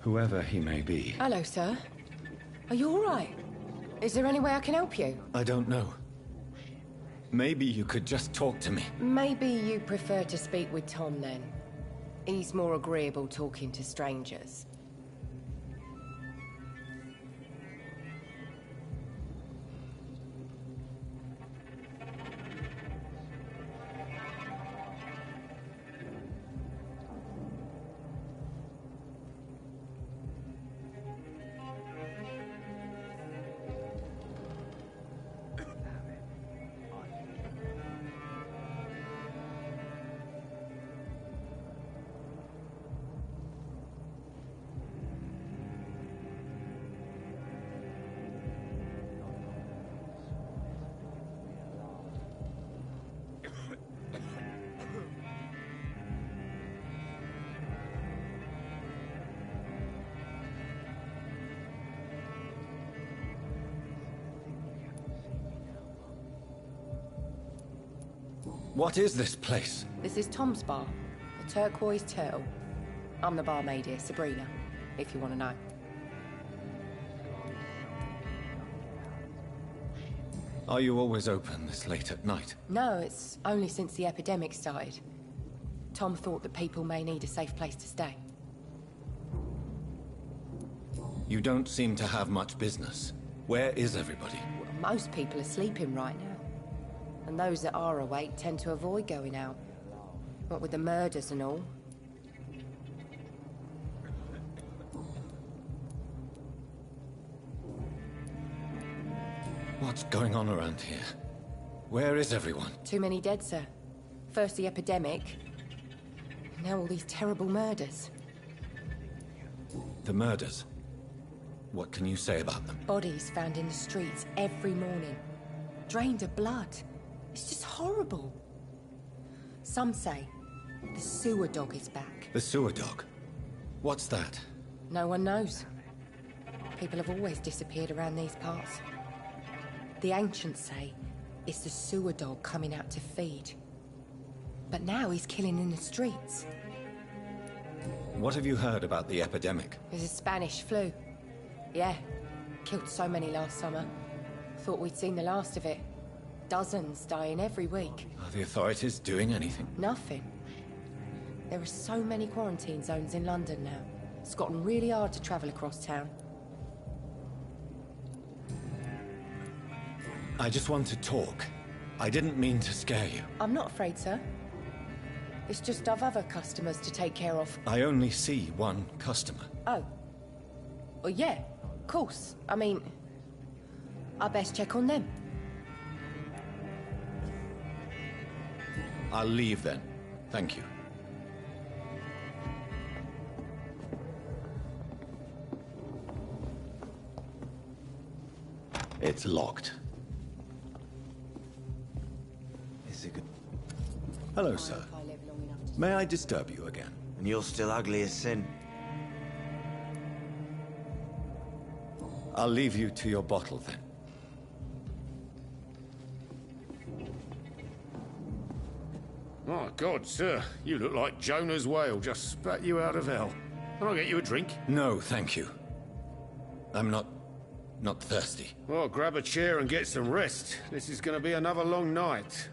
Whoever he may be. Hello, sir. Are you all right? Is there any way I can help you? I don't know. Maybe you could just talk to me. Maybe you prefer to speak with Tom, then. He's more agreeable talking to strangers. What is this place? This is Tom's bar, the Turquoise Turtle. I'm the barmaid here, Sabrina, if you want to know. Are you always open this late at night? No, it's only since the epidemic started. Tom thought that people may need a safe place to stay. You don't seem to have much business. Where is everybody? Well, most people are sleeping right now. And those that are awake tend to avoid going out. What with the murders and all. What's going on around here? Where is everyone? Too many dead, sir. First the epidemic, now all these terrible murders. The murders? What can you say about them? Bodies found in the streets every morning. Drained of blood. It's just horrible. Some say the sewer dog is back. The sewer dog? What's that? No one knows. People have always disappeared around these parts. The ancients say it's the sewer dog coming out to feed. But now he's killing in the streets. What have you heard about the epidemic? There's a Spanish flu. Yeah, killed so many last summer. Thought we'd seen the last of it. Dozens dying every week. Are the authorities doing anything? Nothing. There are so many quarantine zones in London now. It's gotten really hard to travel across town. I just want to talk. I didn't mean to scare you. I'm not afraid, sir. It's just I've other customers to take care of. I only see one customer. Oh. Well, yeah, of course. I mean, I best check on them. I'll leave then. Thank you. It's locked. Is it good? Hello, sir. May I disturb you again? And you're still ugly as sin. I'll leave you to your bottle then. My God, sir, you look like Jonah's whale just spat you out of hell. Can I get you a drink? No, thank you. I'm not thirsty. Well, grab a chair and get some rest. This is going to be another long night.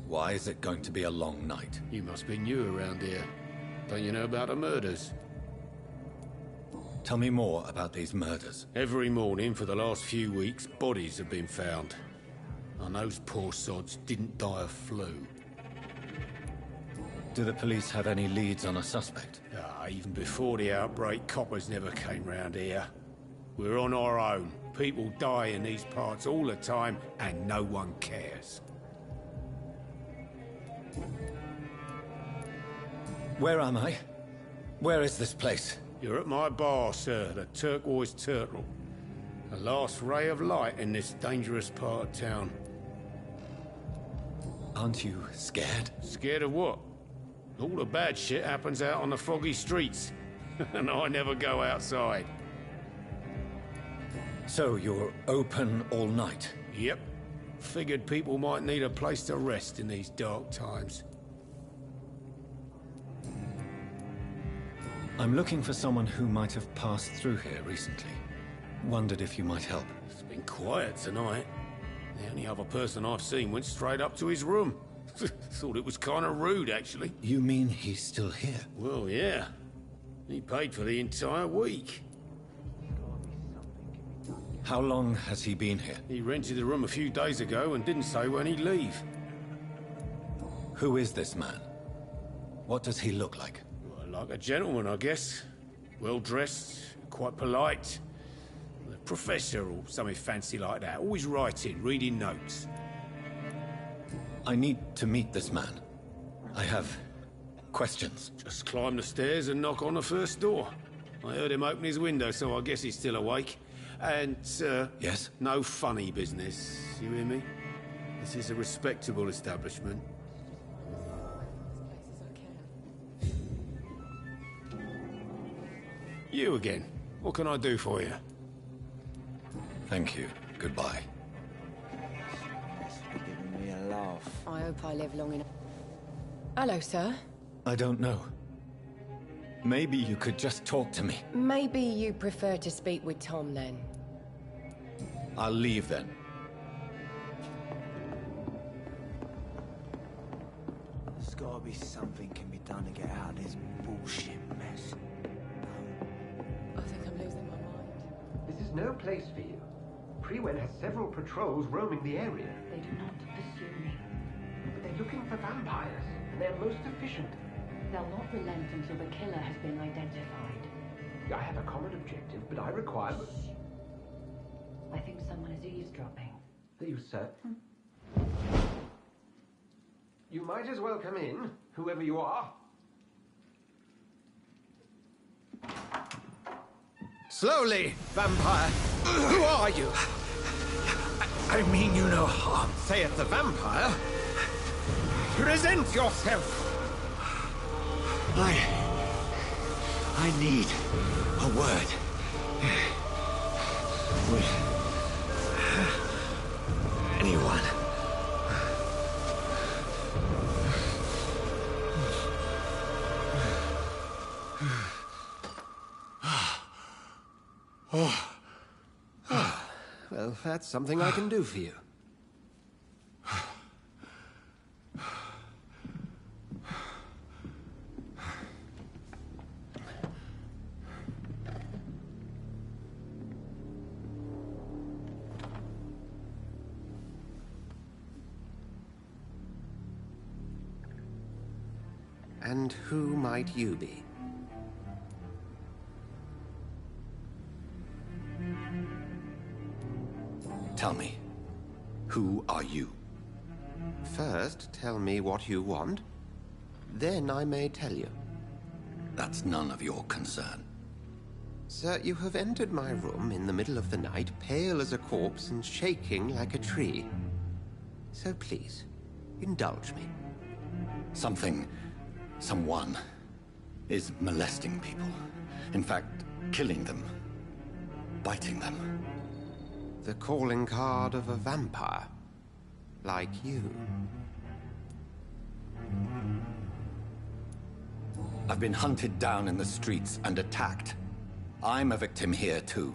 Why is it going to be a long night? You must be new around here. Don't you know about the murders? Tell me more about these murders. Every morning for the last few weeks, bodies have been found. And those poor sods didn't die of flu. Do the police have any leads on a suspect? Even before the outbreak, coppers never came round here. We're on our own. People die in these parts all the time, and no one cares. Where am I? Where is this place? You're at my bar, sir, the Turquoise Turtle. The last ray of light in this dangerous part of town. Aren't you scared? Scared of what? All the bad shit happens out on the foggy streets. And I never go outside. So you're open all night? Yep. Figured people might need a place to rest in these dark times. I'm looking for someone who might have passed through here recently. Wondered if you might help. It's been quiet tonight. The only other person I've seen went straight up to his room. Thought it was kind of rude, actually. You mean he's still here? Well, yeah. He paid for the entire week. How long has he been here? He rented the room a few days ago and didn't say when he'd leave. Who is this man? What does he look like? Well, like a gentleman, I guess. Well-dressed, quite polite. A professor or something fancy like that. Always writing, reading notes. I need to meet this man. I have questions. Just climb the stairs and knock on the first door. I heard him open his window, so I guess he's still awake. And, Yes? no funny business, you hear me? This is a respectable establishment. You again. What can I do for you? Thank you. Goodbye. You're giving me a laugh. I hope I live long enough. Hello, sir. I don't know. Maybe you could just talk to me. Maybe you prefer to speak with Tom, then. I'll leave then. There's gotta be something can be done to get out of this bullshit mess. I think I'm losing my mind. This is no place for you. Prewen has several patrols roaming the area. They do not pursue me. But they're looking for vampires, and they're most efficient. They'll not relent until the killer has been identified. I have a common objective, but I require... I think someone is eavesdropping. Are you certain? You might as well come in, whoever you are. Slowly, vampire. Who are you? I mean you no harm, saith the vampire. Present yourself. I need a word. With anyone. Well, that's something I can do for you. And who might you be? Tell me, who are you? First, tell me what you want. Then I may tell you. That's none of your concern. Sir, you have entered my room in the middle of the night, pale as a corpse and shaking like a tree. So please, indulge me. Someone is molesting people. In fact, killing them. Biting them. The calling card of a vampire. Like you. I've been hunted down in the streets and attacked. I'm a victim here too.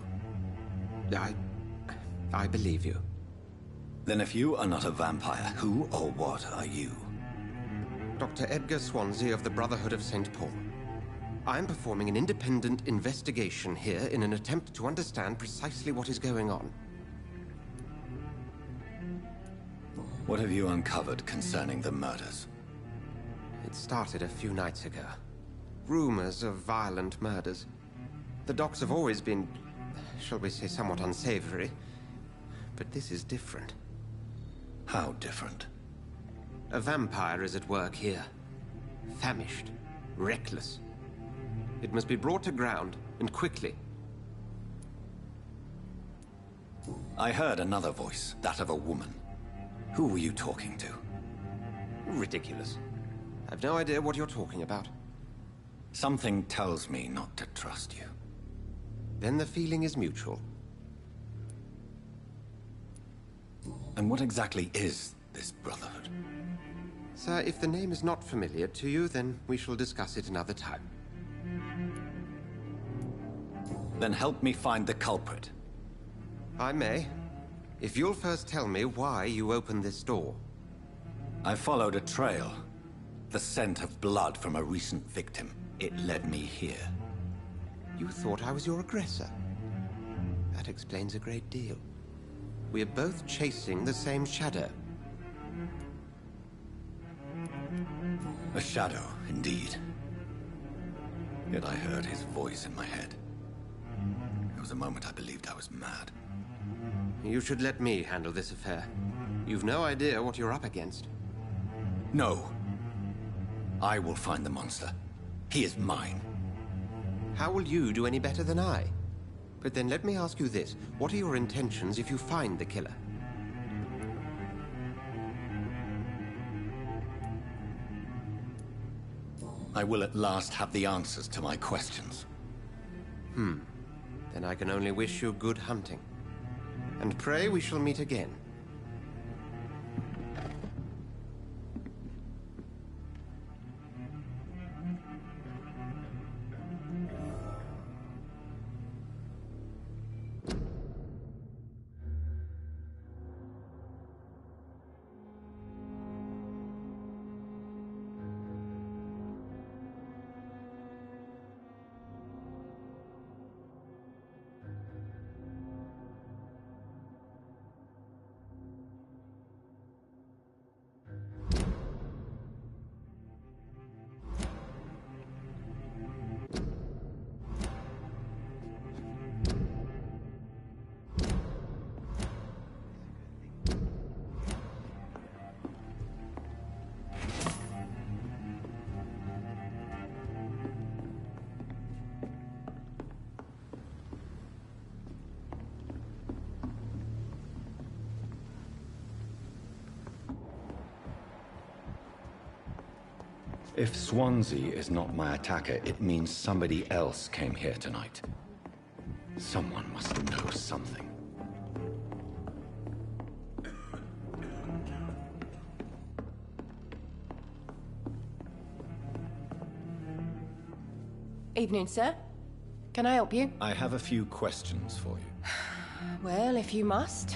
I believe you. Then if you are not a vampire, who or what are you? Dr. Edgar Swansea of the Brotherhood of St. Paul. I'm performing an independent investigation here in an attempt to understand precisely what is going on. What have you uncovered concerning the murders? It started a few nights ago. Rumors of violent murders. The docs have always been, shall we say, somewhat unsavory. But this is different. How different? A vampire is at work here. Famished. Reckless. It must be brought to ground, and quickly. I heard another voice, that of a woman. Who were you talking to? Ridiculous. I've no idea what you're talking about. Something tells me not to trust you. Then the feeling is mutual. And what exactly is this Brotherhood? Sir, if the name is not familiar to you, then we shall discuss it another time. Then help me find the culprit. I may. If you'll first tell me why you opened this door. I followed a trail. The scent of blood from a recent victim. It led me here. You thought I was your aggressor. That explains a great deal. We're both chasing the same shadow. A shadow, indeed. Yet I heard his voice in my head. There was a moment I believed I was mad. You should let me handle this affair. You've no idea what you're up against. No. I will find the monster. He is mine. How will you do any better than I? But then let me ask you this. What are your intentions if you find the killer? I will at last have the answers to my questions. Then I can only wish you good hunting. And pray we shall meet again. If Swansea is not my attacker, it means somebody else came here tonight. Someone must know something. Evening, sir. Can I help you? I have a few questions for you. Well, if you must.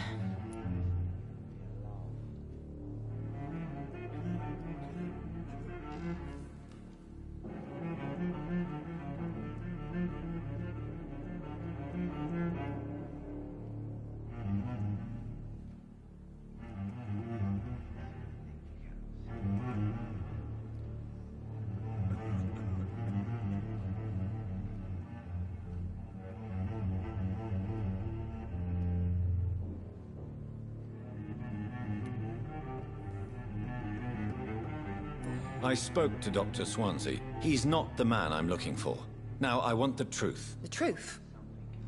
I spoke to Dr. Swansea. He's not the man I'm looking for. Now, I want the truth. The truth?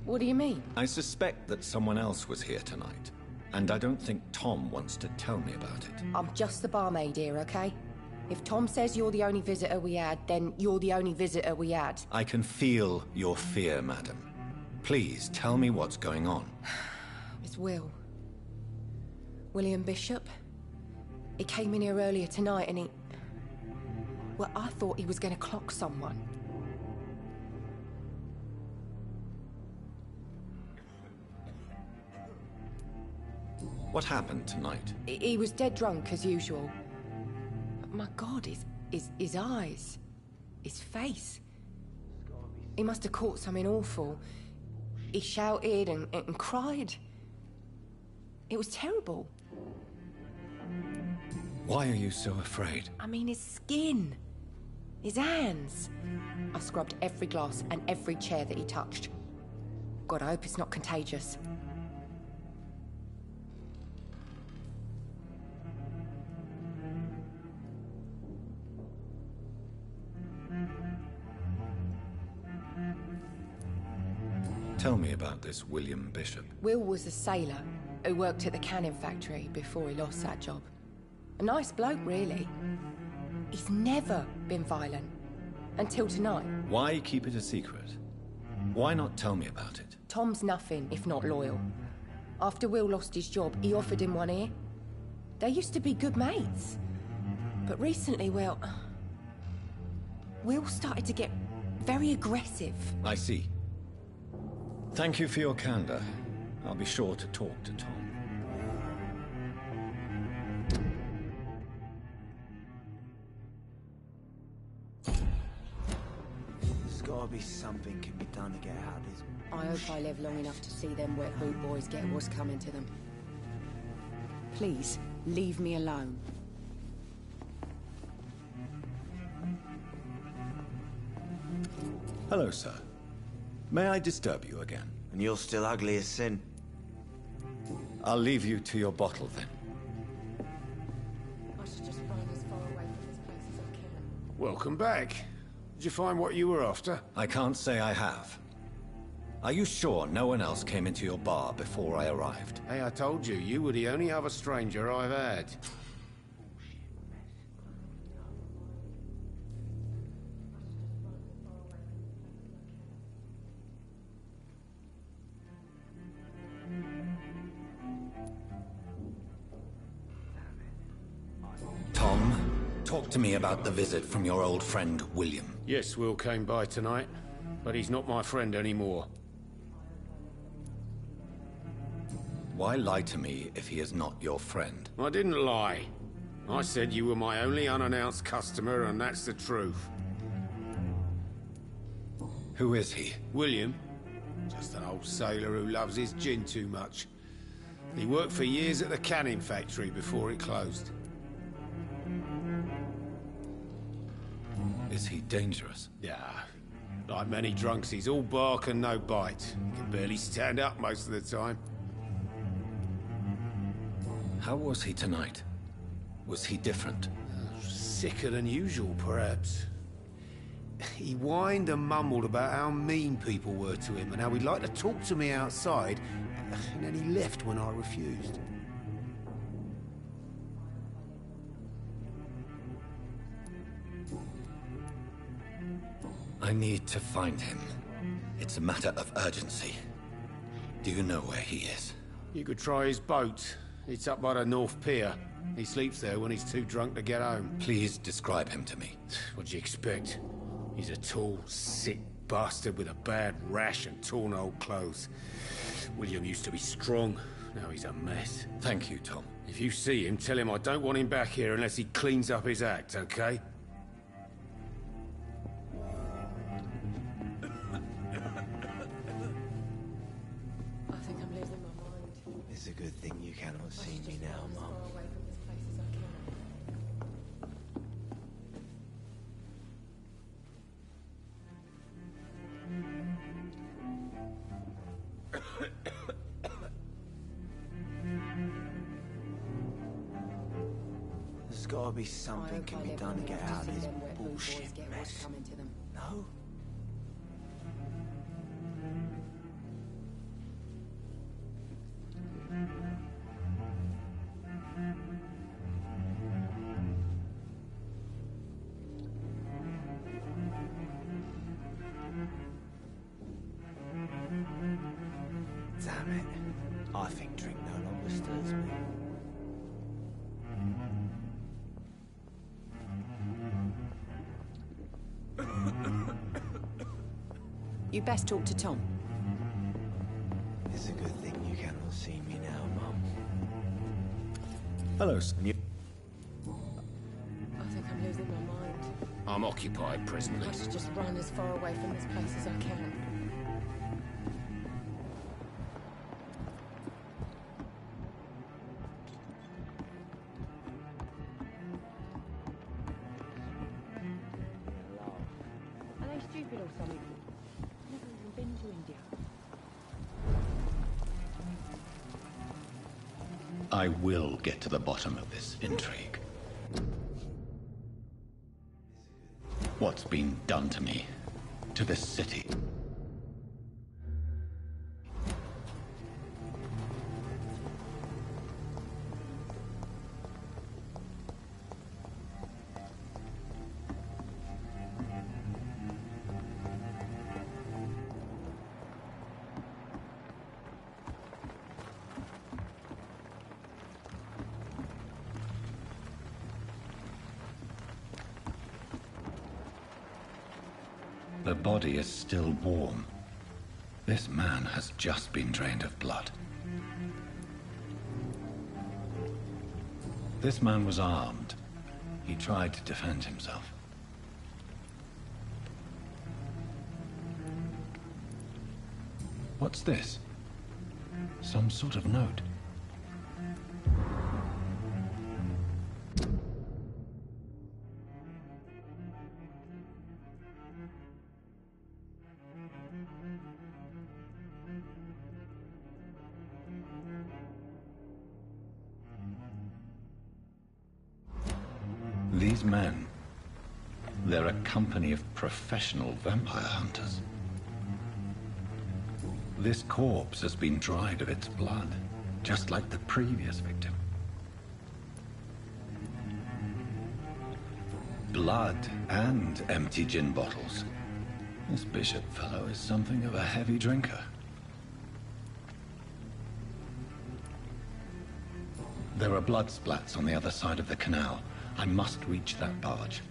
What do you mean? I suspect that someone else was here tonight. And I don't think Tom wants to tell me about it. I'm just the barmaid here, okay? If Tom says you're the only visitor we had, then you're the only visitor we had. I can feel your fear, madam. Please, tell me what's going on. It's Will. William Bishop. He came in here earlier tonight and he... Well, I thought he was going to clock someone. What happened tonight? He was dead drunk, as usual. But my God, his eyes. His face. He must have caught something awful. He shouted and cried. It was terrible. Why are you so afraid? I mean, his skin. His hands. I scrubbed every glass and every chair that he touched. God, I hope it's not contagious. Tell me about this William Bishop. Will was a sailor who worked at the canning factory before he lost that job. A nice bloke, really. He's never been violent. Until tonight. Why keep it a secret? Why not tell me about it? Tom's nothing if not loyal. After Will lost his job, he offered him one ear. They used to be good mates. But recently, well... Will started to get very aggressive. I see. Thank you for your candor. I'll be sure to talk to Tom. There's gotta be something can be done to get out of this. I hope I live long enough to see them wet boot boys get what's coming to them. Please, leave me alone. Hello, sir. May I disturb you again? And you're still ugly as sin. I'll leave you to your bottle, then. I should just run as far away from this place as I can. Welcome back. Did you find what you were after? I can't say I have. Are you sure no one else came into your bar before I arrived? Hey, I told you, you were the only other stranger I've had. Tom, talk to me about the visit from your old friend, William. Yes, Will came by tonight, but he's not my friend anymore. Why lie to me if he is not your friend? I didn't lie. I said you were my only unannounced customer, and that's the truth. Who is he? William. Just an old sailor who loves his gin too much. He worked for years at the canning factory before it closed. Is he dangerous? Yeah. Like many drunks, he's all bark and no bite. He can barely stand up most of the time. How was he tonight? Was he different? Sicker than usual, perhaps. He whined and mumbled about how mean people were to him and how he'd like to talk to me outside, and then he left when I refused. I need to find him. It's a matter of urgency. Do you know where he is? You could try his boat. It's up by the North Pier. He sleeps there when he's too drunk to get home. Please describe him to me. What do you expect? He's a tall, sick bastard with a bad rash and torn old clothes. William used to be strong. Now he's a mess. Thank you, Tom. If you see him, tell him I don't want him back here unless he cleans up his act, okay? I think I'm losing my mind. It's a good thing you cannot see me now, As Mum. far away from this place as I can. There's gotta be I something hope can I be live done to long get enough out of see this them wet boot boys bullshit get what's mess. coming to them. No? Damn it. I think drink no longer stirs me. You best talk to Tom. It's a good thing you cannot see me now, Mum. Hello, sir. I think I'm losing my mind. I'm occupied presently. I should just run as far away from this place as I can. Are they stupid or something? I've never even been to India. I will get to the bottom of this intrigue. What's been done to me? To this city? The body is still warm. This man has just been drained of blood. This man was armed. He tried to defend himself. What's this? Some sort of note. These men, they're a company of professional vampire hunters. This corpse has been dried of its blood, just like the previous victim. Blood and empty gin bottles. This Bishop fellow is something of a heavy drinker. There are blood splats on the other side of the canal. I must reach that barge.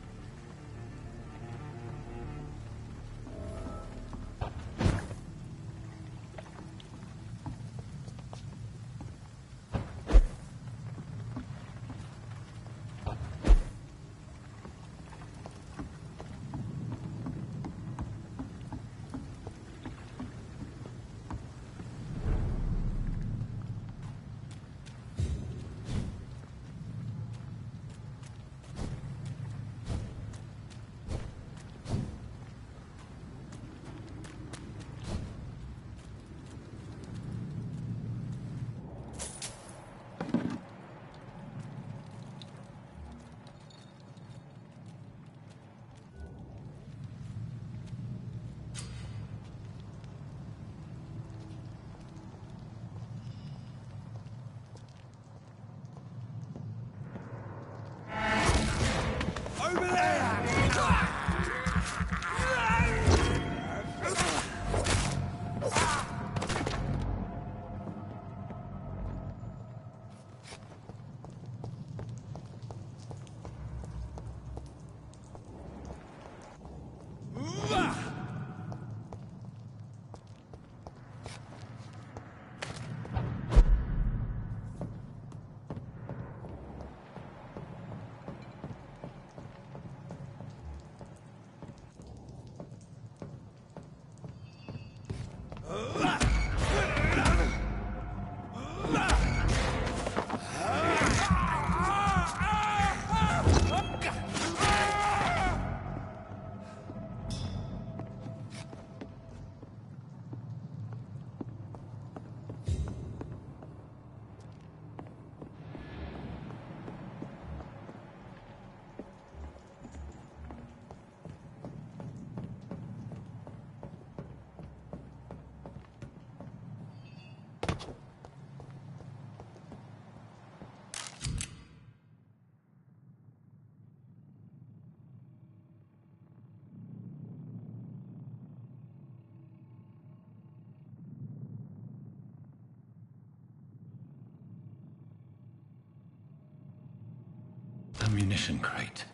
Ammunition crate.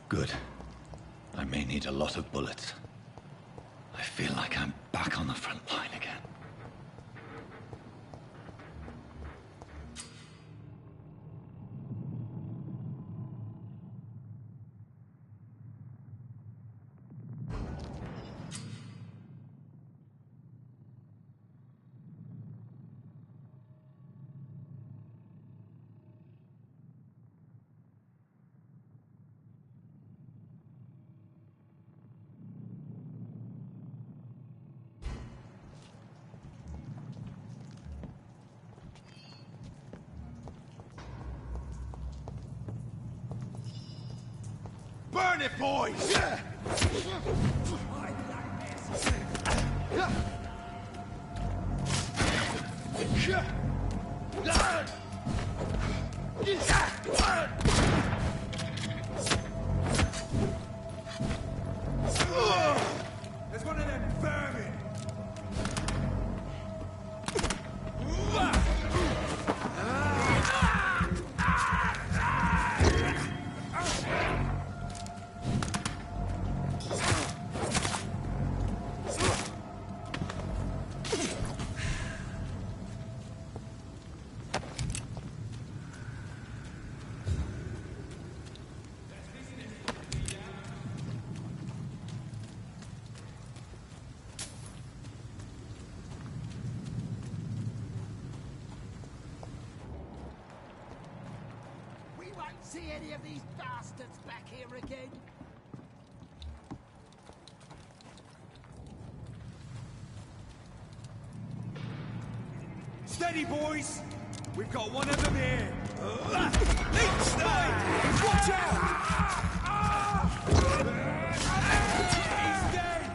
Good. I may need a lot of bullets. I feel like I'm back on the front line again. Burn it, boys! Yeah. There's one of them vermin! won't see any of these bastards back here again. Steady, boys! We've got one of them here! Leech snake! Watch out! He's dead!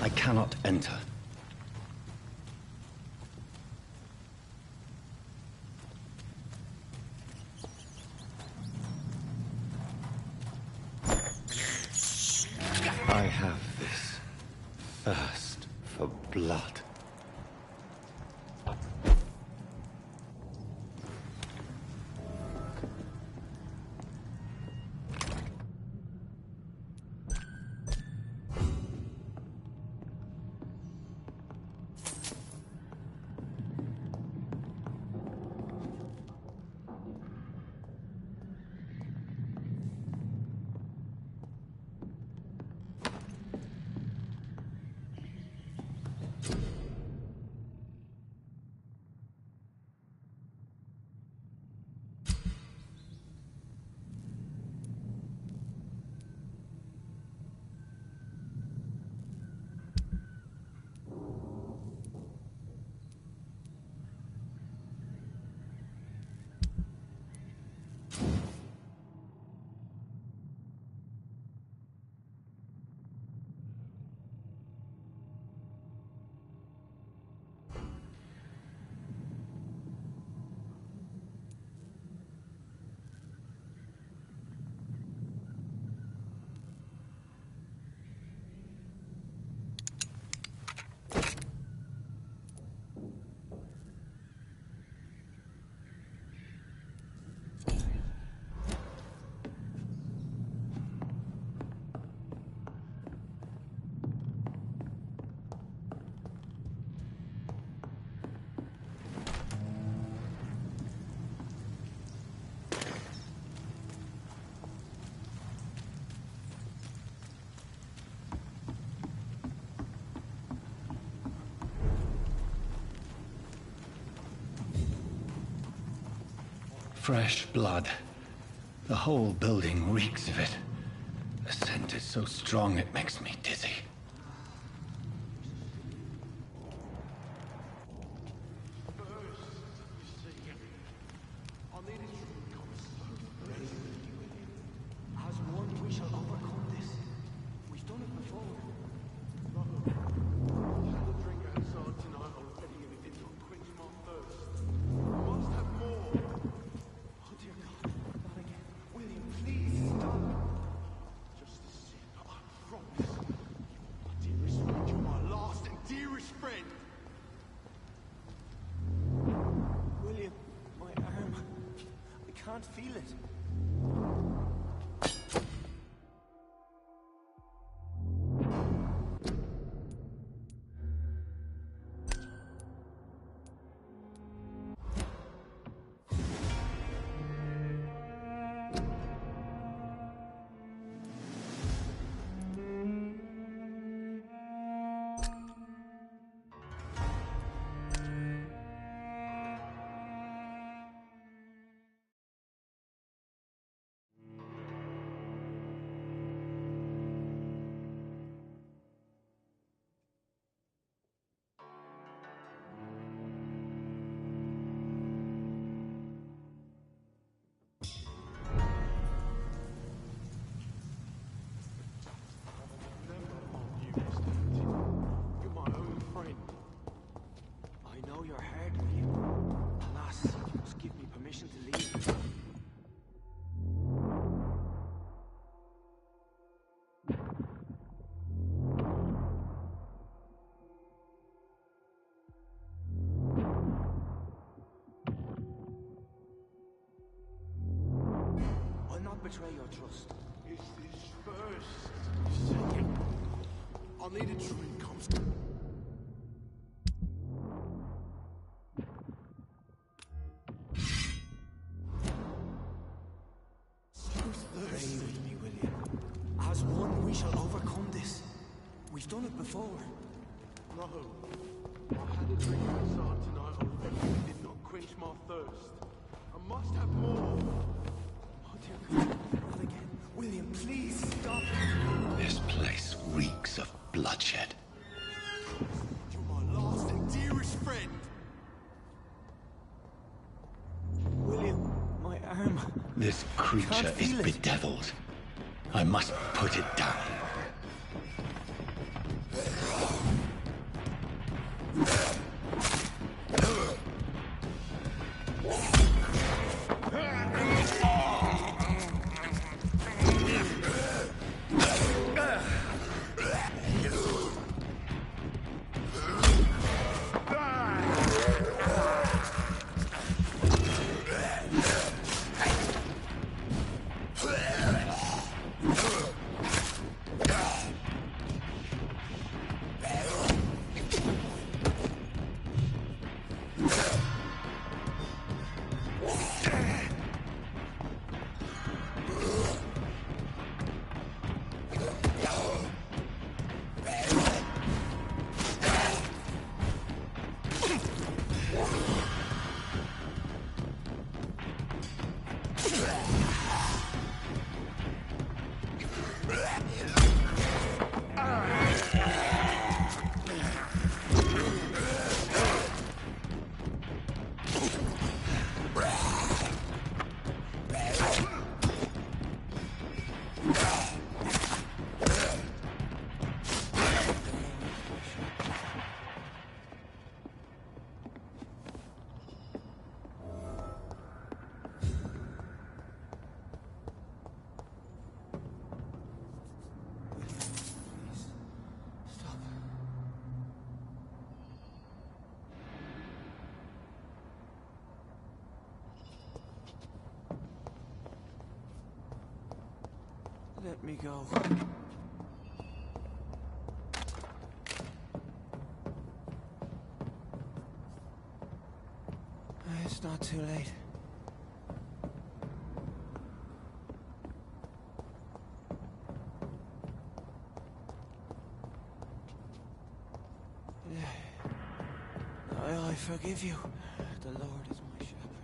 I cannot enter. I have this thirst for blood. Fresh blood. The whole building reeks of it. The scent is so strong it makes me dizzy. Can't feel it. Betray your trust. Is this first? Second. I'll need a drink. Pray with me, William. As one, we shall overcome this. We've done it before. No. I had a drink outside tonight already. It did not quench my thirst. I must have more. Not again. William, please stop. This place reeks of bloodshed. You're my last and dearest friend. William, my arm. This creature is bedeviled. I must put it down. Let me go. It's not too late. I forgive you. The Lord is my shepherd.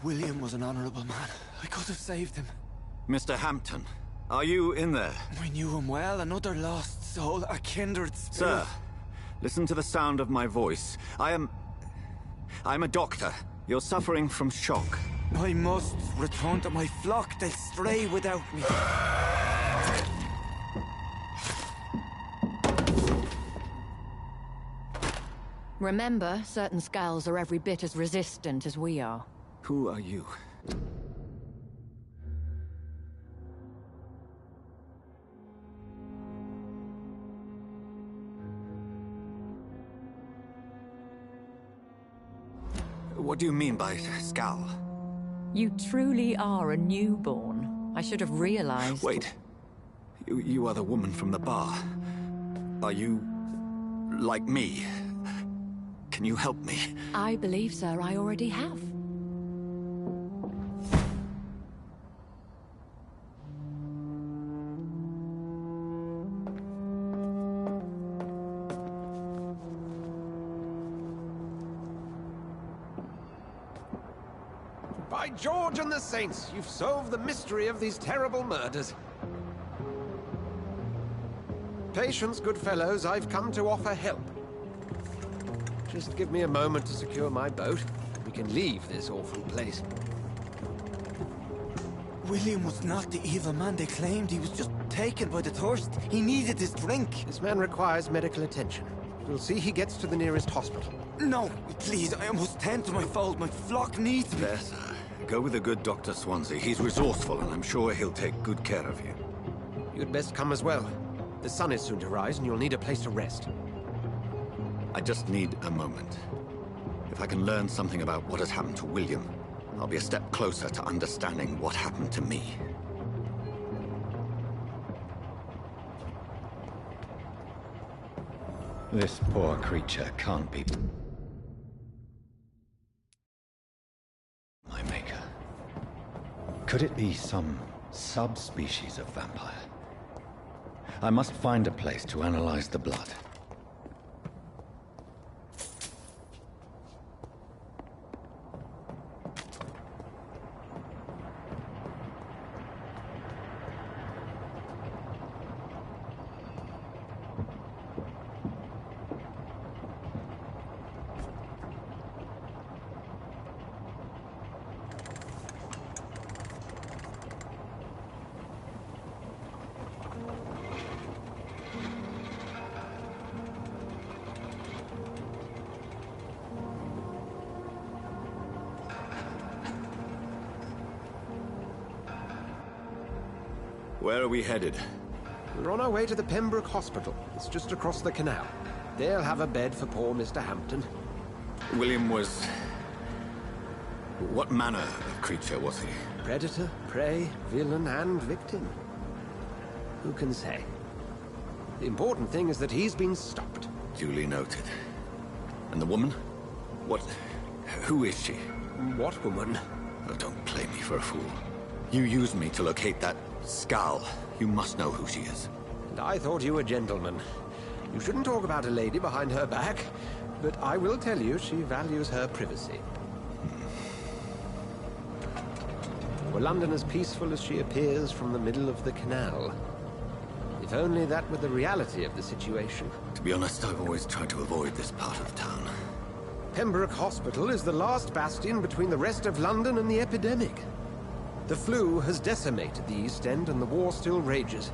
William was an honorable man. I could have saved him. Mr. Hampton, are you in there? I knew him well, another lost soul, a kindred spirit. Sir, listen to the sound of my voice. I'm a doctor. You're suffering from shock. I must return to my flock. They'll stray without me. Remember, certain skulls are every bit as resistant as we are. Who are you? What do you mean by skull? You truly are a newborn. I should have realized. Wait. You are the woman from the bar. Are you... like me? Can you help me? I believe, sir, I already have. By George and the Saints, you've solved the mystery of these terrible murders. Patience, good fellows, I've come to offer help. Just give me a moment to secure my boat. We can leave this awful place. William was not the evil man they claimed. He was just taken by the thirst. He needed his drink. This man requires medical attention. We'll see he gets to the nearest hospital. No, please, I must tend to my fold. My flock needs me. There, sir. Go with the good Dr. Swansea. He's resourceful, and I'm sure he'll take good care of you. You'd best come as well. The sun is soon to rise, and you'll need a place to rest. I just need a moment. If I can learn something about what has happened to William, I'll be a step closer to understanding what happened to me. This poor creature can't be my maker. Could it be some subspecies of vampire? I must find a place to analyze the blood. Where are we headed? We're on our way to the Pembroke Hospital. It's just across the canal. They'll have a bed for poor Mr. Hampton. William was... what manner of creature was he? Predator, prey, villain, and victim. Who can say? The important thing is that he's been stopped. Duly noted. And the woman? What... who is she? What woman? Oh, don't play me for a fool. You used me to locate that skull. You must know who she is. And I thought you a gentleman. You shouldn't talk about a lady behind her back, but I will tell you she values her privacy. Were London as peaceful as she appears from the middle of the canal? If only that were the reality of the situation. To be honest, I've always tried to avoid this part of town. Pembroke Hospital is the last bastion between the rest of London and the epidemic. The flu has decimated the East End and the war still rages.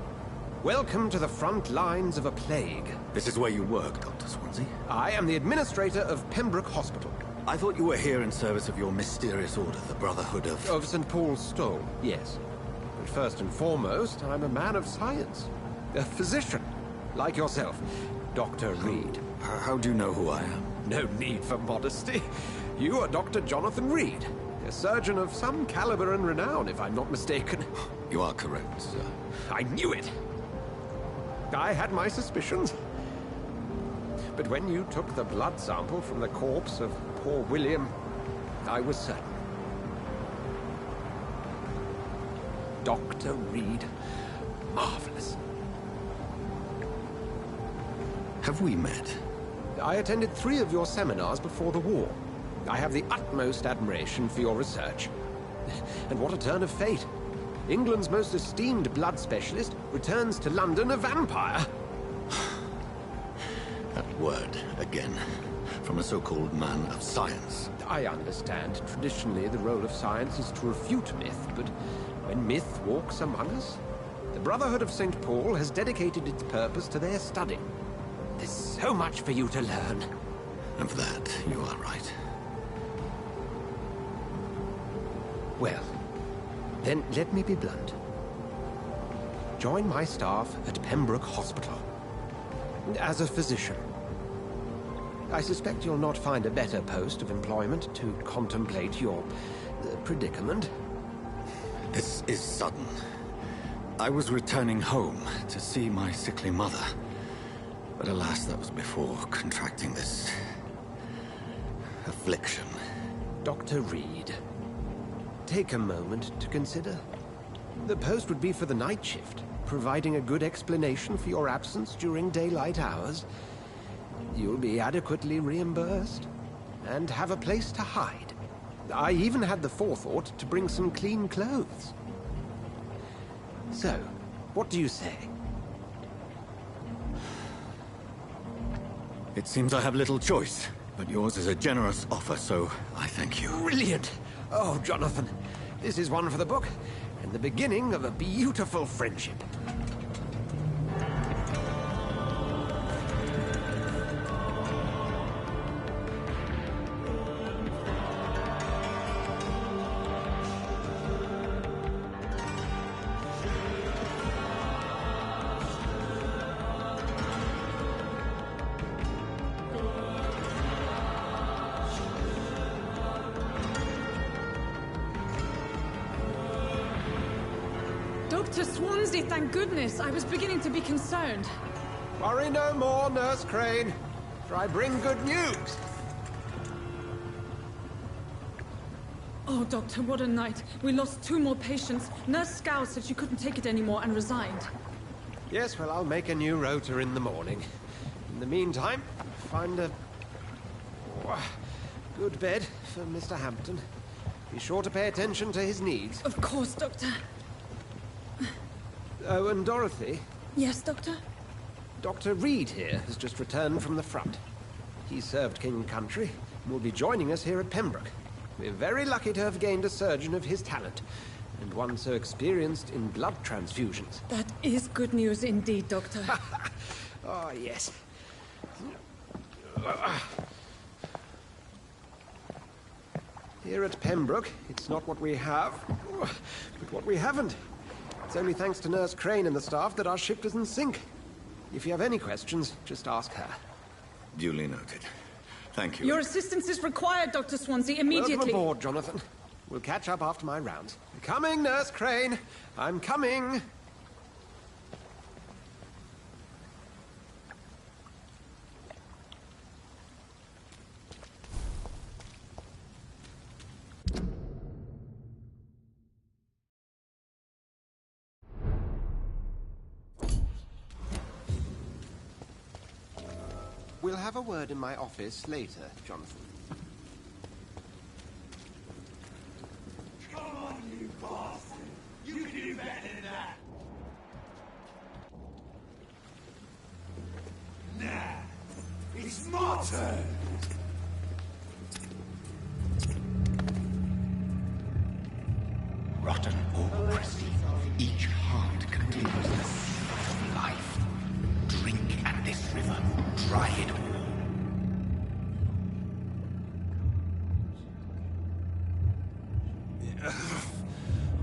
Welcome to the front lines of a plague. This is where you work, Dr. Swansea? I am the administrator of Pembroke Hospital. I thought you were here in service of your mysterious order, the Brotherhood of... Of St. Paul's Stone, yes. But first and foremost, I'm a man of science. A physician, like yourself, Dr. Reed. How do you know who I am? No need for modesty. You are Dr. Jonathan Reed. A surgeon of some caliber and renown, if I'm not mistaken. You are correct, sir. I knew it! I had my suspicions. But when you took the blood sample from the corpse of poor William, I was certain. Dr. Reed. Marvelous. Have we met? I attended 3 of your seminars before the war. I have the utmost admiration for your research. And what a turn of fate. England's most esteemed blood specialist returns to London a vampire. That word, again. From a so-called man of science. I understand. Traditionally, the role of science is to refute myth, but when myth walks among us, the Brotherhood of St. Paul has dedicated its purpose to their study. There's so much for you to learn. And for that, you are right. Well, then let me be blunt. Join my staff at Pembroke Hospital. As a physician. I suspect you'll not find a better post of employment to contemplate your predicament. This is sudden. I was returning home to see my sickly mother. But alas, that was before contracting this affliction. Dr. Reed, take a moment to consider. The post would be for the night shift, providing a good explanation for your absence during daylight hours. You'll be adequately reimbursed, and have a place to hide. I even had the forethought to bring some clean clothes. So, what do you say? It seems I have little choice, but yours is a generous offer, so I thank you. Brilliant! Oh, Jonathan, this is one for the book, and the beginning of a beautiful friendship. Dr. Swansea, thank goodness. I was beginning to be concerned. Worry no more, Nurse Crane, for I bring good news. Oh, Doctor, what a night. We lost 2 more patients. Nurse Scow said she couldn't take it anymore and resigned. Yes, well, I'll make a new rota in the morning. In the meantime, find a good bed for Mr. Hampton. Be sure to pay attention to his needs. Of course, Doctor. Oh, and Dorothy? Yes, Doctor? Dr. Reed here has just returned from the front. He served King and Country and will be joining us here at Pembroke. We're very lucky to have gained a surgeon of his talent, and one so experienced in blood transfusions. That is good news indeed, Doctor. Oh, yes. Here at Pembroke, it's not what we have, but what we haven't. It's only thanks to Nurse Crane and the staff that our ship doesn't sink. If you have any questions, just ask her. Duly noted. Thank you. Your assistance is required, Dr. Swansea, immediately. Welcome aboard, Jonathan. We'll catch up after my rounds. Coming, Nurse Crane. I'm coming. We'll have a word in my office later, Jonathan. Come on, you bastard! You can do better than that! Nah, it's my turn! Rotten or crispy, each heart contains the seed of life. Drink at this river, dry it all.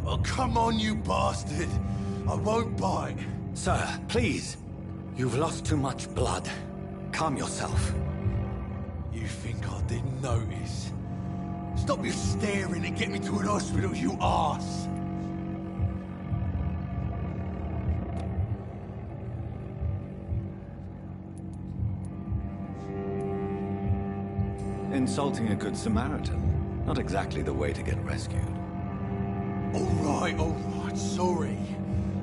Oh, come on, you bastard! I won't bite. Sir, please. You've lost too much blood. Calm yourself. You think I didn't notice? Stop your staring and get me to an hospital, you arse! Insulting a good Samaritan. Not exactly the way to get rescued. All right, sorry.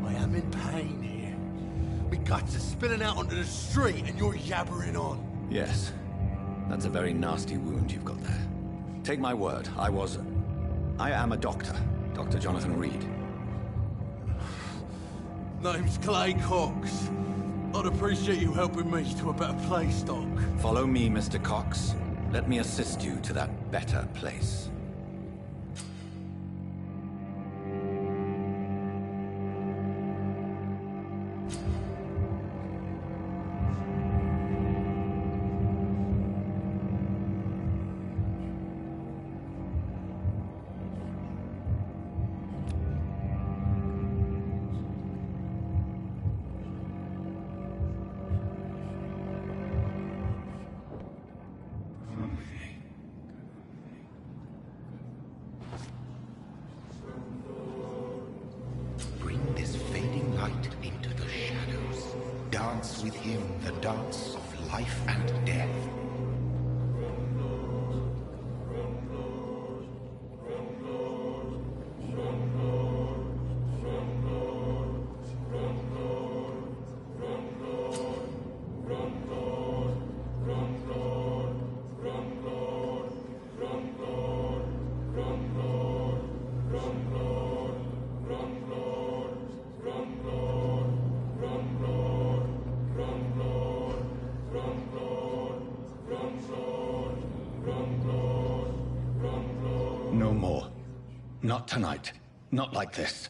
I am in pain here. My guts are spilling out onto the street and you're yabbering on. Yes. That's a very nasty wound you've got there. Take my word, I was... I am a doctor, Dr. Jonathan Reed. Name's Clay Cox. I'd appreciate you helping me to a better place, Doc. Follow me, Mr. Cox. Let me assist you to that better place. Bring this fading light into the shadows. Dance with him the dance of life and death. No more. Not tonight. Not like this.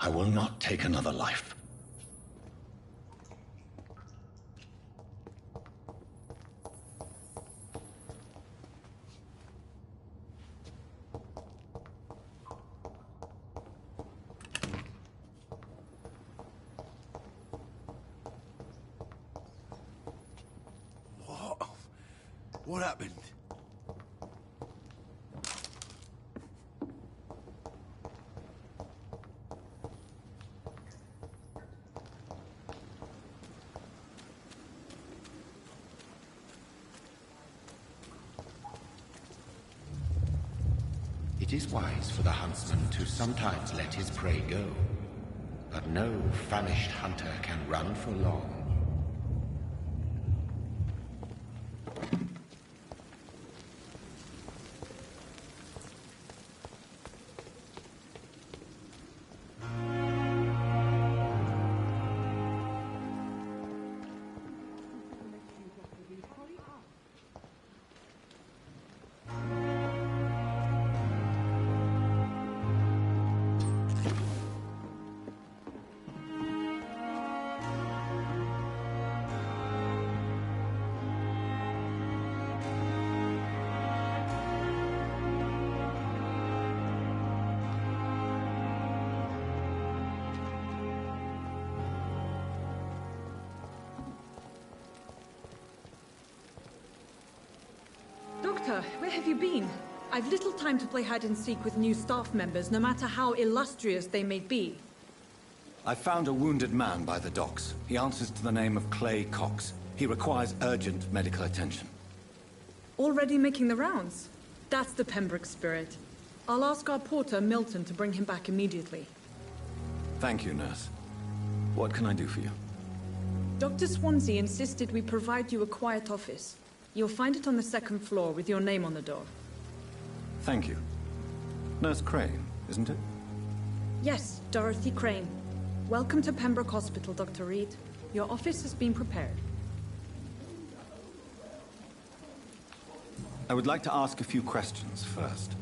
I will not take another life. What happened? It is wise for the huntsman to sometimes let his prey go, but no famished hunter can run for long. Doctor, where have you been? I've little time to play hide and seek with new staff members, no matter how illustrious they may be. I found a wounded man by the docks. He answers to the name of Clay Cox. He requires urgent medical attention. Already making the rounds? That's the Pembroke spirit. I'll ask our porter, Milton, to bring him back immediately. Thank you, nurse. What can I do for you? Dr. Swansea insisted we provide you a quiet office. You'll find it on the second floor with your name on the door. Thank you. Nurse Crane, isn't it? Yes, Dorothy Crane. Welcome to Pembroke Hospital, Dr. Reed. Your office has been prepared. I would like to ask a few questions first.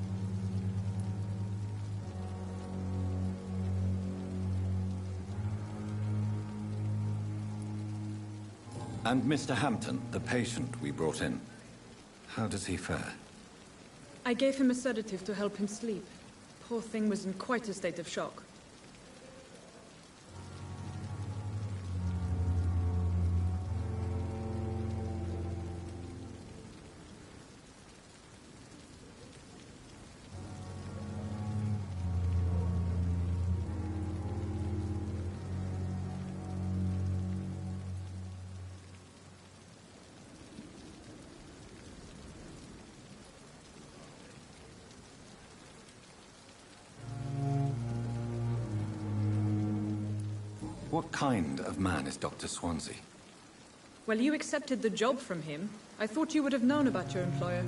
And Mr. Hampton, the patient we brought in. How does he fare? I gave him a sedative to help him sleep. Poor thing was in quite a state of shock. What kind of man is Dr. Swansea? Well, you accepted the job from him. I thought you would have known about your employer.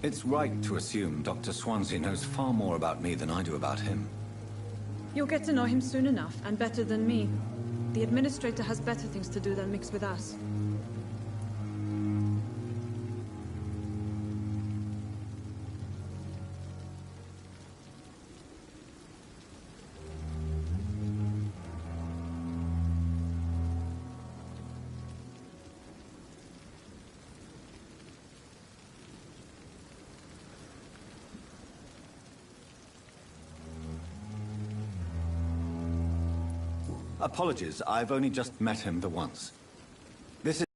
It's right to assume Dr. Swansea knows far more about me than I do about him. You'll get to know him soon enough, and better than me. The Administrator has better things to do than mix with us. Apologies, I've only just met him the once. This is...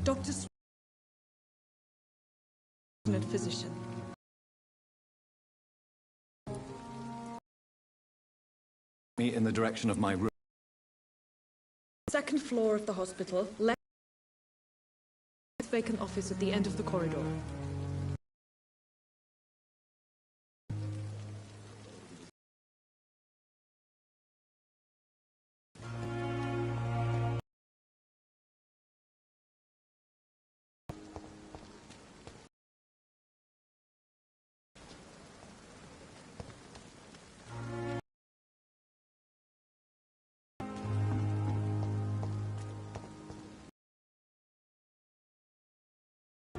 Dr. Physician. Me in the direction of my room. Second floor of the hospital, left vacant office at the end of the corridor.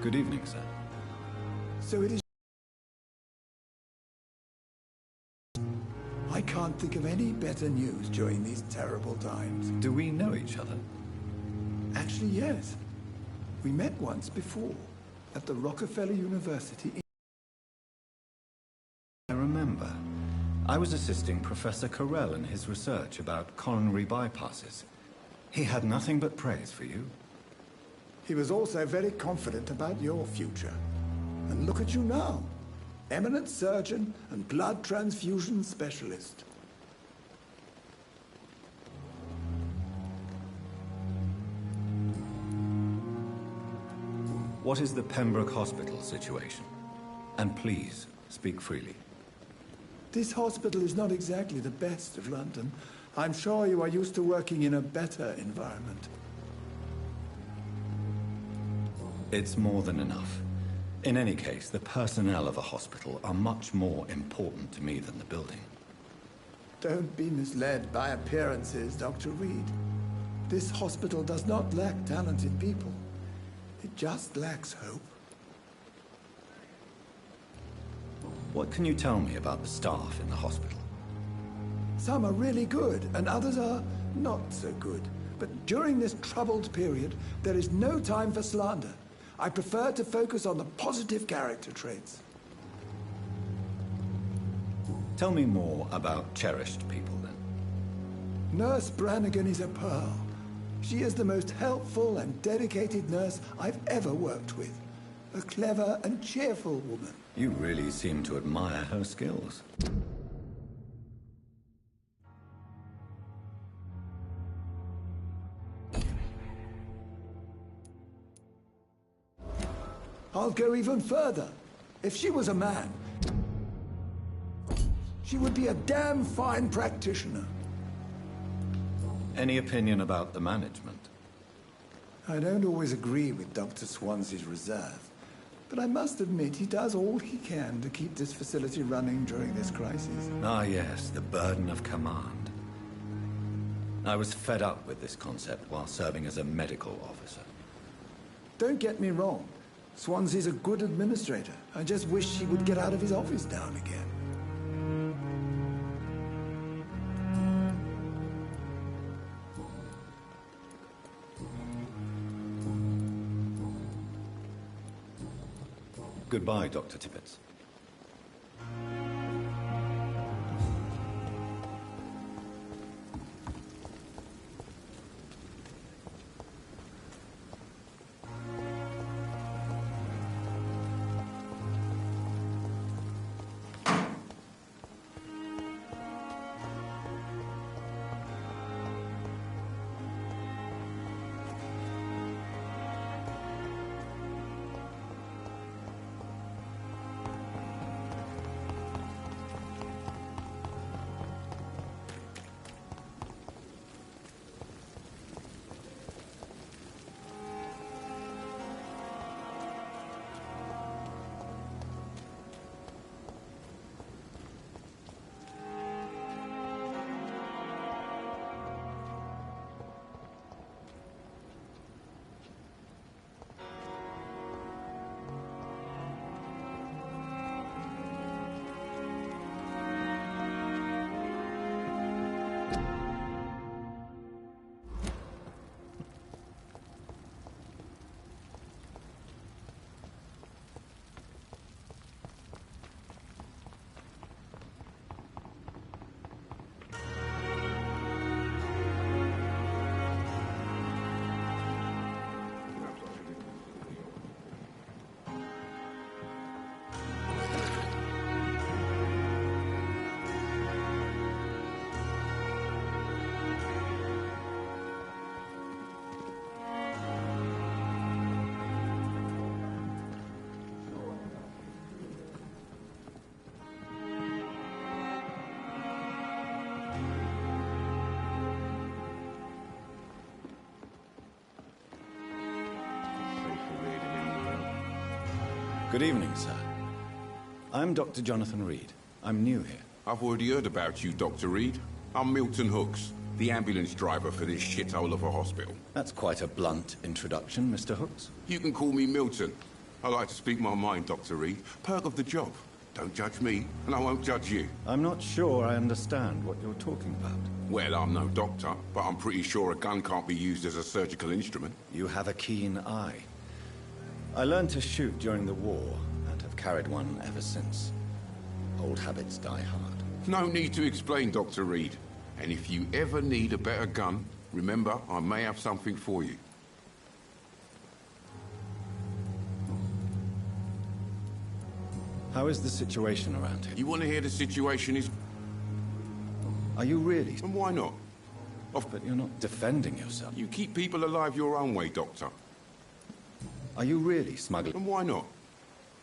Good evening, sir. So it is... I can't think of any better news during these terrible times. Do we know each other? Actually, yes. We met once before, at the Rockefeller University. I remember. I was assisting Professor Carell in his research about coronary bypasses. He had nothing but praise for you. He was also very confident about your future. And look at you now. Eminent surgeon and blood transfusion specialist. What is the Pembroke Hospital situation? And please, speak freely. This hospital is not exactly the best of London. I'm sure you are used to working in a better environment. It's more than enough. In any case, the personnel of a hospital are much more important to me than the building. Don't be misled by appearances, Dr. Reed. This hospital does not lack talented people. It just lacks hope. What can you tell me about the staff in the hospital? Some are really good, and others are not so good. But during this troubled period, there is no time for slander. I prefer to focus on the positive character traits. Tell me more about cherished people, then. Nurse Brannigan is a pearl. She is the most helpful and dedicated nurse I've ever worked with. A clever and cheerful woman. You really seem to admire her skills. I'll go even further. If she was a man, she would be a damn fine practitioner. Any opinion about the management? I don't always agree with Dr. Swansea's reserve, but I must admit he does all he can to keep this facility running during this crisis. Ah, yes, the burden of command. I was fed up with this concept while serving as a medical officer. Don't get me wrong. Swansea's a good administrator. I just wish he would get out of his office now and again. Goodbye, Dr. Tippett. Good evening, sir. I'm Dr. Jonathan Reed. I'm new here. I've already heard about you, Dr. Reed. I'm Milton Hooks, the ambulance driver for this shithole of a hospital. That's quite a blunt introduction, Mr. Hooks. You can call me Milton. I like to speak my mind, Dr. Reed. Perk of the job. Don't judge me, and I won't judge you. I'm not sure I understand what you're talking about. Well, I'm no doctor, but I'm pretty sure a gun can't be used as a surgical instrument. You have a keen eye. I learned to shoot during the war, and have carried one ever since. Old habits die hard. No need to explain, Dr. Reed. And if you ever need a better gun, remember, I may have something for you. How is the situation around here? You want to hear the situation is... Are you really? And why not? But you're not defending yourself. You keep people alive your own way, Doctor. Are you really smuggling? And why not?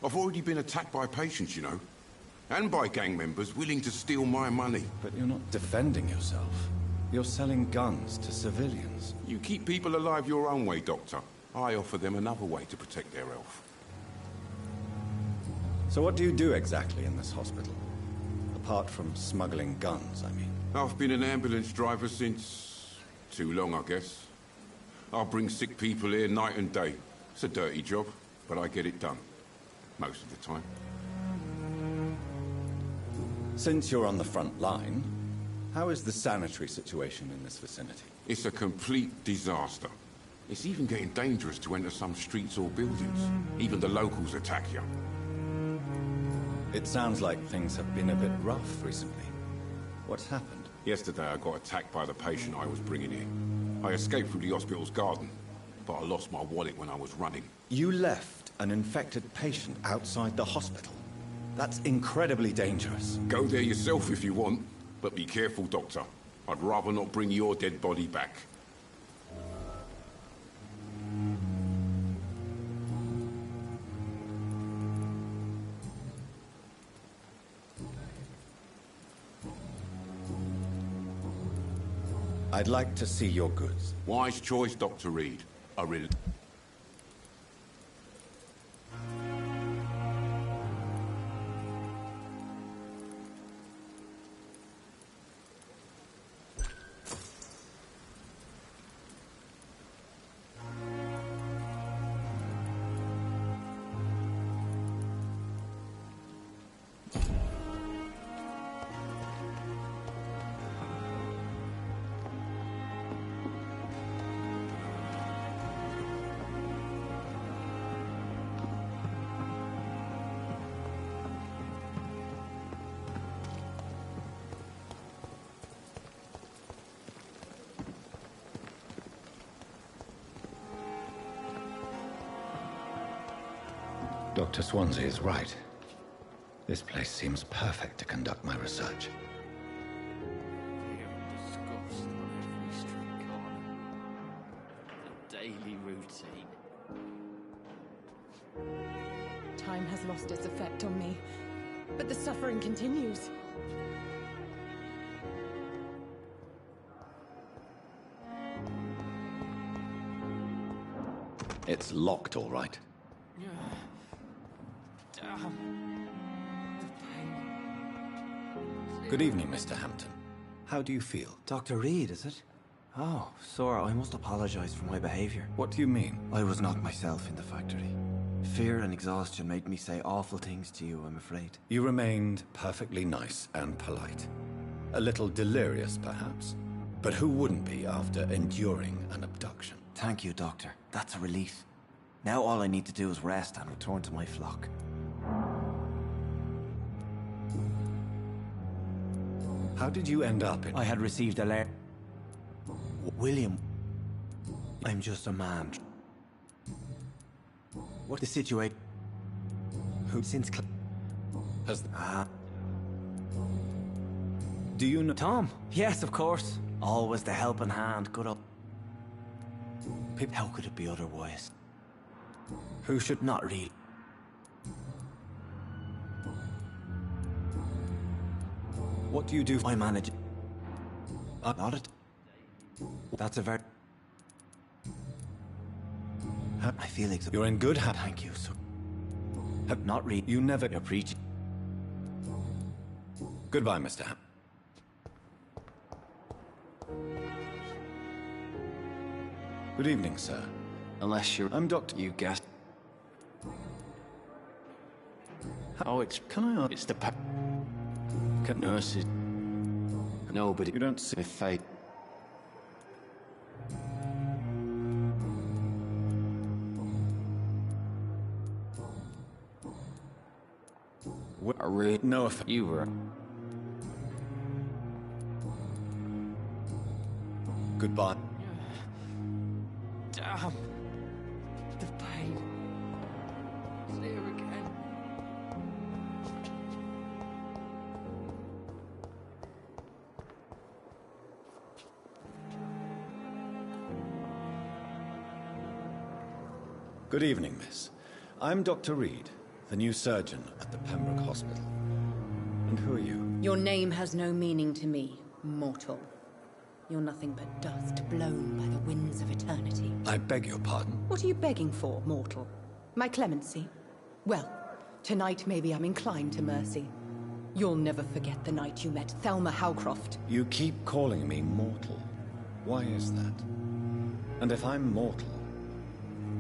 I've already been attacked by patients, you know. And by gang members willing to steal my money. But you're not defending yourself. You're selling guns to civilians. You keep people alive your own way, Doctor. I offer them another way to protect their health. So what do you do exactly in this hospital? Apart from smuggling guns, I mean. I've been an ambulance driver since... too long, I guess. I bring sick people here night and day. It's a dirty job, but I get it done. Most of the time. Since you're on the front line, how is the sanitary situation in this vicinity? It's a complete disaster. It's even getting dangerous to enter some streets or buildings. Even the locals attack you. It sounds like things have been a bit rough recently. What's happened? Yesterday I got attacked by the patient I was bringing in. I escaped through the hospital's garden, but I lost my wallet when I was running. You left an infected patient outside the hospital? That's incredibly dangerous. Go there yourself if you want, but be careful, Doctor. I'd rather not bring your dead body back. I'd like to see your goods. Wise choice, Dr. Reed. I really... Dr. Swansea is right. This place seems perfect to conduct my research. Discussed on every street corner. The daily routine. Time has lost its effect on me, but the suffering continues. It's locked, all right. Good evening, Mr. Hampton. How do you feel? Dr. Reed, is it? Oh, sir, I must apologize for my behavior. What do you mean? I was not myself in the factory. Fear and exhaustion made me say awful things to you, I'm afraid. You remained perfectly nice and polite. A little delirious, perhaps. But who wouldn't be after enduring an abduction? Thank you, Doctor. That's a relief. Now all I need to do is rest and return to my flock. How did you end up in... I had received a letter. William, I'm just a man. What the situation? Who since... Has... Do you know... Tom? Yes, of course. Always the helping hand. Good up. How could it be otherwise? Who should... Not really. What do you do? I manage... Not it. That's a very... I feel exhausted. You're in good hands. Thank you, sir. Have not read. You never preach. Goodbye, Mr. Ham. Good evening, sir. Unless you're... I'm Doctor. You guessed. Oh, it's... Can I... It's the... Nurses. Nobody... You don't see... With fate. I really know if you were... Goodbye. Damn. The pain. It's there again. Good evening, miss. I'm Dr. Reed, the new surgeon at the Pembroke Hospital. And who are you? Your name has no meaning to me, mortal. You're nothing but dust blown by the winds of eternity. I beg your pardon? What are you begging for, mortal? My clemency? Well, tonight maybe I'm inclined to mercy. You'll never forget the night you met Thelma Howcroft. You keep calling me mortal. Why is that? And if I'm mortal,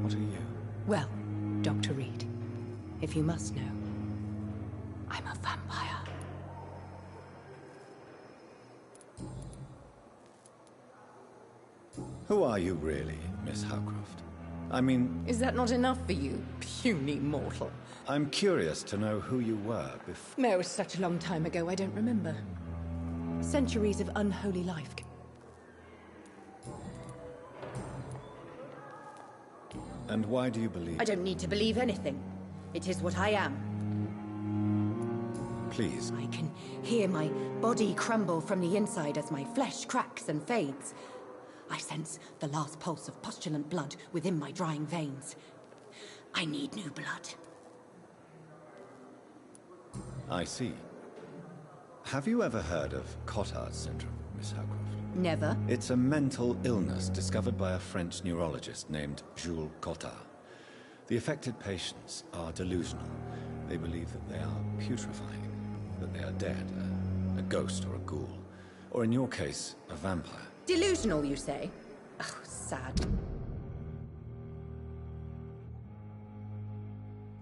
what are you? Well, Dr. Reed, if you must know, I'm a vampire. Who are you really, Miss Howcroft? I mean... Is that not enough for you, puny mortal? I'm curious to know who you were before... No, it was such a long time ago, I don't remember. Centuries of unholy life. And why do you believe... I don't need to believe anything. It is what I am. Please. I can hear my body crumble from the inside as my flesh cracks and fades. I sense the last pulse of postulant blood within my drying veins. I need new blood. I see. Have you ever heard of Cotard syndrome, Miss Howcroft? Never. It's a mental illness discovered by a French neurologist named Jules Cotard. The affected patients are delusional. They believe that they are putrefying, that they are dead, a ghost or a ghoul, or in your case, a vampire. Delusional, you say? Oh, sad.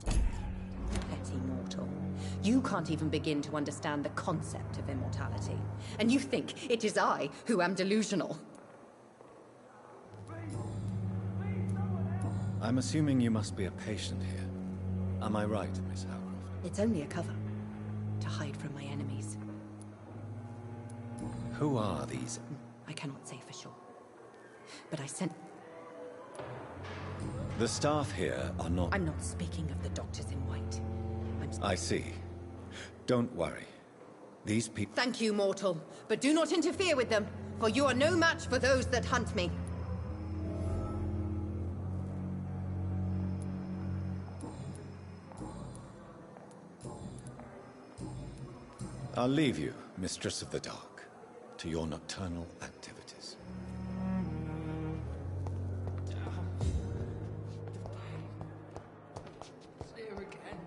Petty mortal. You can't even begin to understand the concept of immortality. And you think it is I who am delusional. I'm assuming you must be a patient here. Am I right, Miss Howcroft? It's only a cover. To hide from my enemies. Who are these? I cannot say for sure. But I sent... The staff here are not... I'm not speaking of the doctors in white. I see. Don't worry. These people... Thank you, mortal. But do not interfere with them, for you are no match for those that hunt me. I'll leave you, Mistress of the Dark, to your nocturnal activities. There again.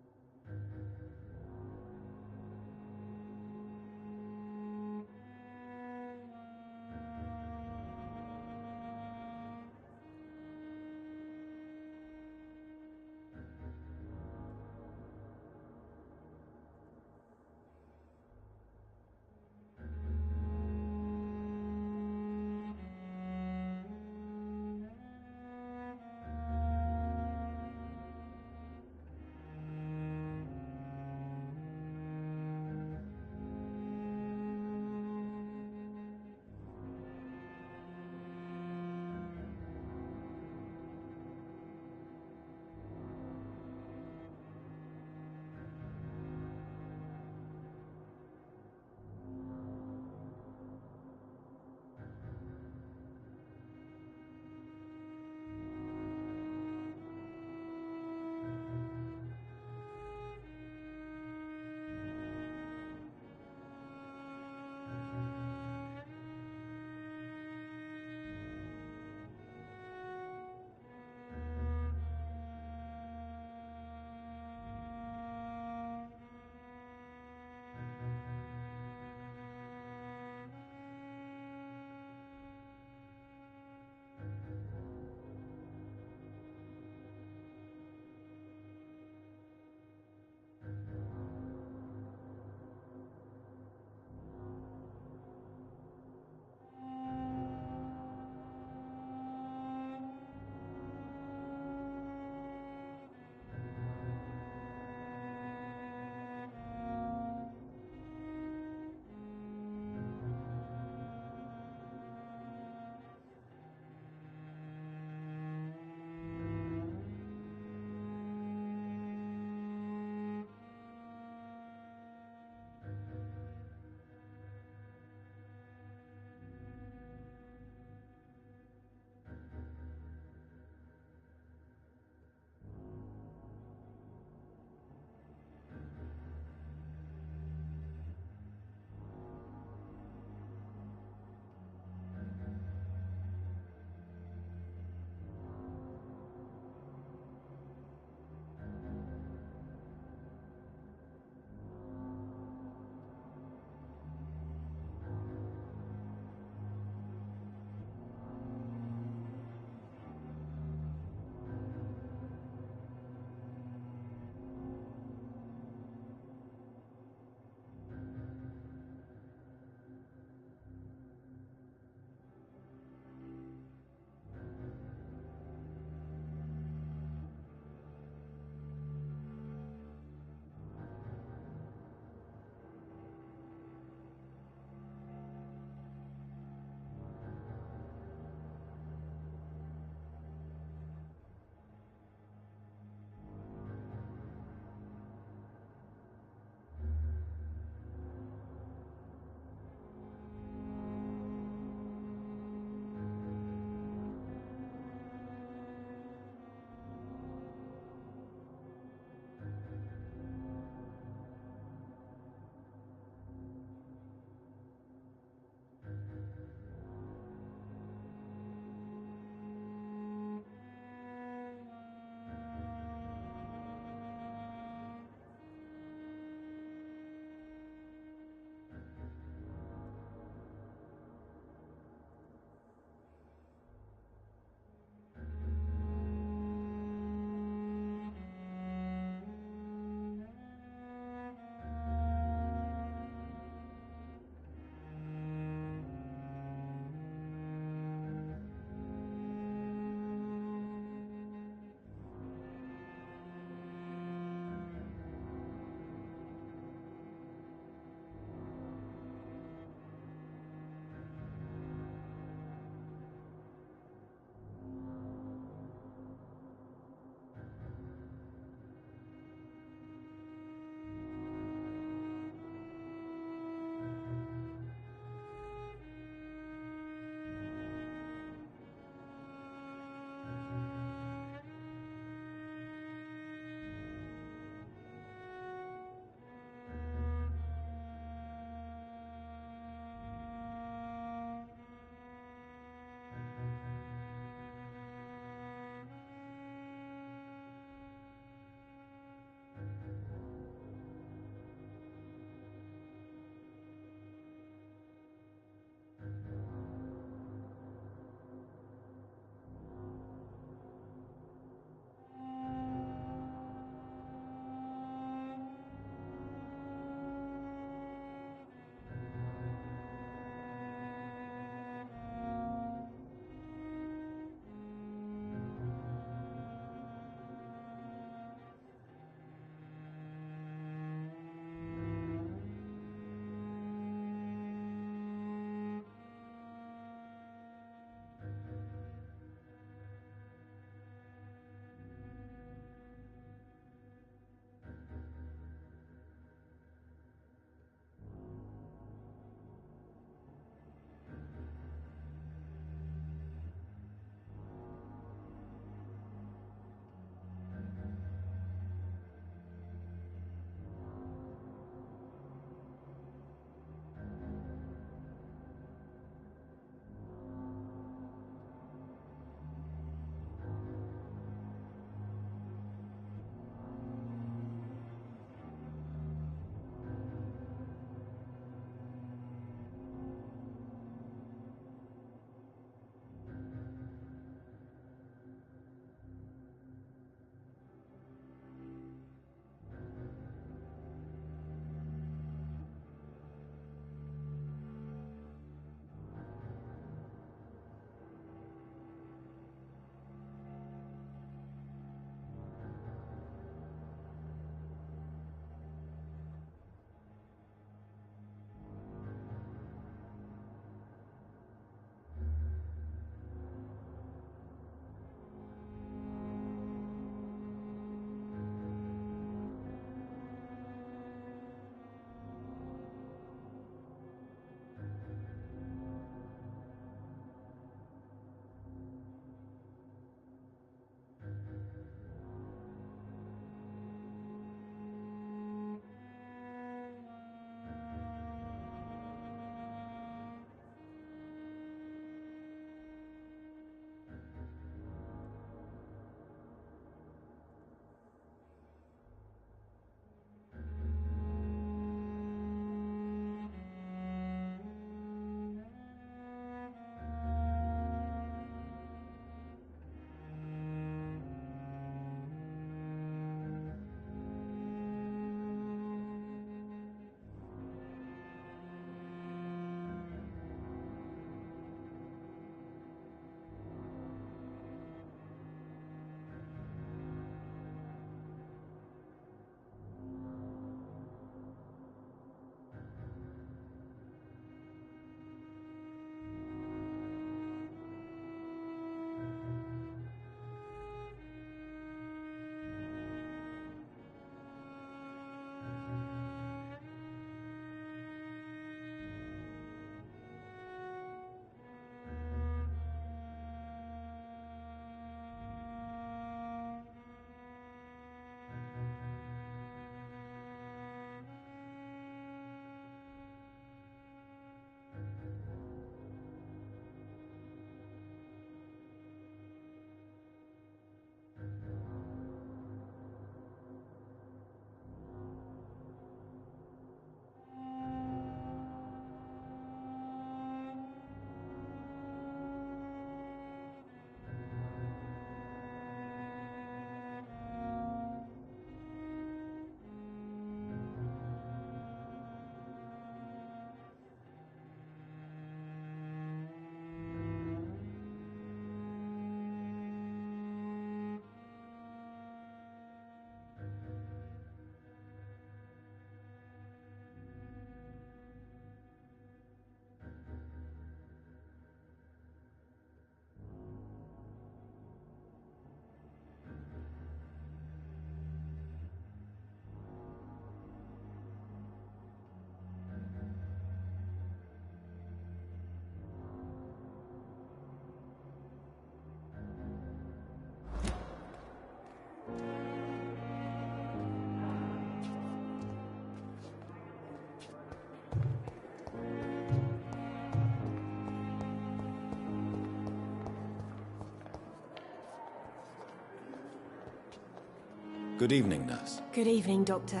Good evening, nurse. Good evening, Doctor.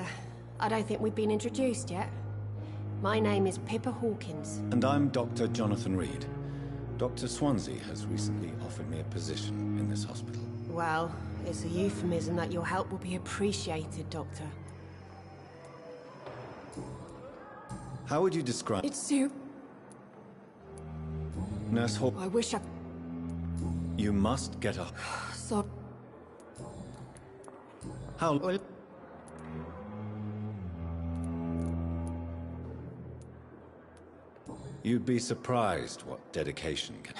I don't think we've been introduced yet. My name is Pippa Hawkins. And I'm Dr. Jonathan Reed. Dr. Swansea has recently offered me a position in this hospital. Well, it's a euphemism that your help will be appreciated, Doctor. How would you describe... It's you. Nurse Hawk... I wish I... You must get up. So... How... Well... You'd be surprised what dedication can...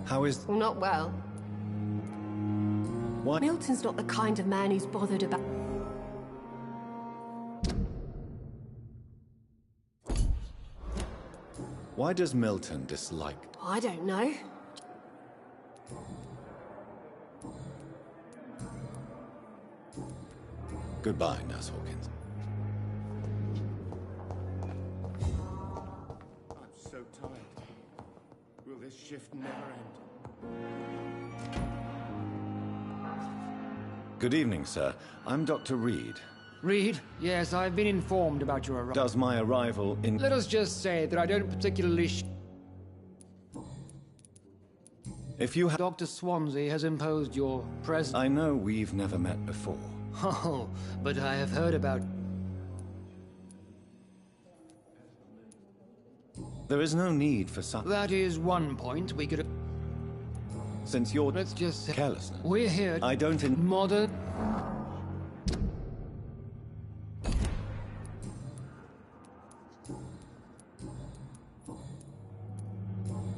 How is... Well, not well. What? Milton's not the kind of man who's bothered about... Why does Milton dislike... I don't know. Goodbye, Nurse Hawkins. I'm so tired. Will this shift never end? Good evening, sir. I'm Dr. Reed. Reed? Yes, I've been informed about your arrival. Does my arrival in... Let us just say that I don't particularly If you have... Dr. Swansea has imposed your presence... I know we've never met before. Oh, but I have heard about... There is no need for such... That is one point we could... Since you're... Let's just say... Carelessness. We're here... I don't... Modern...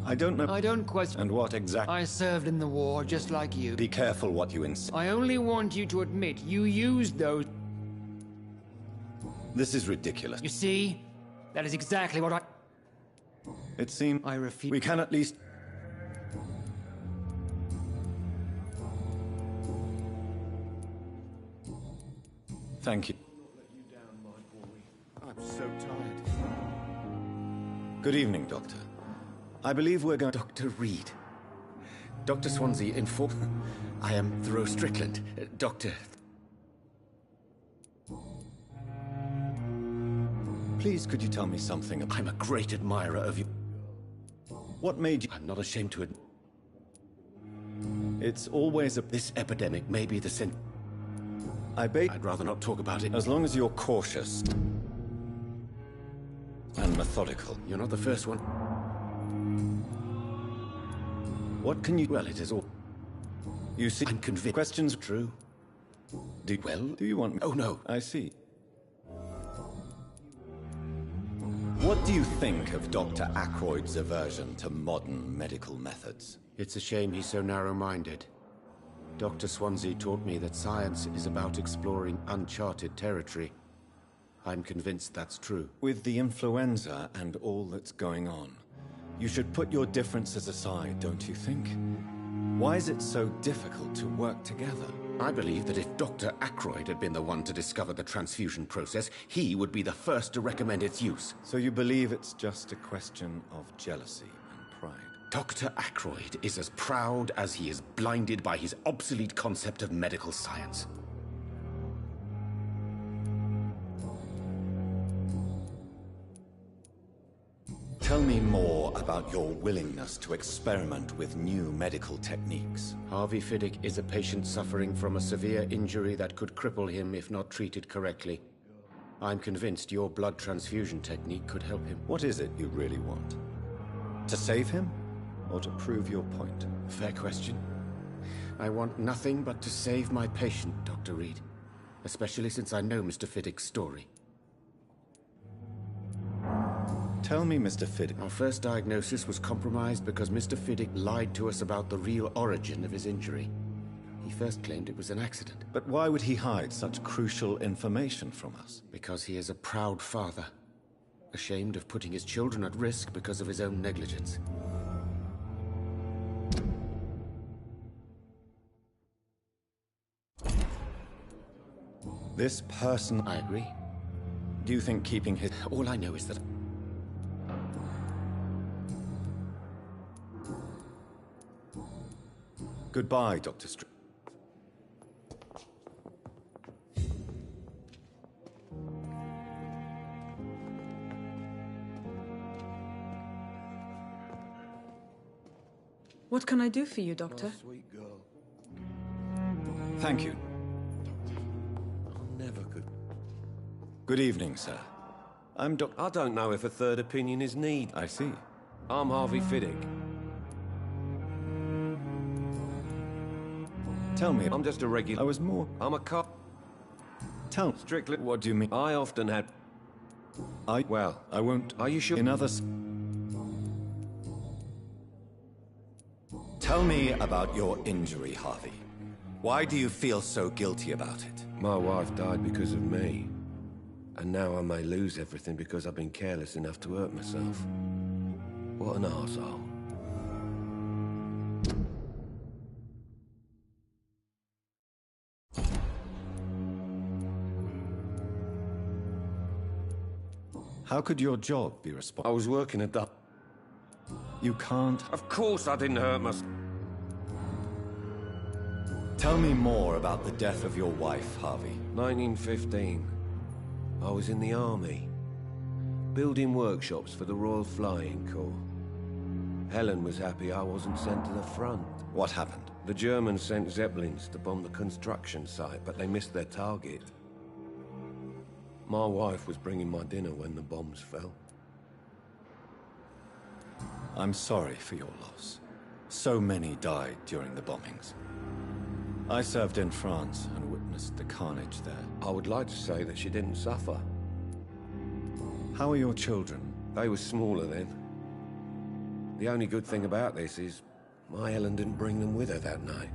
I don't know... I don't question... And what exactly... I served in the war, just like you. Be careful what you insist. I only want you to admit you used those... This is ridiculous. You see? That is exactly what I... It seems... I refuse... We can at least... Thank you. I'm so tired. Good evening, Doctor. I believe we're going... Dr. Reed. Dr. Swansea informed... I am Thoreau Strickland. Doctor... Please, could you tell me something about... I'm a great admirer of you. What made you... I'm not ashamed to admit... It's always a... This epidemic may be the sin... I'd rather not talk about it. As long as you're cautious... and methodical. You're not the first one. What can you... Well, it is all... You see... I'm convinced... Questions... True. Do you want me... Oh, no. I see. What do you think of Dr. Ackroyd's aversion to modern medical methods? It's a shame he's so narrow-minded. Dr. Swansea taught me that science is about exploring uncharted territory. I'm convinced that's true. With the influenza and all that's going on, you should put your differences aside, don't you think? Why is it so difficult to work together? I believe that if Dr. Ackroyd had been the one to discover the transfusion process, he would be the first to recommend its use. So you believe it's just a question of jealousy and pride? Dr. Ackroyd is as proud as he is blinded by his obsolete concept of medical science. Tell me more about your willingness to experiment with new medical techniques. Harvey Fiddick is a patient suffering from a severe injury that could cripple him if not treated correctly. I'm convinced your blood transfusion technique could help him. What is it you really want? To save him? Or to prove your point? Fair question. I want nothing but to save my patient, Dr. Reed. Especially since I know Mr. Fiddick's story. Tell me, Mr. Fiddick. Our first diagnosis was compromised because Mr. Fiddick lied to us about the real origin of his injury. He first claimed it was an accident. But why would he hide such crucial information from us? Because he is a proud father, ashamed of putting his children at risk because of his own negligence. This person... I agree. Do you think keeping his... All I know is that... Goodbye, Dr. What can I do for you, Doctor? Sweet girl. Thank you. Never could. Good evening, sir. I'm I don't know if a third opinion is needed. I see. I'm Harvey Fiddick. Tell me. I'm just a regular. I was more. I'm a cop. Tell. Strictly. What do you mean? I often had. Well, I won't. Are you sure? In others. Tell me about your injury, Harvey. Why do you feel so guilty about it? My wife died because of me. And now I may lose everything because I've been careless enough to hurt myself. What an arsehole. How could your job be responsible? I was working at that. You can't. Of course I didn't hurt myself. Tell me more about the death of your wife, Harvey. 1915. I was in the army, building workshops for the Royal Flying Corps. Helen was happy I wasn't sent to the front. What happened? The Germans sent Zeppelins to bomb the construction site, but they missed their target. My wife was bringing my dinner when the bombs fell. I'm sorry for your loss. So many died during the bombings. I served in France and witnessed the carnage there. I would like to say that she didn't suffer. How are your children? They were smaller then. The only good thing about this is my Helen didn't bring them with her that night.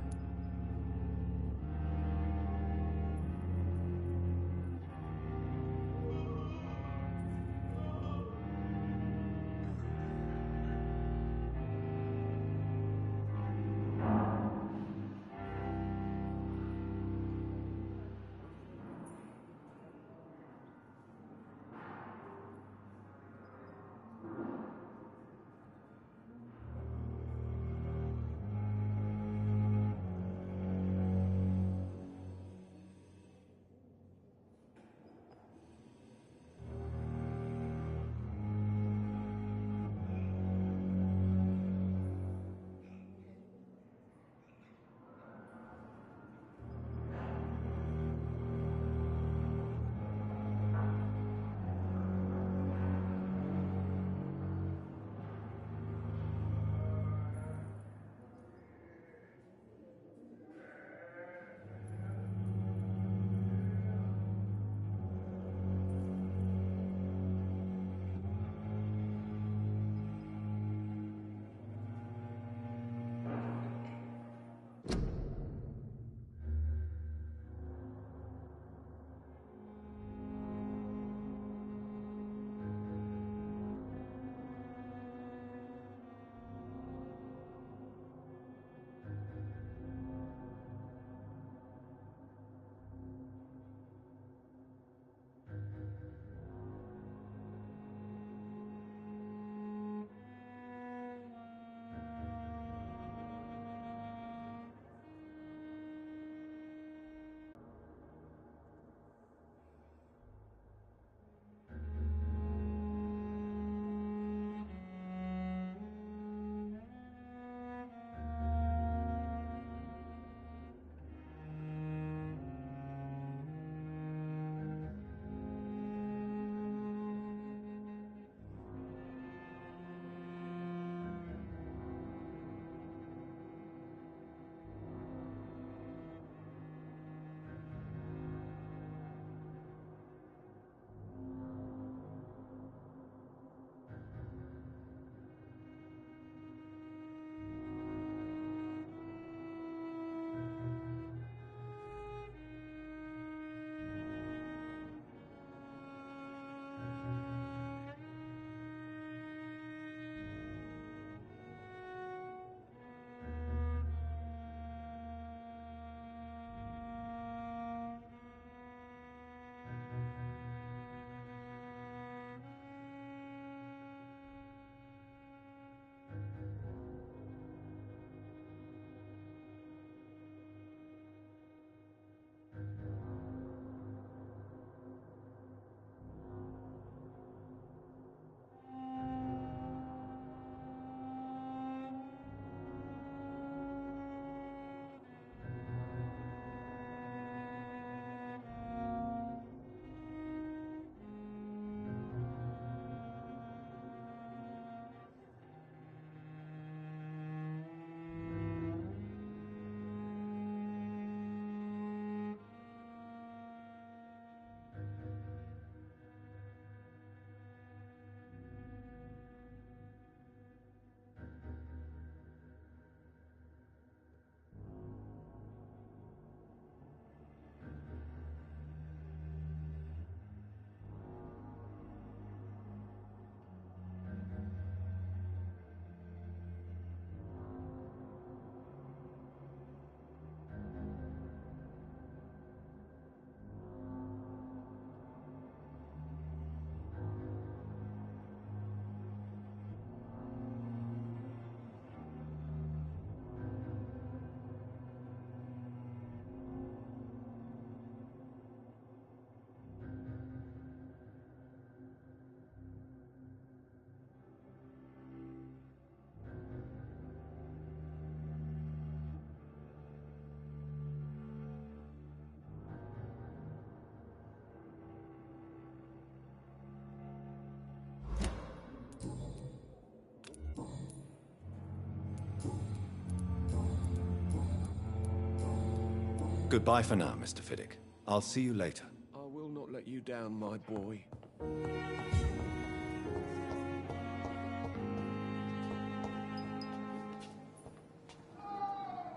Goodbye for now, Mr. Fiddick. I'll see you later. I will not let you down, my boy.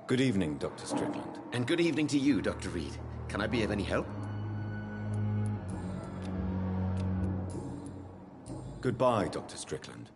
Good evening, Dr. Strickland. And good evening to you, Dr. Reed. Can I be of any help? Goodbye, Dr. Strickland.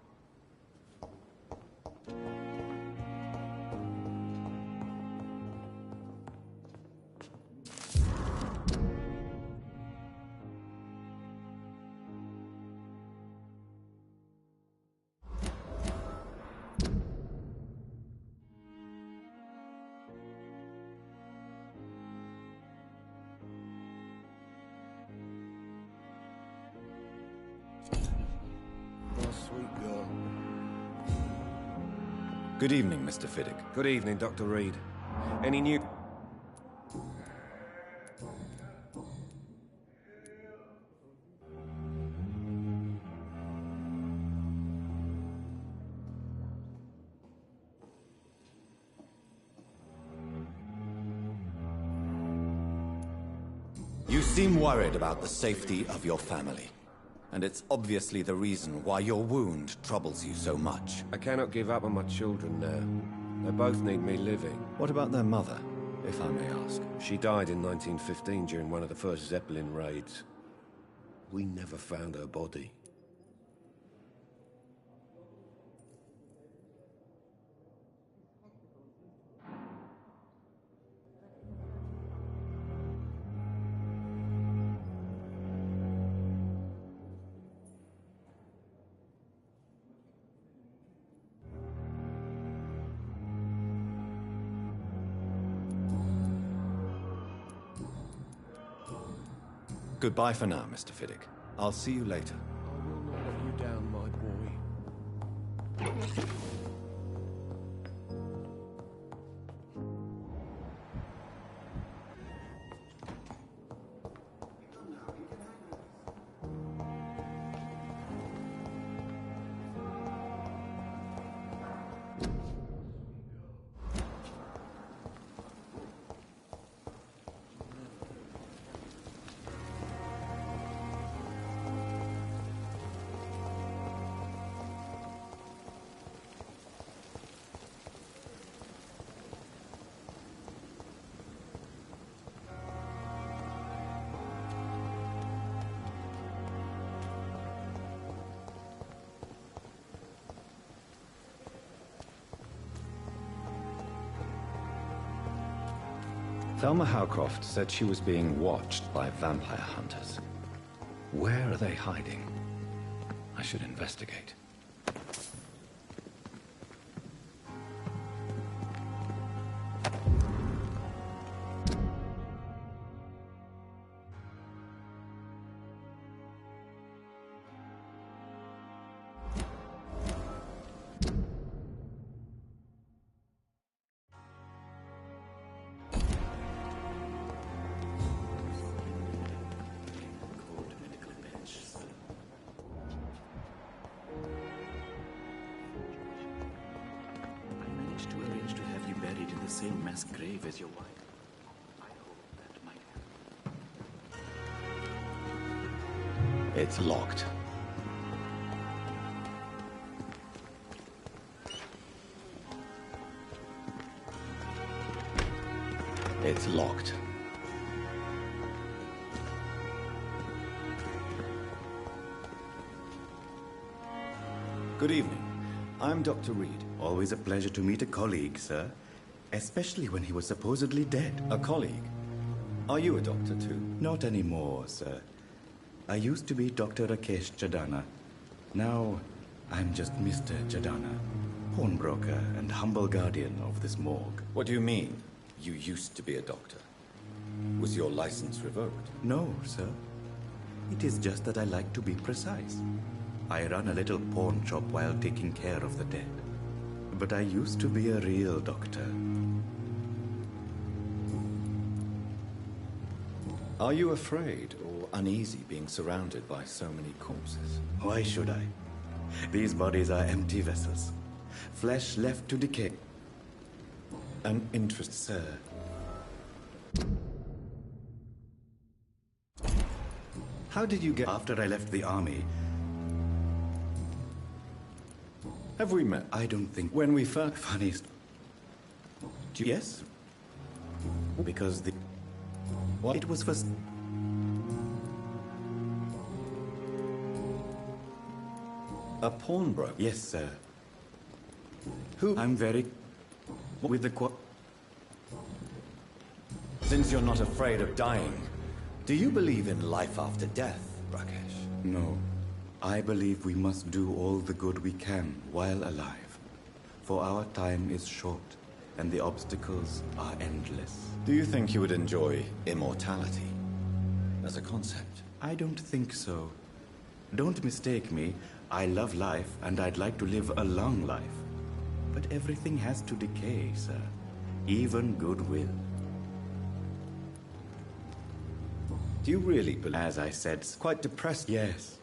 Sweet girl. Good evening, Mr. Fiddick. Good evening, Dr. Reed. Any new... You seem worried about the safety of your family. And it's obviously the reason why your wound troubles you so much. I cannot give up on my children now. They both need me living. What about their mother, if I may ask? She died in 1915 during one of the first Zeppelin raids. We never found her body. Goodbye for now, Mr. Fiddick. I'll see you later. I will not let you down, my boy. Thelma Howcroft said she was being watched by vampire hunters. Where are they hiding? I should investigate. Same mass grave as your wife. I hope that might It's locked. It's locked. Good evening. I'm Dr. Reed. Always a pleasure to meet a colleague, sir. Especially when he was supposedly dead. A colleague? Are you a doctor too? Not anymore, sir. I used to be Dr. Rakesh Jadana. Now, I'm just Mr. Jadana, pawnbroker and humble guardian of this morgue. What do you mean, you used to be a doctor? Was your license revoked? No, sir. It is just that I like to be precise. I run a little pawn shop while taking care of the dead. But I used to be a real doctor. Are you afraid or uneasy being surrounded by so many corpses? Why should I? These bodies are empty vessels. Flesh left to decay. An interest, sir. How did you get... After I left the army... Have we met? I don't think... When we first... Funniest... Yes? Because the... What? It was first... A pawnbroker? Yes, sir. Who? I'm very... With the... Since you're not afraid of dying, do you believe in life after death, Rakesh? No. I believe we must do all the good we can while alive. For our time is short, and the obstacles are endless. Do you think you would enjoy immortality as a concept? I don't think so. Don't mistake me. I love life, and I'd like to live a long life. But everything has to decay, sir. Even goodwill. Do you really believe... As I said... Quite depressed? Yes.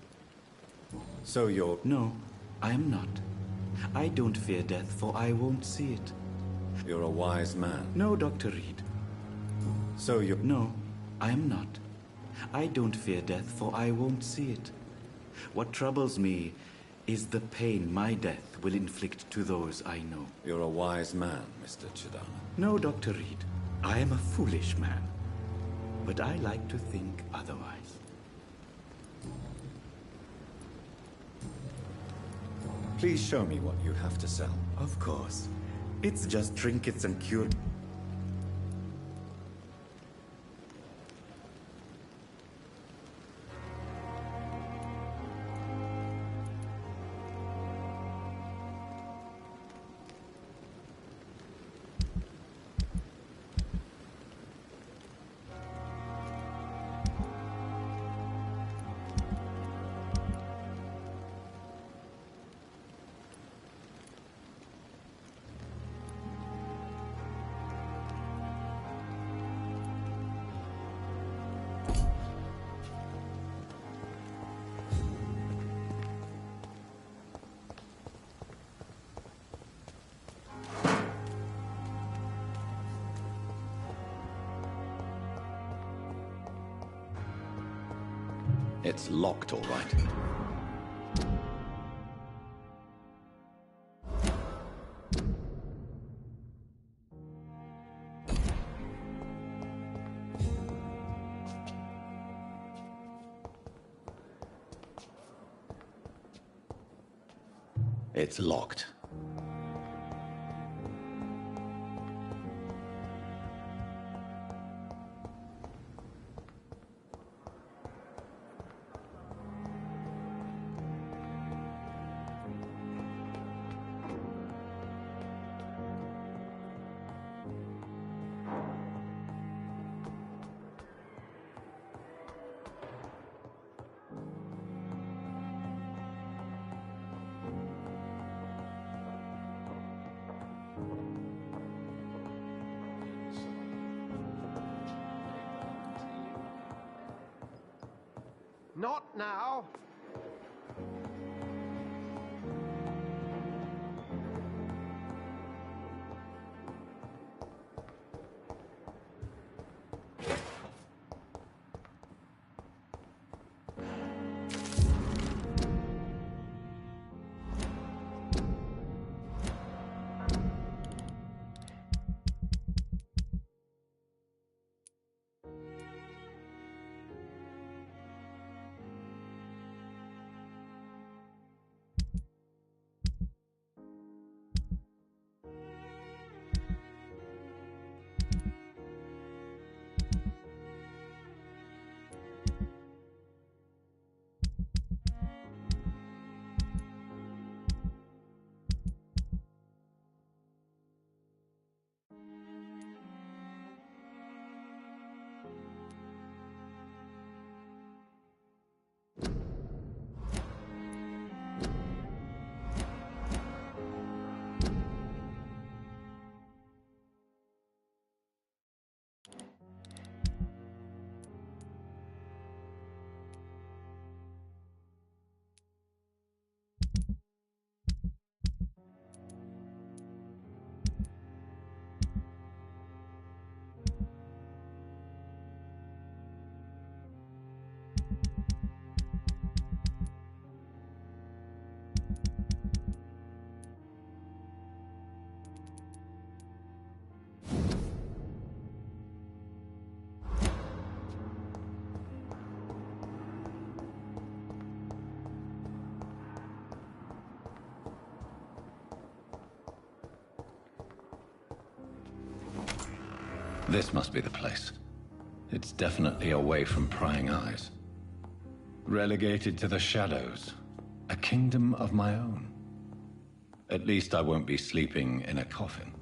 So you're... No, I am not. I don't fear death, for I won't see it. You're a wise man. No, Dr. Reed. So you're... No, I am not. I don't fear death, for I won't see it. What troubles me is the pain my death will inflict to those I know. You're a wise man, Mr. Chidana. No, Dr. Reed. I am a foolish man. But I like to think otherwise. Please show me what you have to sell. Of course. It's just trinkets and cure... It's locked, all right. It's locked. Not now. This must be the place. It's definitely away from prying eyes. Relegated to the shadows. A kingdom of my own. At least I won't be sleeping in a coffin.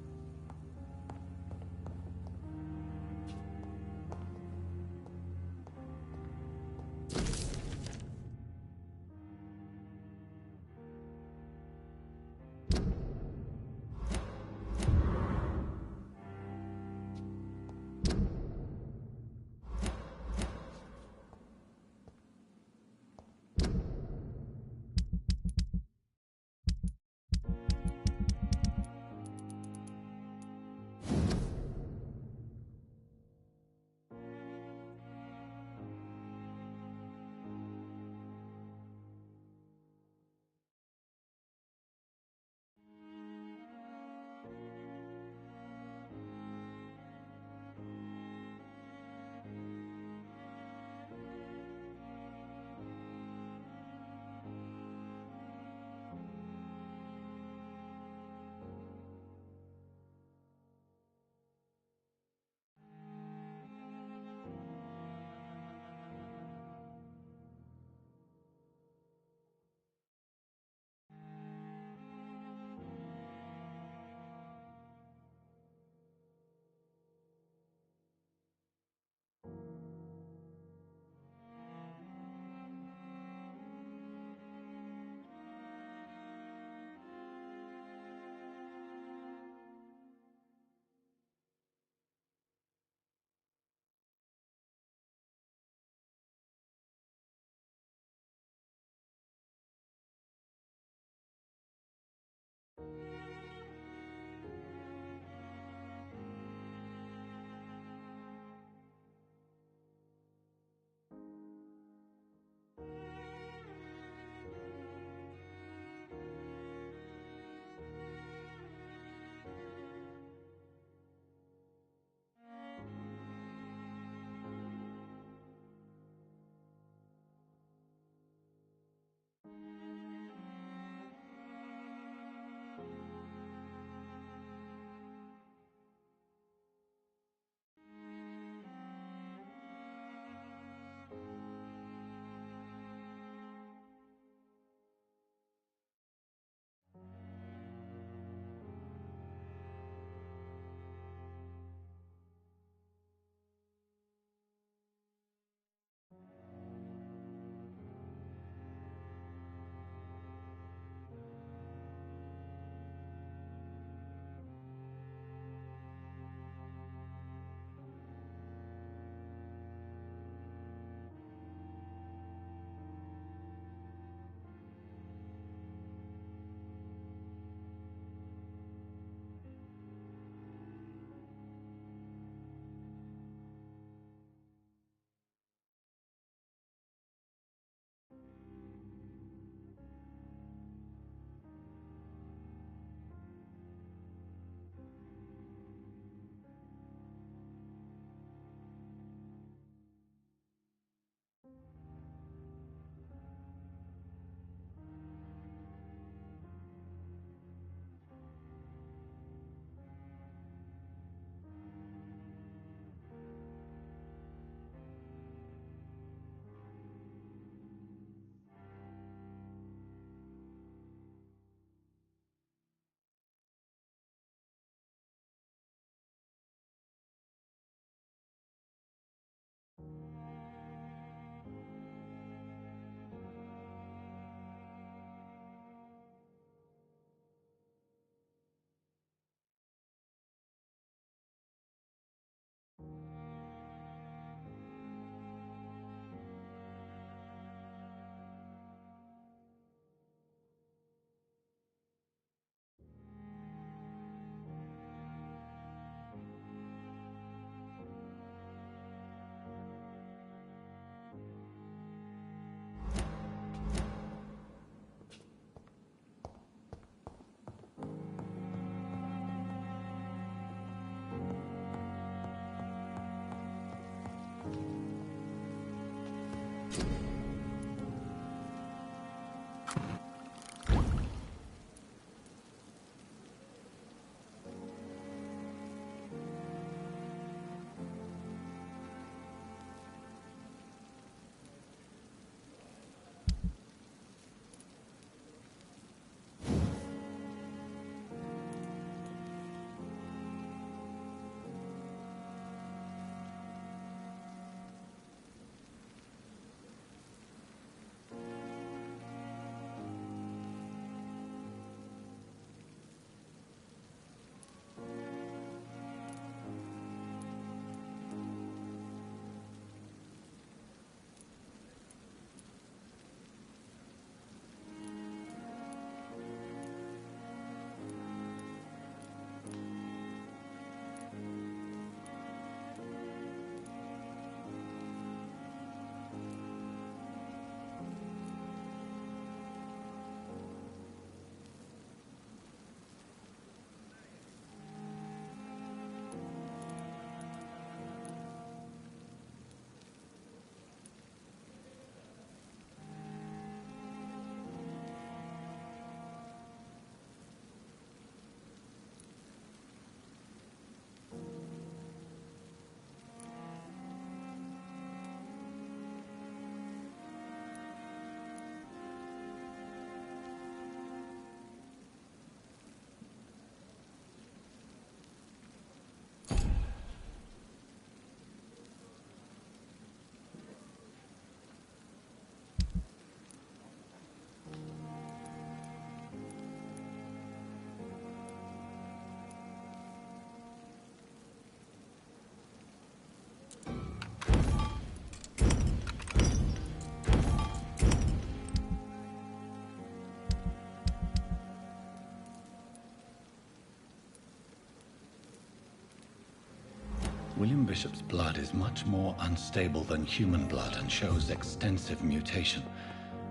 William Bishop's blood is much more unstable than human blood and shows extensive mutation.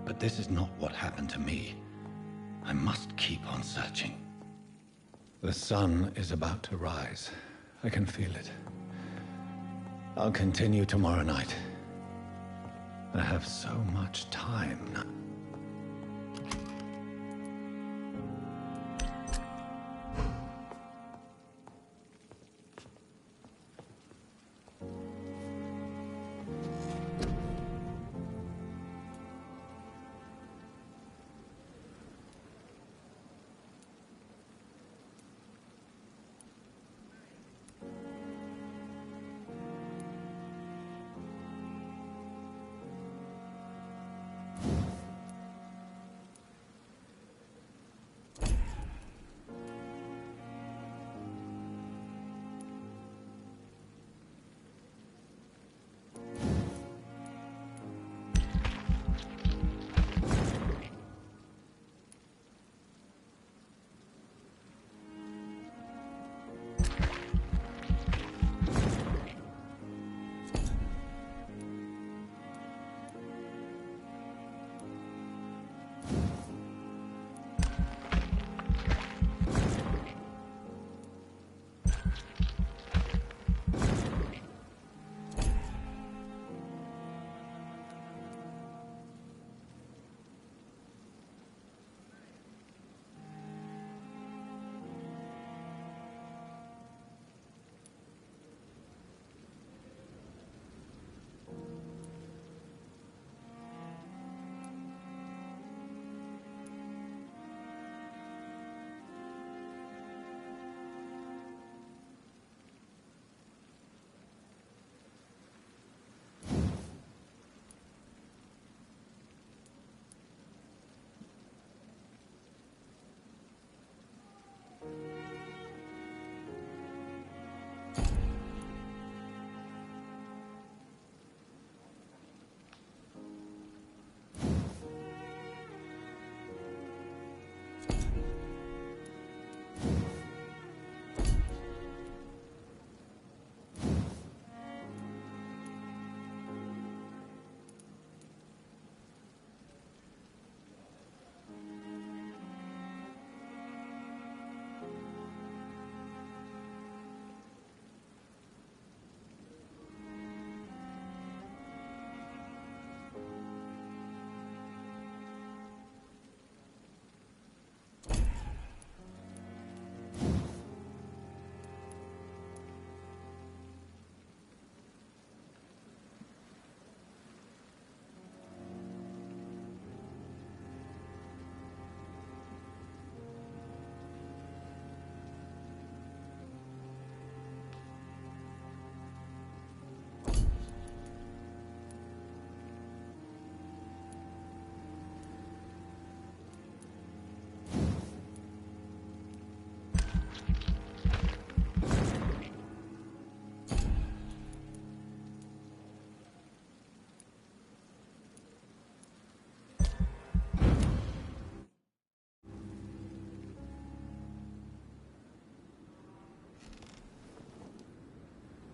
But this is not what happened to me. I must keep on searching. The sun is about to rise. I can feel it. I'll continue tomorrow night. I have so much time now.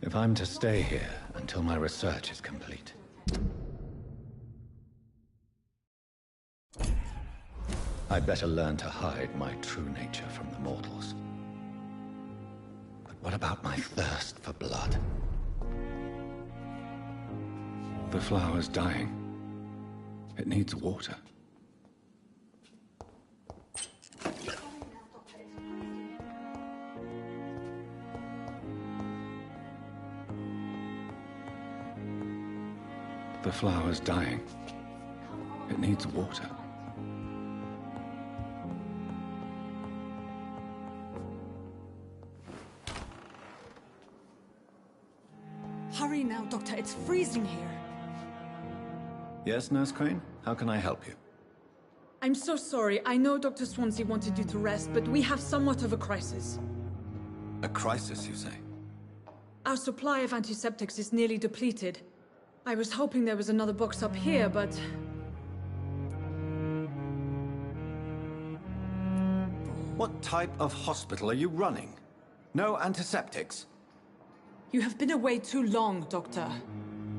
If I'm to stay here until my research is complete, I'd better learn to hide my true nature from the mortals. But what about my thirst for blood? The flower's dying. It needs water. The flower's dying. It needs water. Hurry now, Doctor. It's freezing here. Yes, Nurse Crane? How can I help you? I'm so sorry. I know Dr. Swansea wanted you to rest, but we have somewhat of a crisis. A crisis, you say? Our supply of antiseptics is nearly depleted. I was hoping there was another box up here, but... What type of hospital are you running? No antiseptics? You have been away too long, Doctor.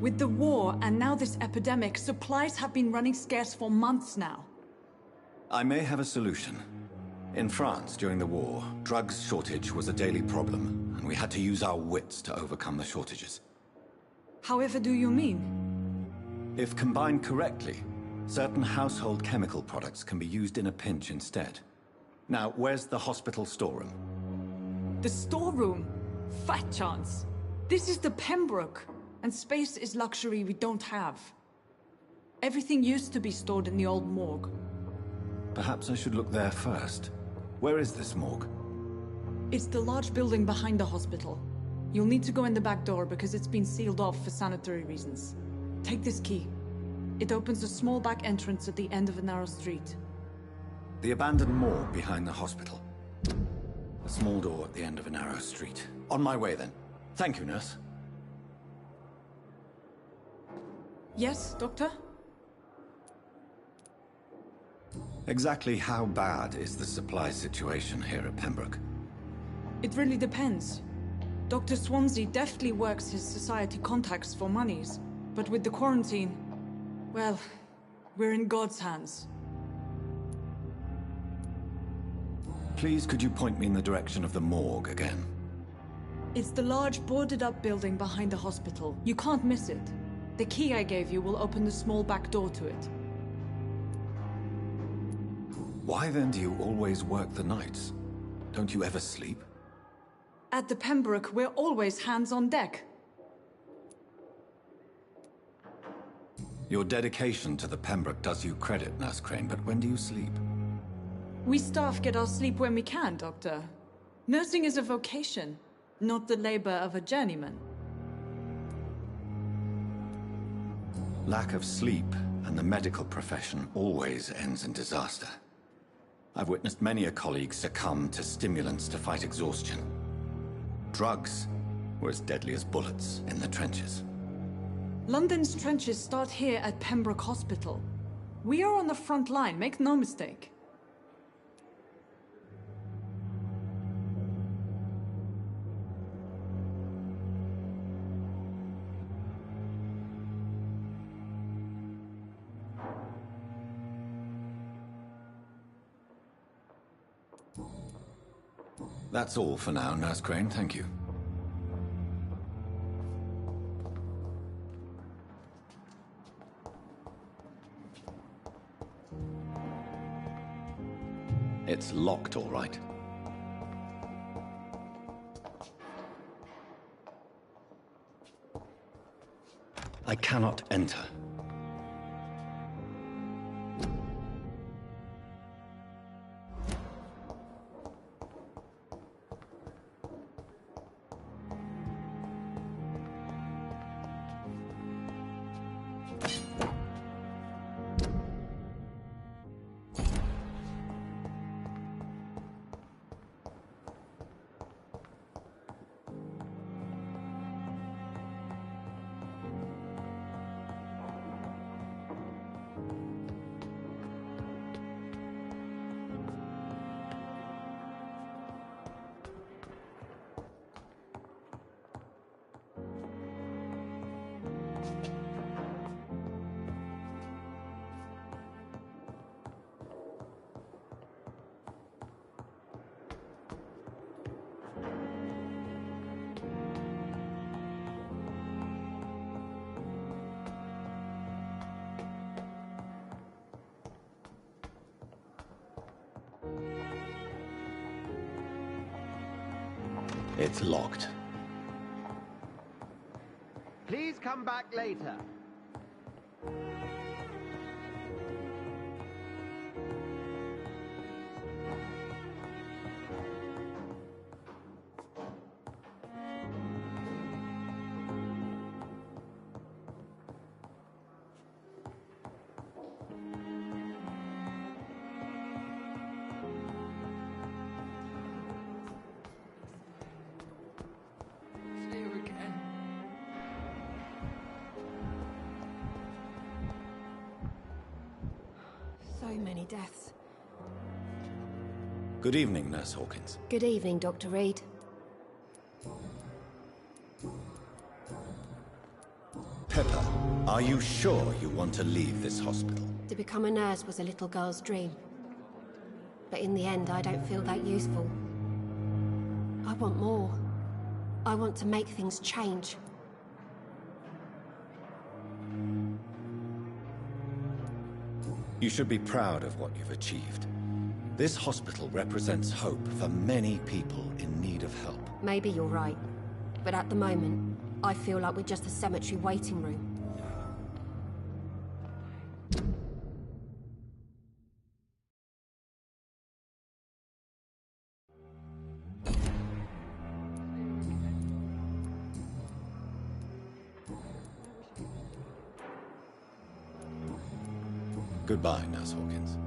With the war and now this epidemic, supplies have been running scarce for months now. I may have a solution. In France, during the war, drugs shortage was a daily problem, and we had to use our wits to overcome the shortages. However do you mean? If combined correctly, certain household chemical products can be used in a pinch instead. Now, where's the hospital storeroom? The storeroom? Fat chance. This is the Pembroke, and space is luxury we don't have. Everything used to be stored in the old morgue. Perhaps I should look there first. Where is this morgue? It's the large building behind the hospital. You'll need to go in the back door because it's been sealed off for sanitary reasons. Take this key. It opens a small back entrance at the end of a narrow street. The abandoned morgue behind the hospital. A small door at the end of a narrow street. On my way then. Thank you, nurse. Yes, Doctor? Exactly how bad is the supply situation here at Pembroke? It really depends. Dr. Swansea deftly works his society contacts for monies, but with the quarantine, well, we're in God's hands. Please, could you point me in the direction of the morgue again? It's the large boarded-up building behind the hospital. You can't miss it. The key I gave you will open the small back door to it. Why then do you always work the nights? Don't you ever sleep? At the Pembroke, we're always hands on deck. Your dedication to the Pembroke does you credit, Nurse Crane, but when do you sleep? We staff get our sleep when we can, Doctor. Nursing is a vocation, not the labor of a journeyman. Lack of sleep and the medical profession always ends in disaster. I've witnessed many a colleague succumb to stimulants to fight exhaustion. Drugs were as deadly as bullets in the trenches. London's trenches start here at Pembroke Hospital. We are on the front line, make no mistake. That's all for now, Nurse Crane, thank you. It's locked, all right. I cannot enter. It's locked. Please come back later. So many deaths. Good evening, Nurse Hawkins. Good evening, Dr. Reed. Are you sure you want to leave this hospital? To become a nurse was a little girl's dream. But in the end, I don't feel that useful. I want more. I want to make things change. You should be proud of what you've achieved. This hospital represents hope for many people in need of help. Maybe you're right. But at the moment, I feel like we're just a cemetery waiting room. Goodbye, Nurse Hawkins.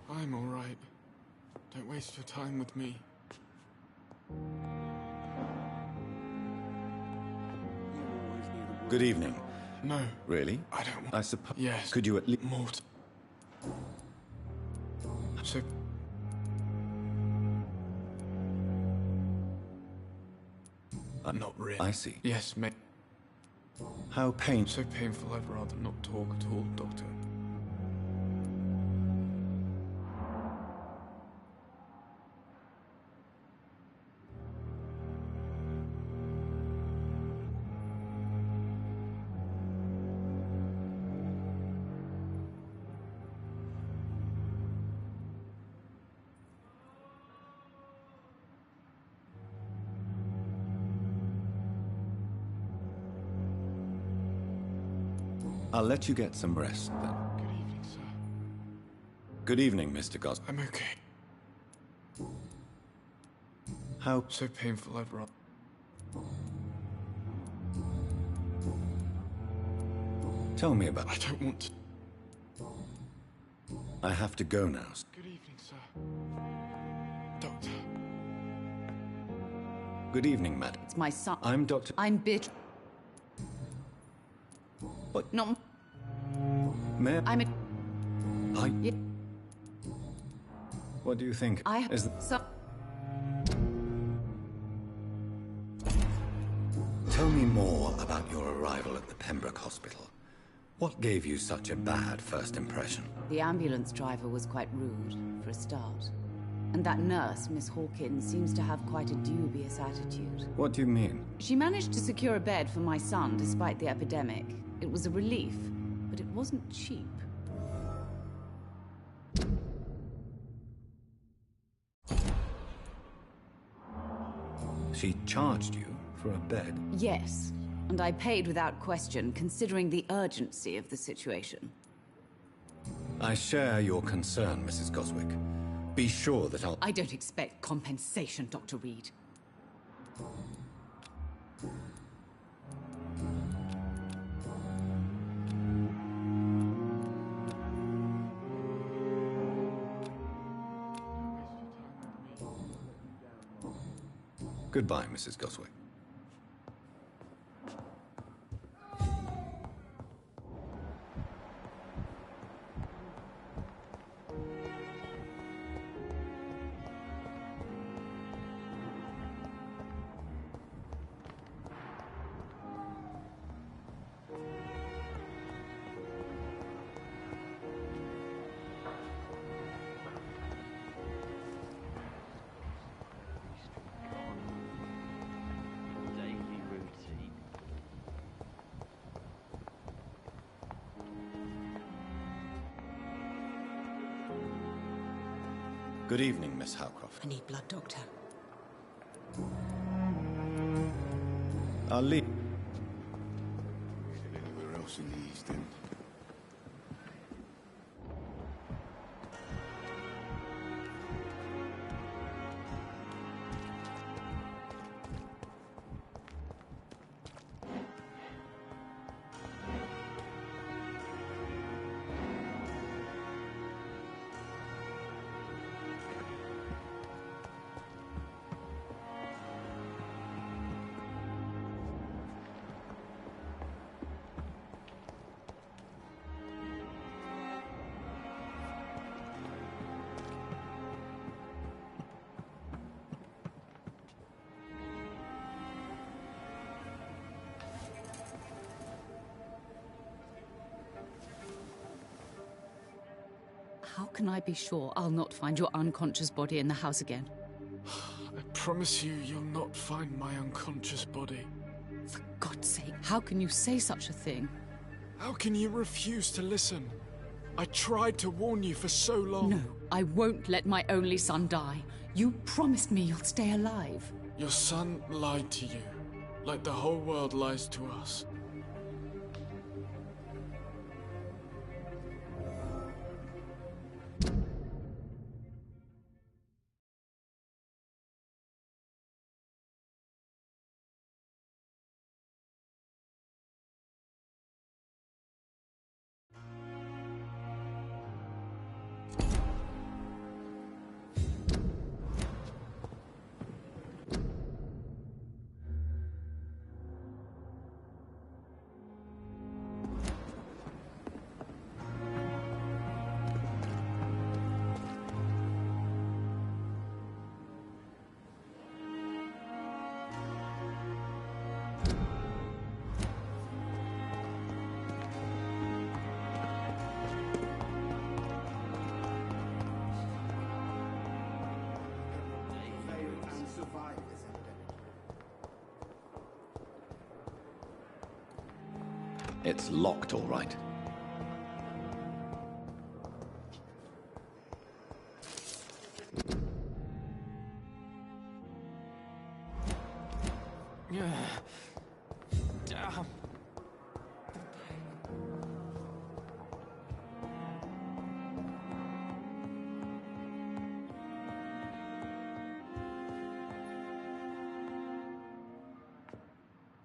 I'm all right. Don't waste your time with me. Good evening. No. Really? I don't want... I suppose... Yes. Could you at least... More... So... Not really. I see. Yes, mate. How So painful, I'd rather not talk at all, Doctor. I'll let you get some rest, then. Good evening, sir. Good evening, Mr. Gos... I'm okay. How... So painful, I'd rather... Tell me about... I don't want to... I have to go now. Good evening, sir. Doctor. Good evening, madam. It's my son. I'm Dr... I'm bit... What? No. Ma'am? I'm a... I... What do you think? I have... Is the... So... Tell me more about your arrival at the Pembroke Hospital. What gave you such a bad first impression? The ambulance driver was quite rude, for a start. And that nurse, Miss Hawkins, seems to have quite a dubious attitude. What do you mean? She managed to secure a bed for my son despite the epidemic. It was a relief, but it wasn't cheap. She charged you for a bed? Yes, and I paid without question, considering the urgency of the situation. I share your concern, Mrs. Goswick. Be sure that I'll... I don't expect compensation, Dr. Reed. Goodbye, Mrs. Goswick. Good evening, Miss Howcroft. I need blood, Doctor. I'll leave. Anywhere else in the East End? How can I be sure I'll not find your unconscious body in the house again? I promise you, you'll not find my unconscious body. For God's sake, how can you say such a thing? How can you refuse to listen? I tried to warn you for so long. No, I won't let my only son die. You promised me you'll stay alive. Your son lied to you, like the whole world lies to us. It's locked, all right.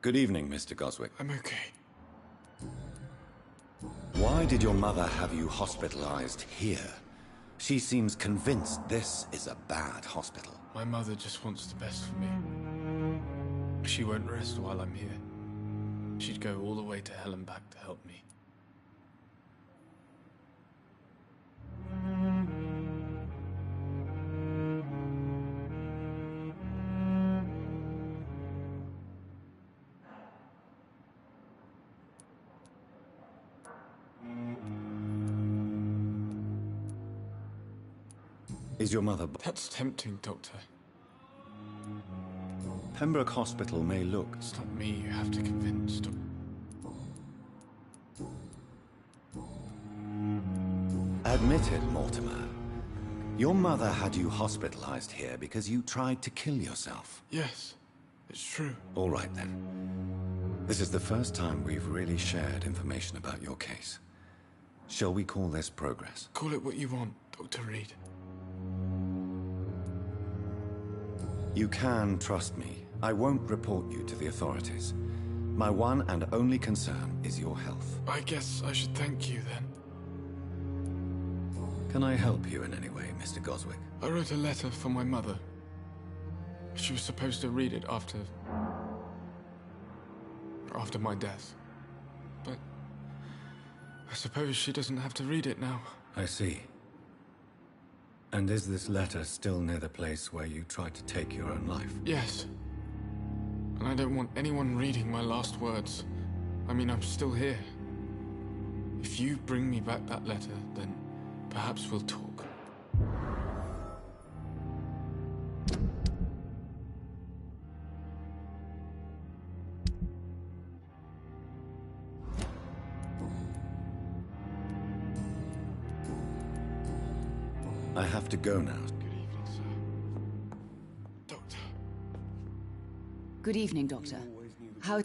Good evening, Mr. Goswick. I'm okay. Why did your mother have you hospitalized here? She seems convinced this is a bad hospital. My mother just wants the best for me. She won't rest while I'm here. She'd go all the way to hell and back to help me. Is your mother... That's tempting, Doctor. Pembroke Hospital may look... It's not me you have to convince, Doctor. Admit it, Mortimer. Your mother had you hospitalized here because you tried to kill yourself. Yes, it's true. All right, then. This is the first time we've really shared information about your case. Shall we call this progress? Call it what you want, Dr. Reed. You can trust me. I won't report you to the authorities. My one and only concern is your health. I guess I should thank you, then. Can I help you in any way, Mr. Goswick? I wrote a letter for my mother. She was supposed to read it after my death. But I suppose she doesn't have to read it now. I see. And is this letter still near the place where you tried to take your own life? Yes. And I don't want anyone reading my last words. I mean, I'm still here. If you bring me back that letter, then perhaps we'll talk. I have to go now. Good evening, sir. Doctor. Good evening, Doctor. How...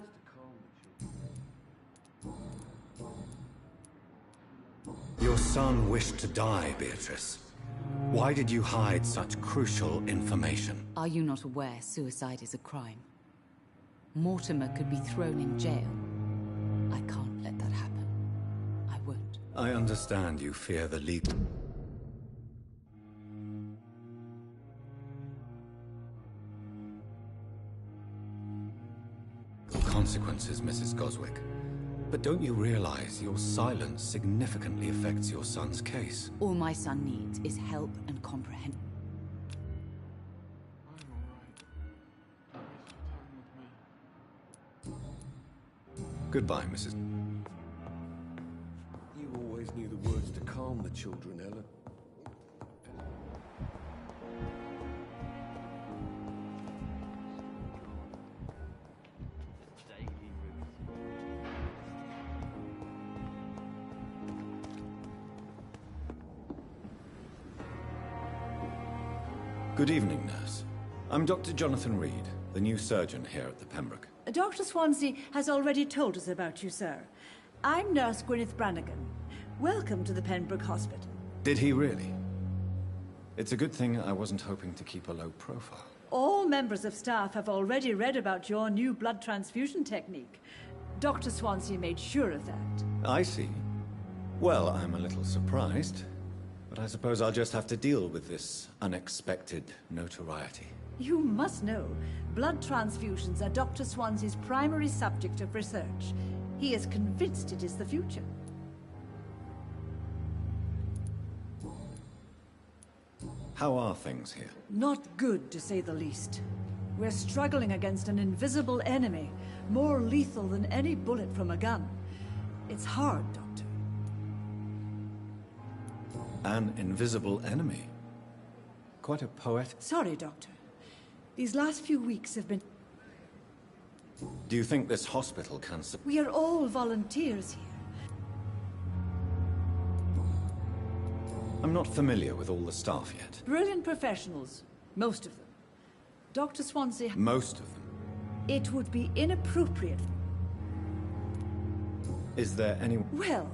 Your son wished to die, Beatrice. Why did you hide such crucial information? Are you not aware suicide is a crime? Mortimer could be thrown in jail. I can't let that happen. I won't. I understand you fear the legal... consequences, Mrs. Goswick. But don't you realize your silence significantly affects your son's case? All my son needs is help and comprehension. Goodbye, Mrs. You always knew the words to calm the children, Ellen. Good evening, nurse. I'm Dr. Jonathan Reed, the new surgeon here at the Pembroke. Dr. Swansea has already told us about you, sir. I'm Nurse Gwyneth Brannigan. Welcome to the Pembroke Hospital. Did he really? It's a good thing I wasn't hoping to keep a low profile. All members of staff have already read about your new blood transfusion technique. Dr. Swansea made sure of that. I see. Well, I'm a little surprised, but I suppose I'll just have to deal with this unexpected notoriety. You must know, blood transfusions are Dr. Swansea's primary subject of research. He is convinced it is the future. How are things here? Not good, to say the least. We're struggling against an invisible enemy, more lethal than any bullet from a gun. It's hard, Doctor. An invisible enemy? Quite a poetic... Sorry, Doctor. These last few weeks have been... Do you think this hospital can... We are all volunteers here. I'm not familiar with all the staff yet. Brilliant professionals. Most of them. Dr. Swansea... Most of them? It would be inappropriate. Is there any... Well,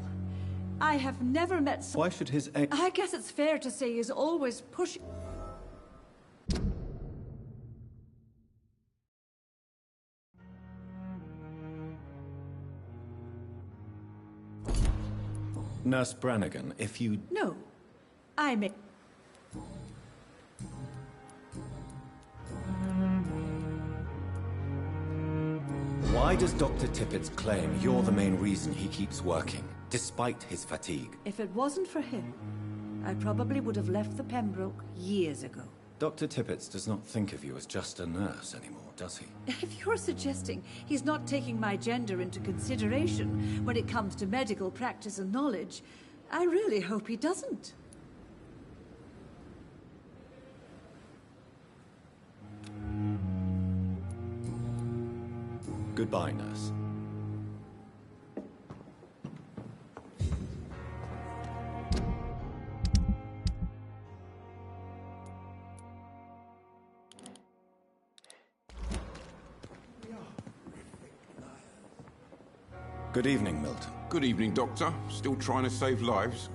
I have never met Why should his... I guess it's fair to say he's always pushing... Nurse Brannigan, if you... No. I may... Why does Dr. Tippett's claim you're the main reason he keeps working, despite his fatigue? If it wasn't for him, I probably would have left the Pembroke years ago. Dr. Tippett does not think of you as just a nurse anymore, does he? If you're suggesting he's not taking my gender into consideration when it comes to medical practice and knowledge, I really hope he doesn't. Goodbye, nurse. Good evening, Milton. Good evening, Doctor. Still trying to save lives?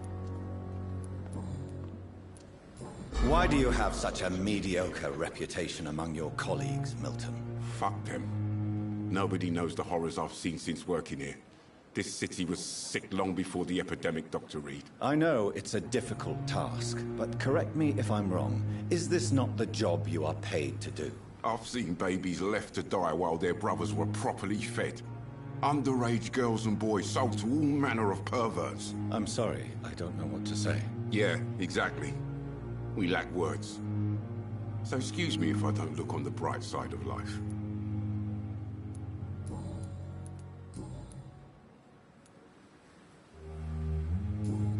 Why do you have such a mediocre reputation among your colleagues, Milton? Fuck them. Nobody knows the horrors I've seen since working here. This city was sick long before the epidemic, Dr. Reed. I know it's a difficult task, but correct me if I'm wrong. Is this not the job you are paid to do? I've seen babies left to die while their brothers were properly fed. Underage girls and boys sold to all manner of perverts. I'm sorry, I don't know what to say. Yeah, exactly. We lack words. So excuse me if I don't look on the bright side of life.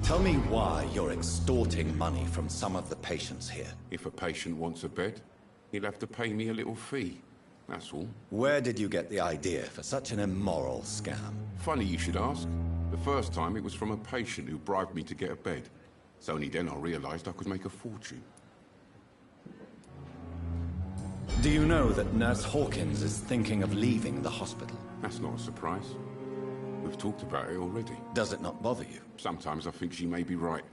Tell me why you're extorting money from some of the patients here. If a patient wants a bed, he'll have to pay me a little fee. That's all. Where did you get the idea for such an immoral scam? Funny you should ask. The first time it was from a patient who bribed me to get a bed. It's only then I realized I could make a fortune. Do you know that Nurse Hawkins is thinking of leaving the hospital? That's not a surprise. We've talked about it already. Does it not bother you? Sometimes I think she may be right.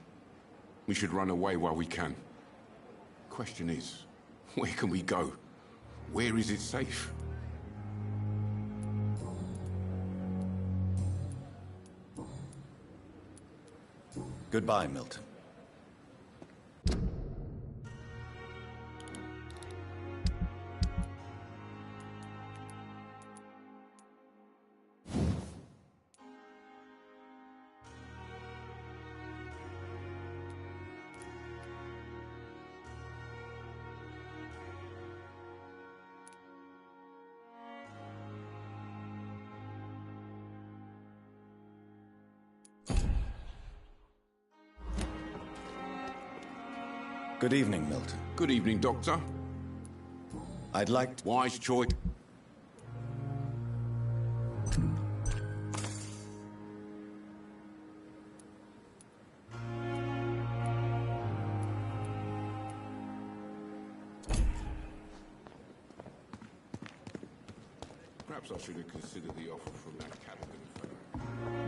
We should run away while we can. Question is, where can we go? Where is it safe? Goodbye, Milton. Good evening, Milton. Good evening, Doctor. I'd like to... Wise choice. Perhaps I should have considered the offer from that Callaghan fellow.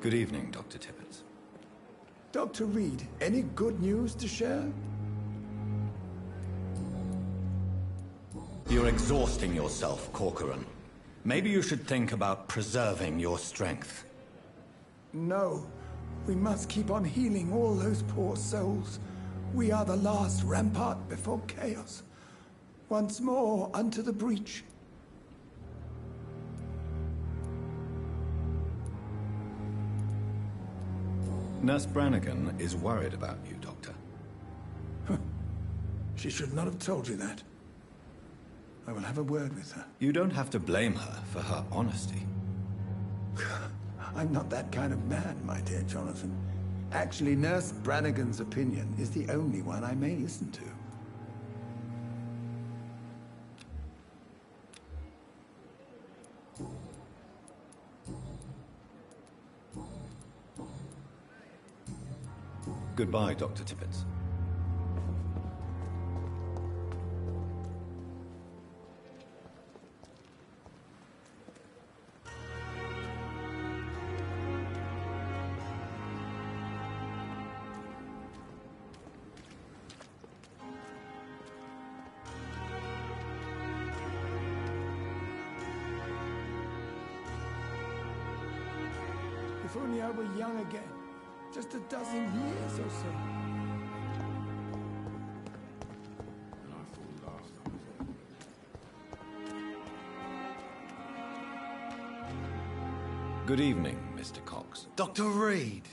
Good evening, Dr. Tippett. Dr. Reed, any good news to share? You're exhausting yourself, Corcoran. Maybe you should think about preserving your strength. No. We must keep on healing all those poor souls. We are the last rampart before chaos. Once more, unto the breach. Nurse Brannigan is worried about you, Doctor. She should not have told you that. I will have a word with her. You don't have to blame her for her honesty. I'm not that kind of man, my dear Jonathan. Actually, Nurse Brannigan's opinion is the only one I may listen to. Goodbye, Dr. Tippett. If only I were young again. Just a dozen years or so. Good evening, Mr. Cox. Dr. Reed.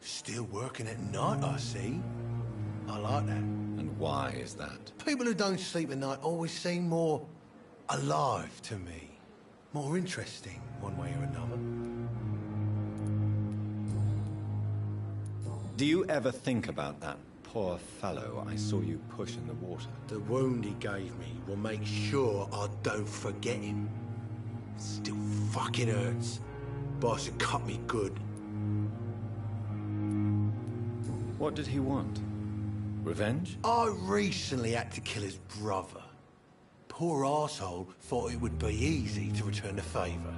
Still working at night, I see. I like that. And why is that? People who don't sleep at night always seem more alive to me. More interesting, one way or another. Do you ever think about that poor fellow I saw you push in the water? The wound he gave me will make sure I don't forget him. Still fucking hurts. Boss had cut me good. What did he want? Revenge? I recently had to kill his brother. Poor arsehole thought it would be easy to return the favor.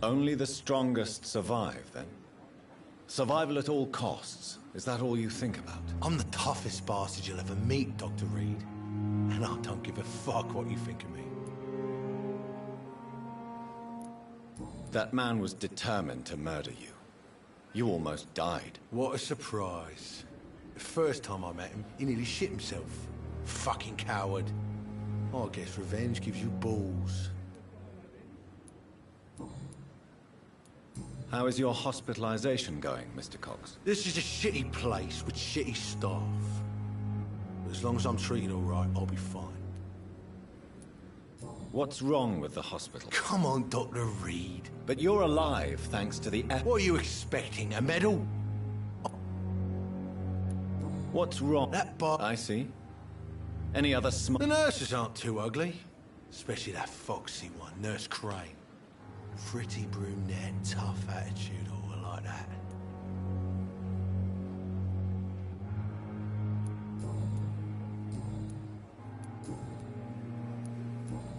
Only the strongest survive, then? Survival at all costs. Is that all you think about? I'm the toughest bastard you'll ever meet, Dr. Reed. And I don't give a fuck what you think of me. That man was determined to murder you. You almost died. What a surprise. The first time I met him, he nearly shit himself. Fucking coward. I guess revenge gives you balls. How is your hospitalization going, Mr. Cox? This is a shitty place with shitty staff. But as long as I'm treated all right, I'll be fine. What's wrong with the hospital? Come on, Dr. Reed. But you're alive thanks to the What are you expecting, a medal? What's wrong? That bar... I see. Any other The nurses aren't too ugly. Especially that foxy one, Nurse Crane. Pretty brunette, tough attitude, all like that.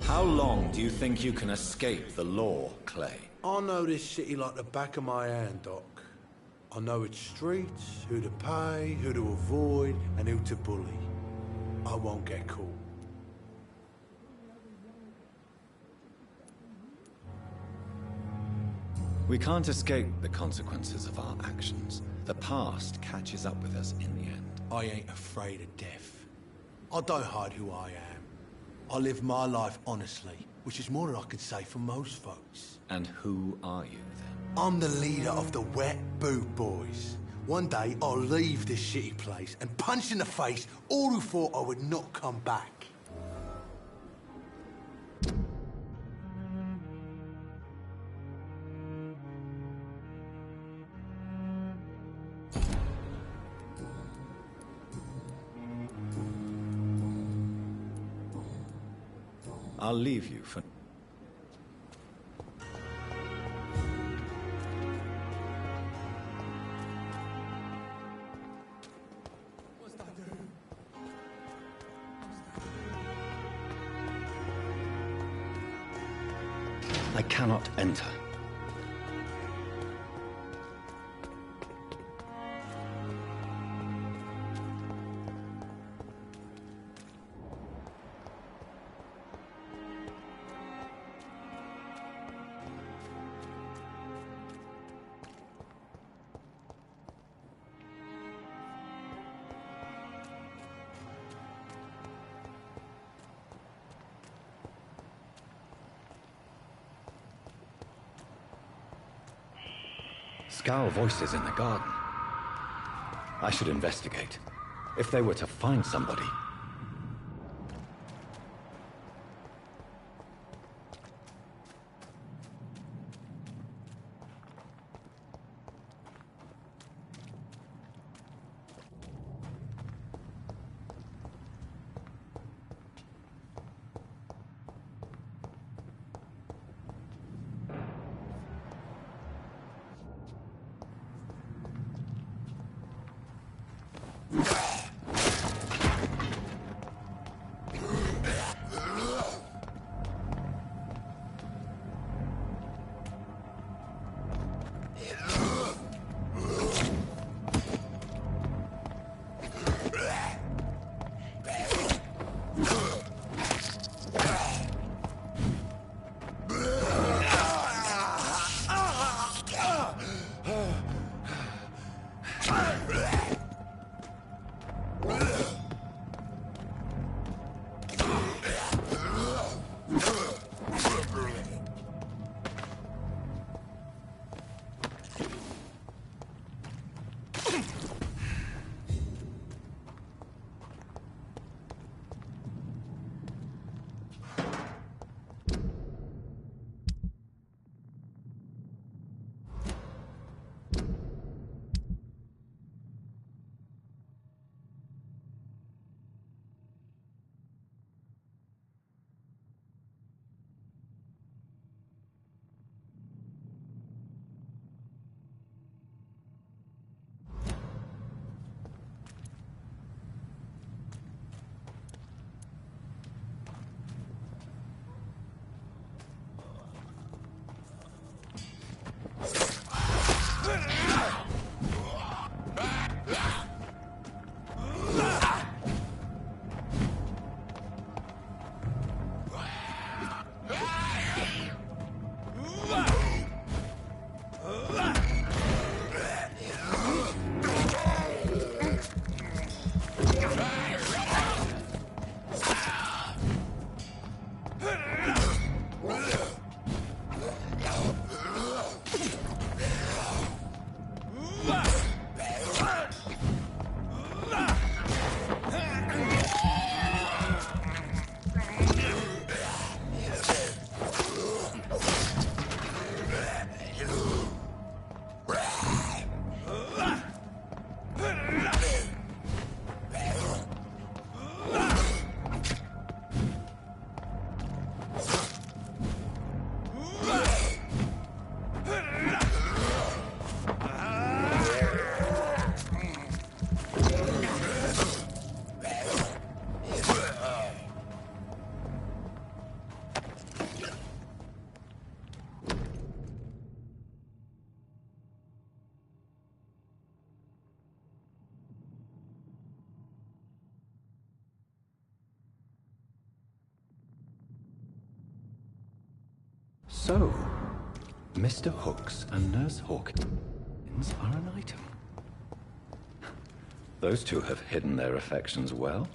How long do you think you can escape the law, Clay? I know this city like the back of my hand, Doc. I know its streets, who to pay, who to avoid, and who to bully. I won't get caught. We can't escape the consequences of our actions. The past catches up with us in the end. I ain't afraid of death. I don't hide who I am. I live my life honestly, which is more than I can say for most folks. And who are you, then? I'm the leader of the Wet Boot Boys. One day, I'll leave this shitty place and punch in the face all who thought I would not come back. I'll leave you for... I cannot enter. Scowl voices in the garden. I should investigate. If they were to find somebody... So, Mr. Hooks and Nurse Hawkins are an item. Those two have hidden their affections well.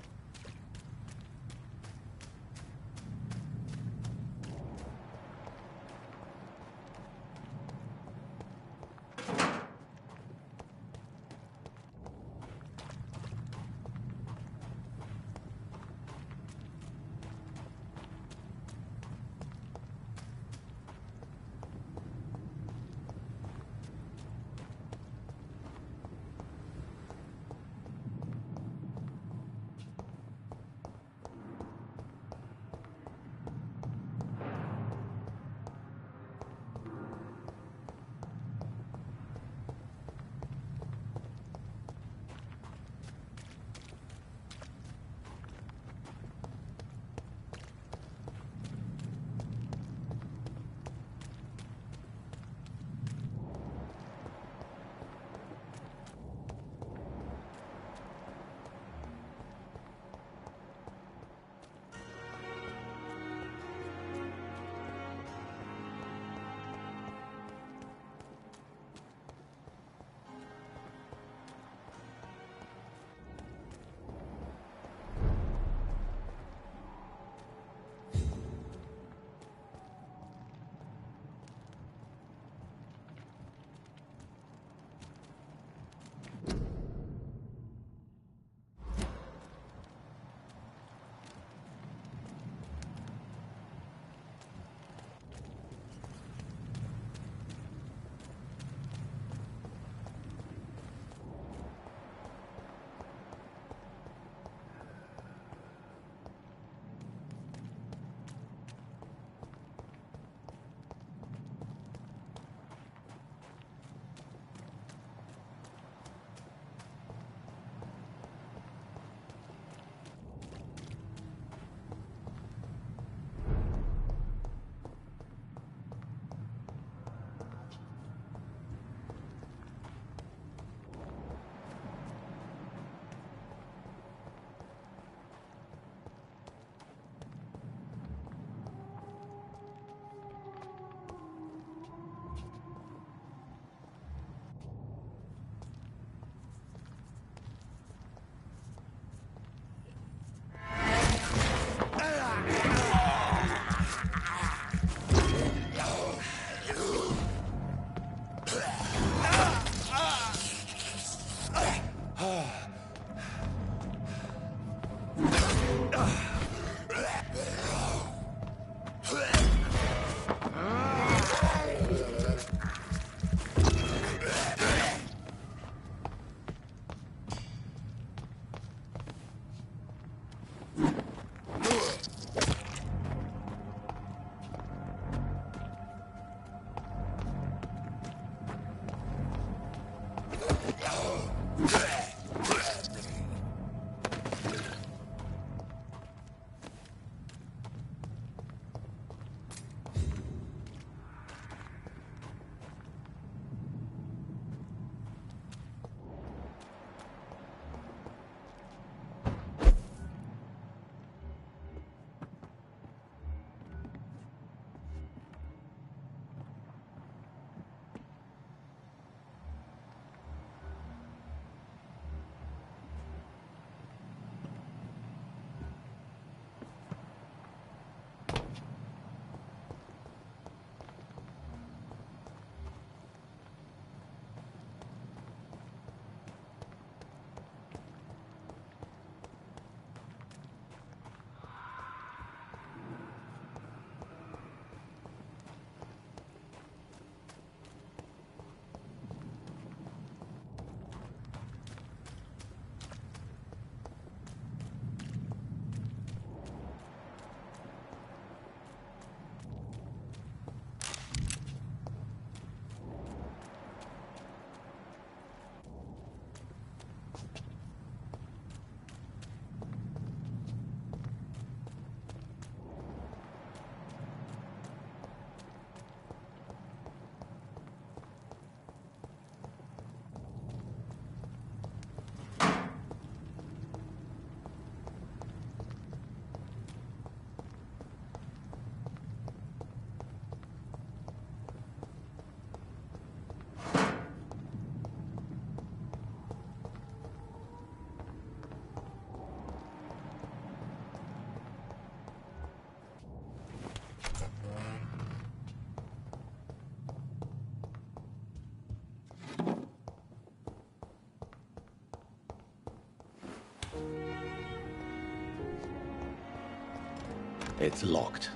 It's locked.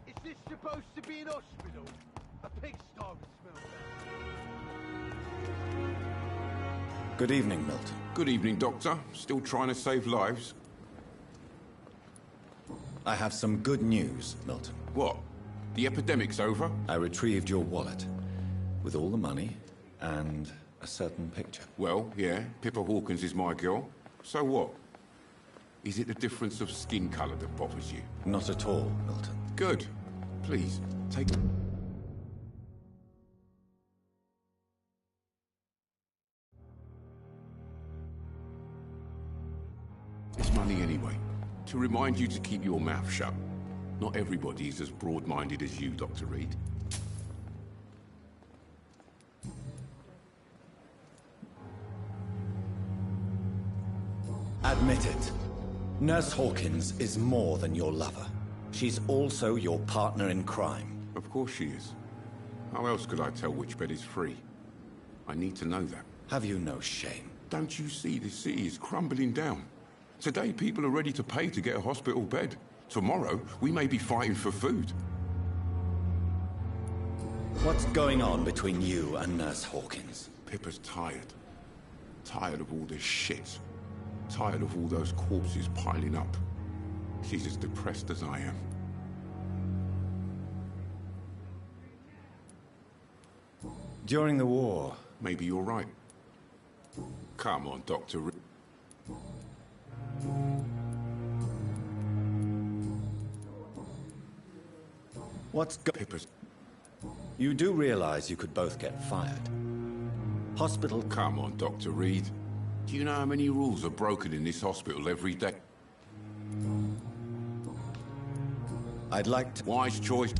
Is this supposed to be an hospital? A pigsty would smell better. Good evening, Milton. Good evening, Doctor. Still trying to save lives? I have some good news, Milton. What? The epidemic's over? I retrieved your wallet with all the money and a certain picture. Well, yeah, Pippa Hawkins is my girl. So what? Is it the difference of skin colour that bothers you? Not at all, Milton. Good. Please, take... It's money anyway. To remind you to keep your mouth shut. Not everybody is as broad-minded as you, Dr. Reed. Admit it. Nurse Hawkins is more than your lover. She's also your partner in crime. Of course she is. How else could I tell which bed is free? I need to know that. Have you no shame? Don't you see the city is crumbling down? Today people are ready to pay to get a hospital bed. Tomorrow we may be fighting for food. What's going on between you and Nurse Hawkins? Pippa's tired. Tired of all this shit. Tired of all those corpses piling up. She's as depressed as I am. During the war... Maybe you're right. Come on, Dr. What's Pippa's... You do realize you could both get fired. Hospital... Come on, Dr. Reed. Do you know how many rules are broken in this hospital every day? I'd like to... Wise choice.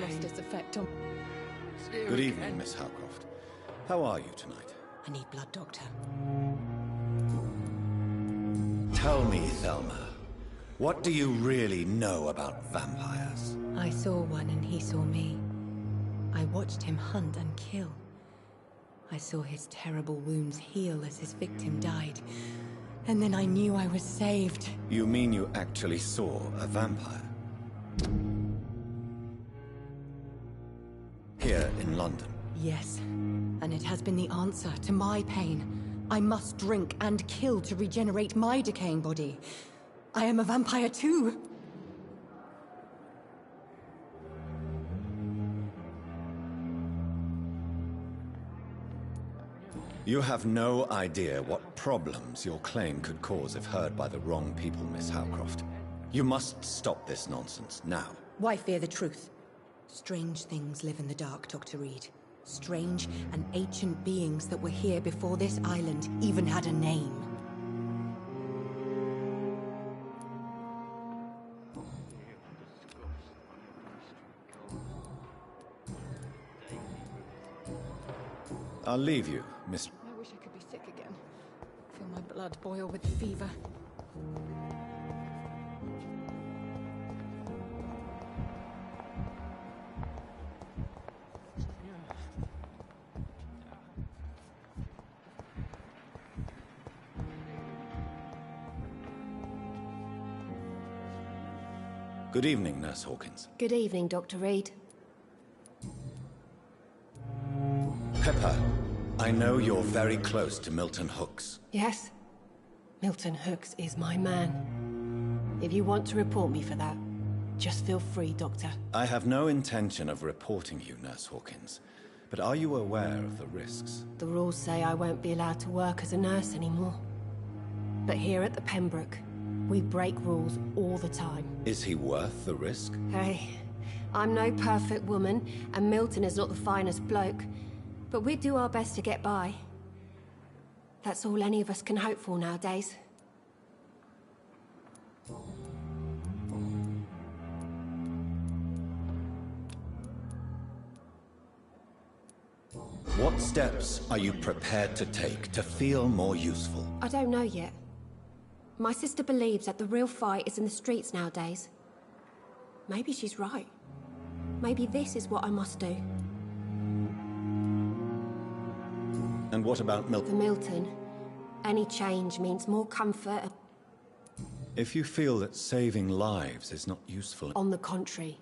lost its effect on... Good evening, Miss Howcroft. How are you tonight? I need blood, Doctor. Tell me, Thelma, what do you really know about vampires? I saw one and he saw me. I watched him hunt and kill. I saw his terrible wounds heal as his victim died. And then I knew I was saved. You mean you actually saw a vampire? Here in London? Yes. And it has been the answer to my pain. I must drink and kill to regenerate my decaying body. I am a vampire too. You have no idea what problems your claim could cause if heard by the wrong people, Miss Howcroft. You must stop this nonsense now. Why fear the truth? Strange things live in the dark, Dr. Reed. Strange and ancient beings that were here before this island even had a name. I'll leave you, Miss... I wish I could be sick again. Feel my blood boil with fever. Good evening, Nurse Hawkins. Good evening, Dr. Reed. Pepper, I know you're very close to Milton Hooks. Yes? Milton Hooks is my man. If you want to report me for that, just feel free, Doctor. I have no intention of reporting you, Nurse Hawkins. But are you aware of the risks? The rules say I won't be allowed to work as a nurse anymore. But here at the Pembroke, we break rules all the time. Is he worth the risk? Hey, I'm no perfect woman, and Milton is not the finest bloke. But we do our best to get by. That's all any of us can hope for nowadays. What steps are you prepared to take to feel more useful? I don't know yet. My sister believes that the real fight is in the streets nowadays. Maybe she's right. Maybe this is what I must do. And what about Milton? For Milton, any change means more comfort. If you feel that saving lives is not useful... On the contrary.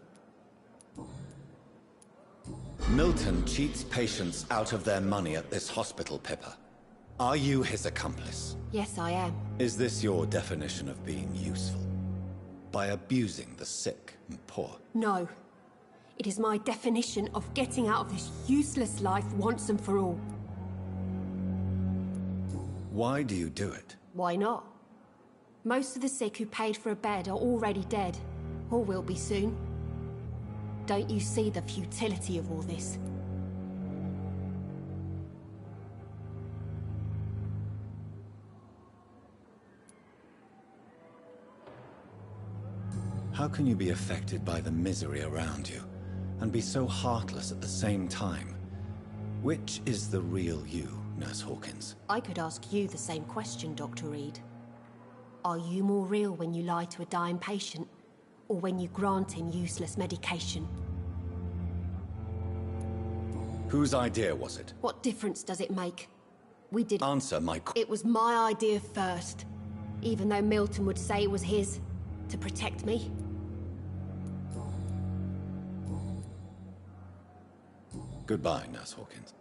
Milton cheats patients out of their money at this hospital, Pippa. Are you his accomplice? Yes, I am. Is this your definition of being useful? By abusing the sick and poor? No. It is my definition of getting out of this useless life once and for all. Why do you do it? Why not? Most of the sick who paid for a bed are already dead, or will be soon. Don't you see the futility of all this? How can you be affected by the misery around you, and be so heartless at the same time? Which is the real you, Nurse Hawkins? I could ask you the same question, Dr. Reed. Are you more real when you lie to a dying patient, or when you grant him useless medication? Whose idea was it? What difference does it make? We did... Answer my... It was my idea first, even though Milton would say it was his, to protect me. Goodbye, Nurse Hawkins.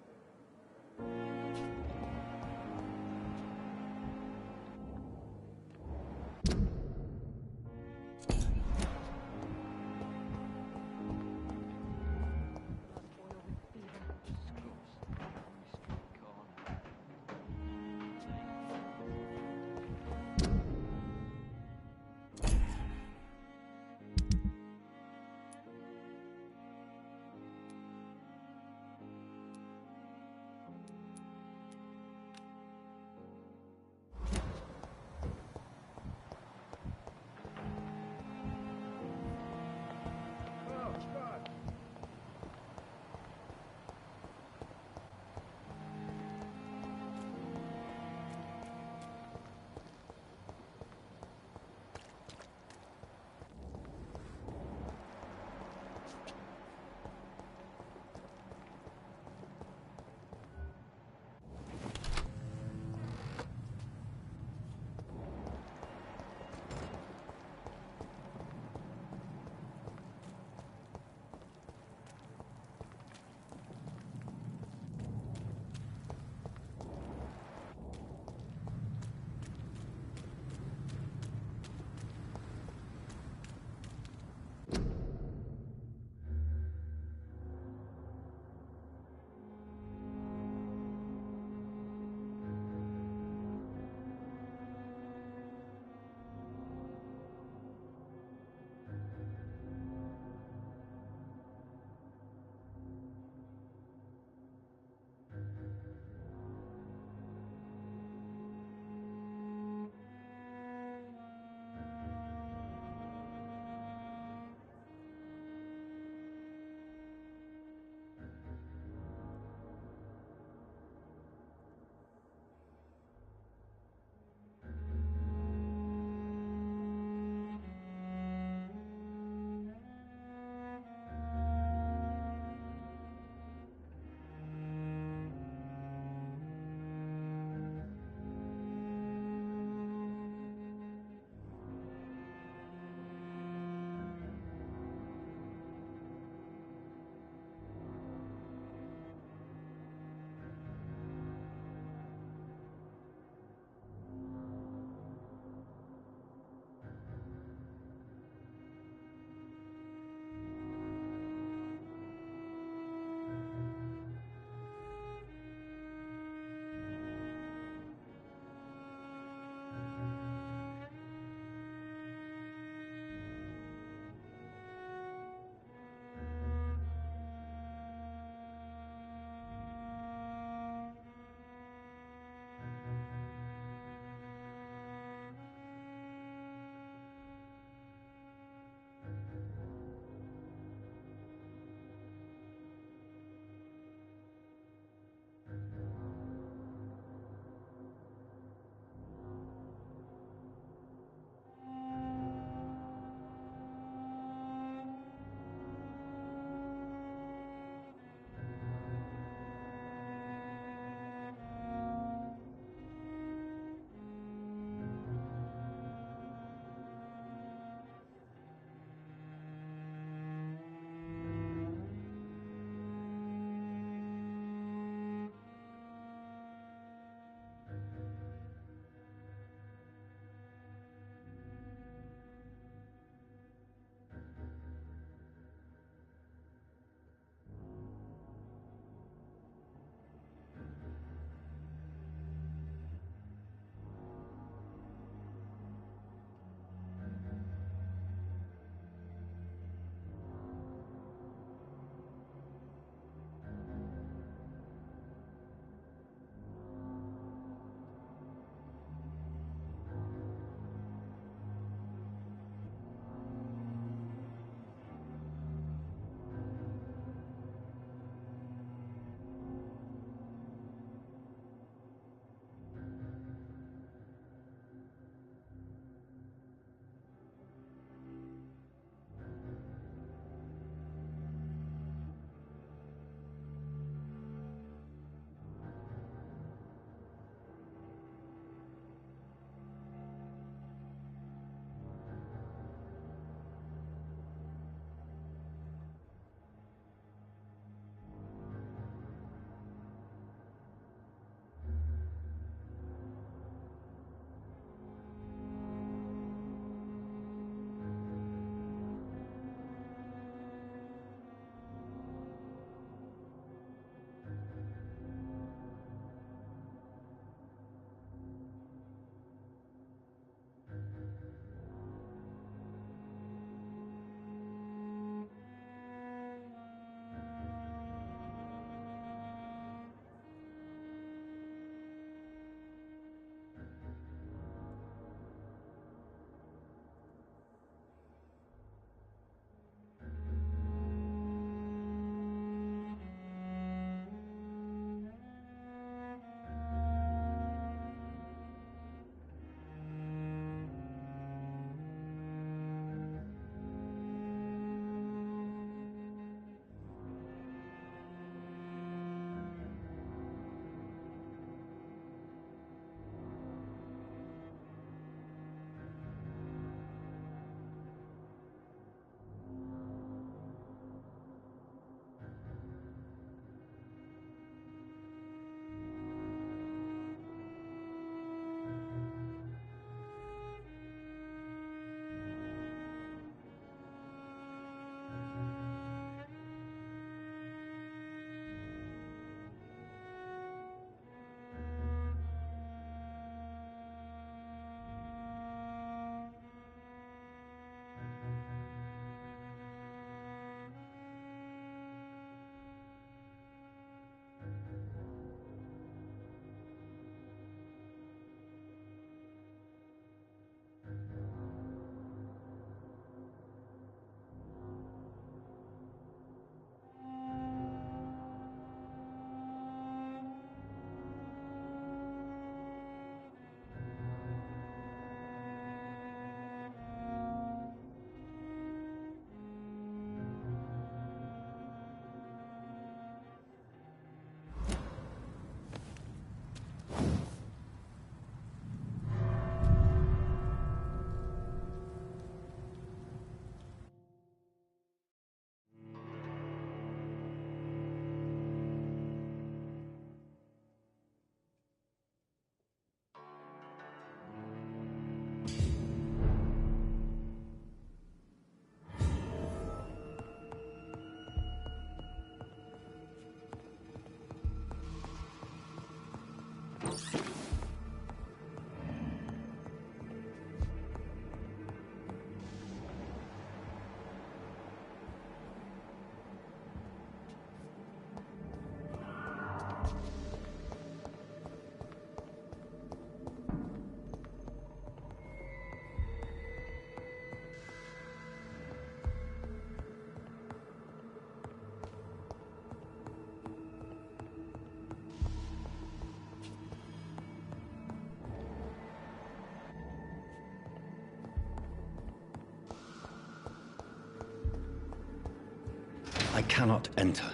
I cannot enter.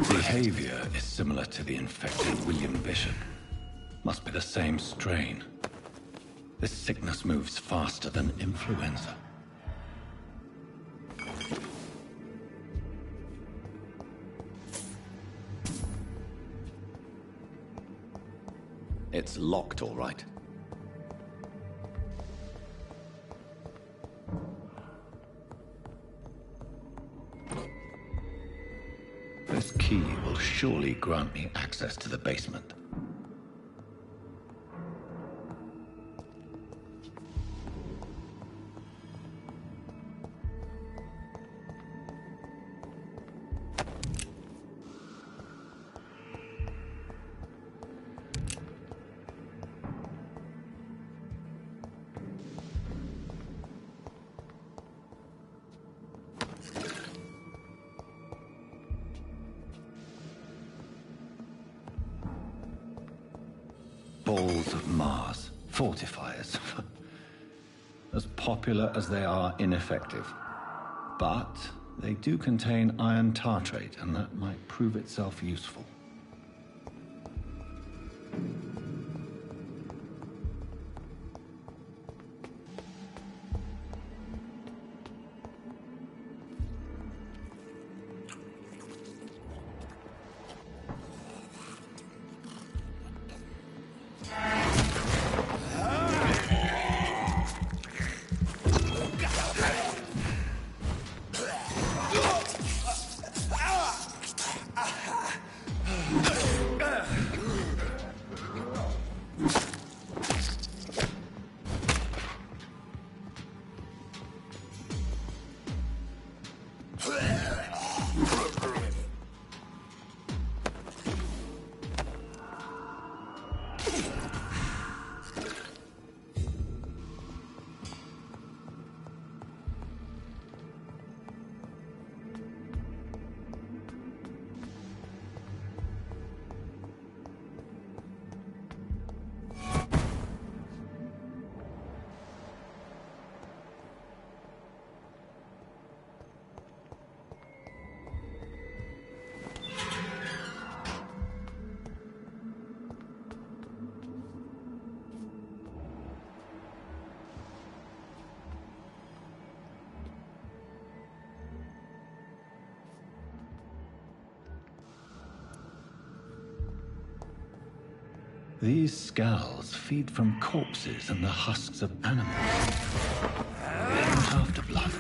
Behavior is similar to the infected William Bishop. Must be the same strain. This sickness moves faster than influenza. It's locked, all right. This key will surely grant me access to the basement. Balls of Mars, fortifiers. As popular as they are ineffective. But they do contain iron tartrate, and that might prove itself useful. These skulls feed from corpses and the husks of animals. Not after blood.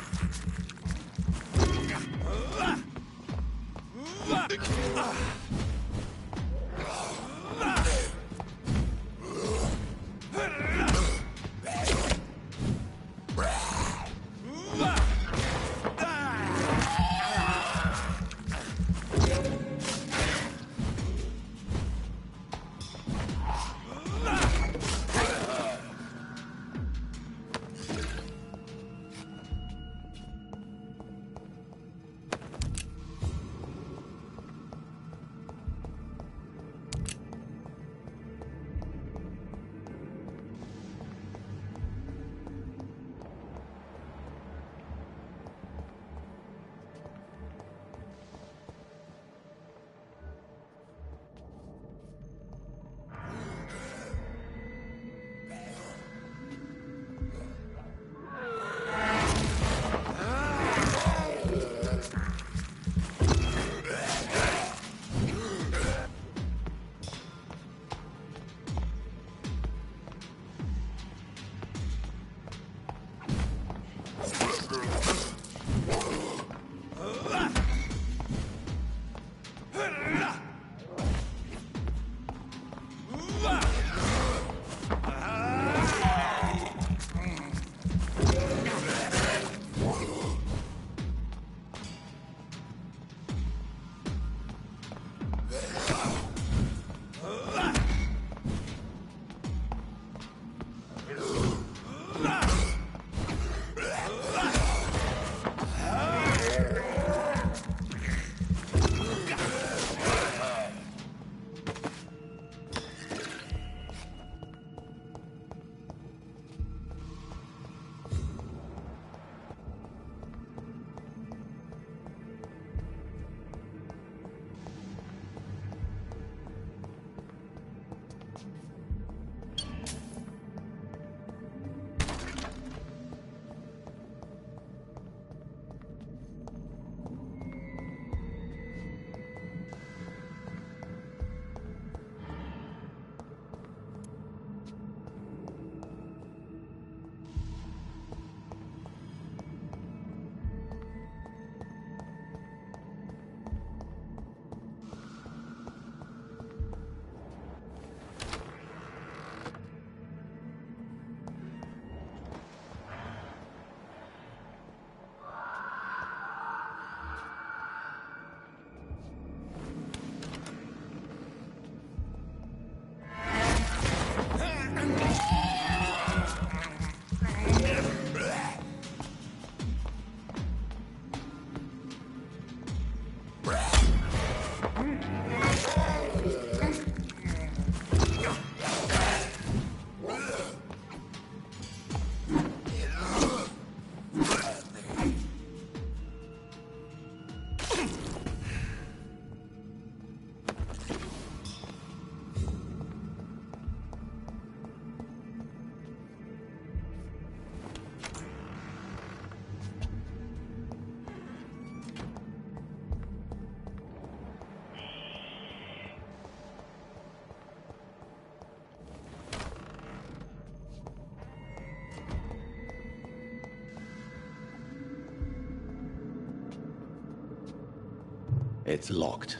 It's locked.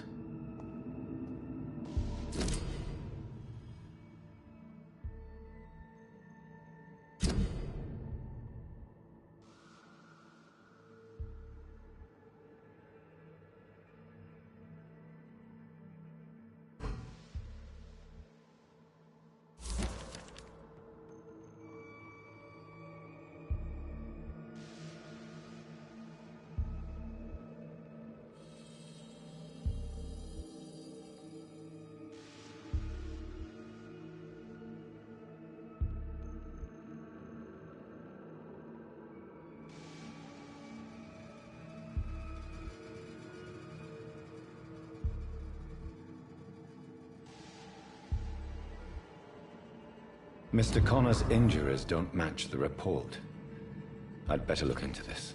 Mr. Connor's injuries don't match the report. I'd better look into this.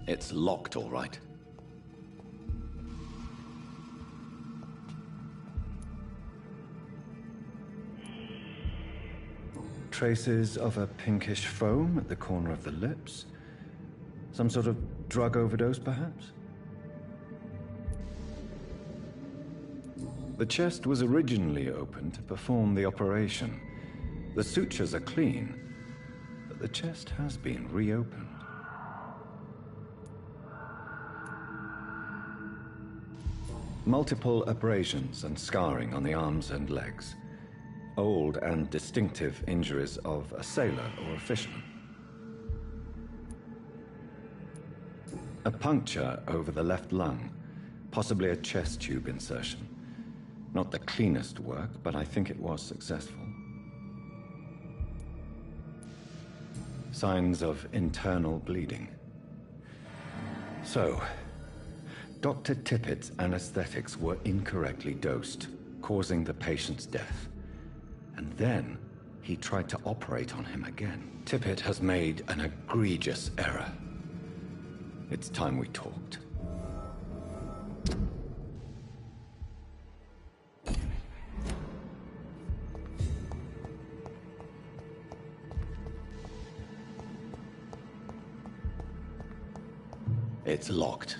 It's locked, all right. Traces of a pinkish foam at the corner of the lips. Some sort of drug overdose, perhaps? The chest was originally opened to perform the operation. The sutures are clean, but the chest has been reopened. Multiple abrasions and scarring on the arms and legs. Old and distinctive injuries of a sailor or a fisherman. A puncture over the left lung, possibly a chest tube insertion. Not the cleanest work, but I think it was successful. Signs of internal bleeding. So, Dr. Tippett's anesthetics were incorrectly dosed, causing the patient's death. And then he tried to operate on him again. Tippett has made an egregious error. It's time we talked. It's locked.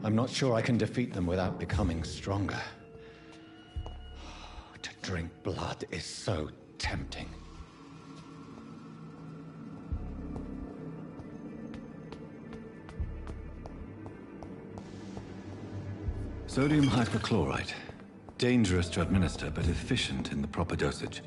I'm not sure I can defeat them without becoming stronger. To drink blood is so tempting. Sodium hypochlorite. Dangerous to administer, but efficient in the proper dosage.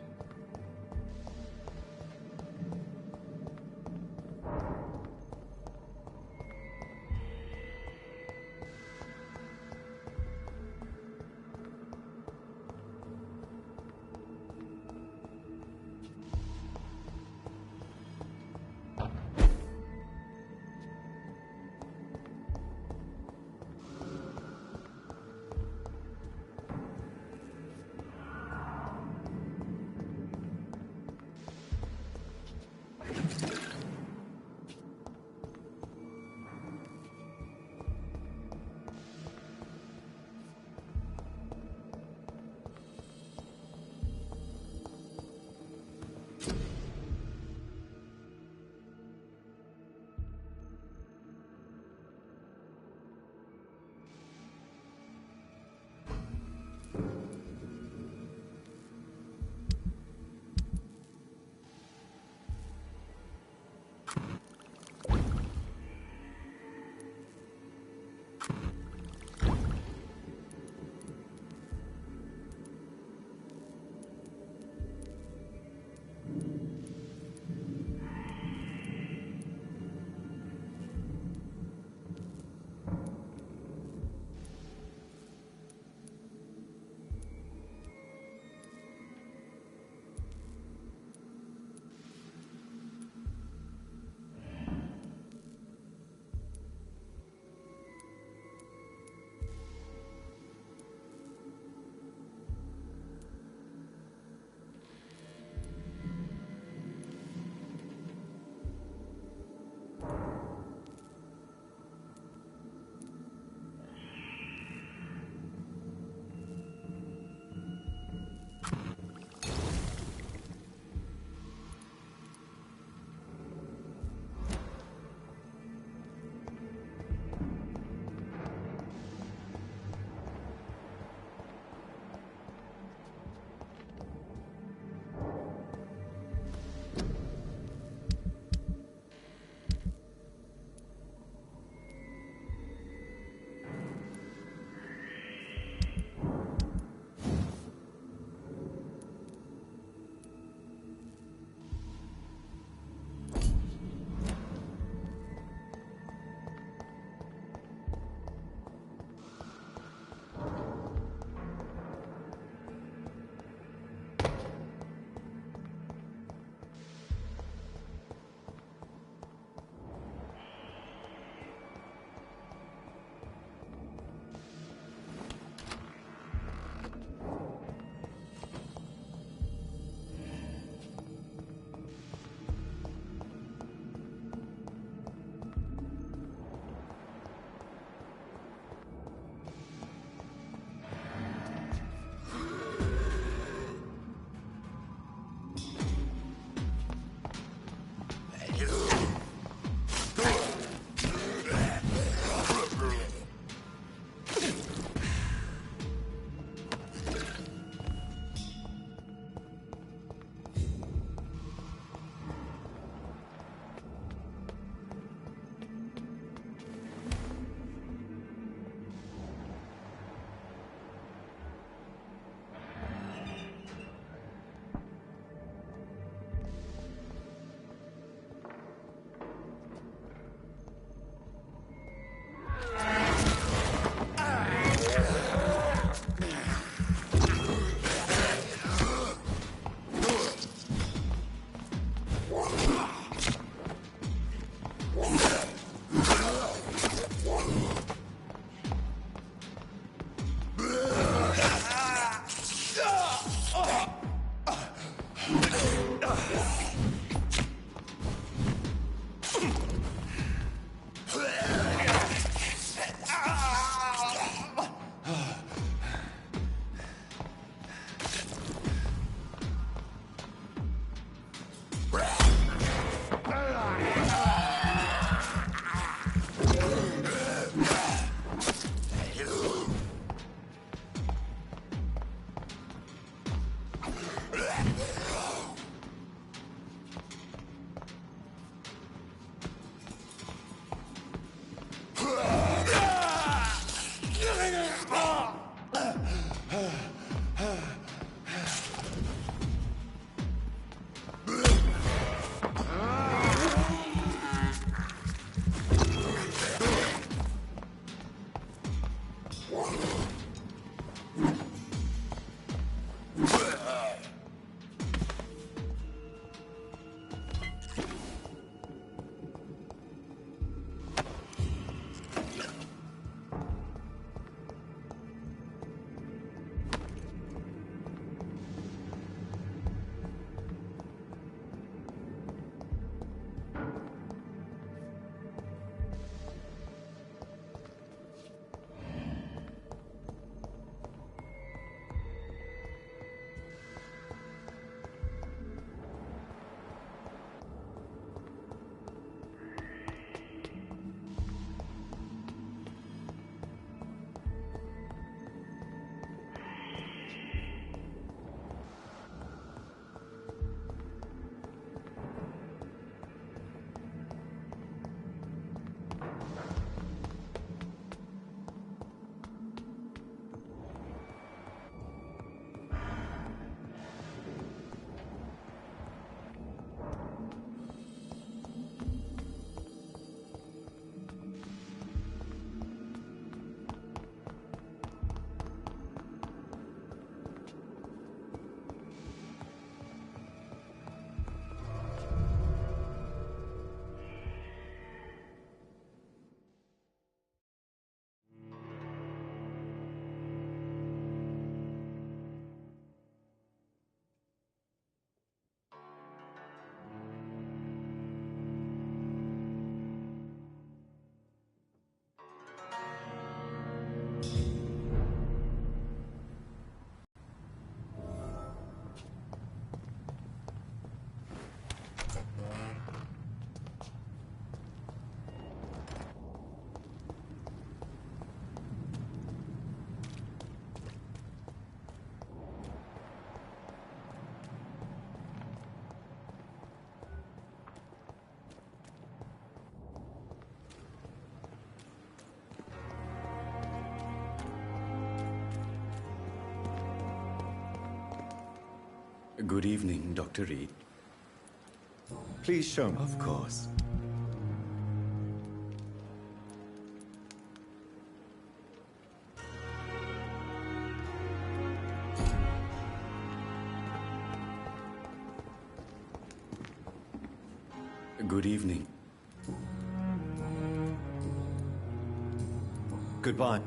Good evening, Dr. Reed. Please show me. Of course. Good evening. Goodbye.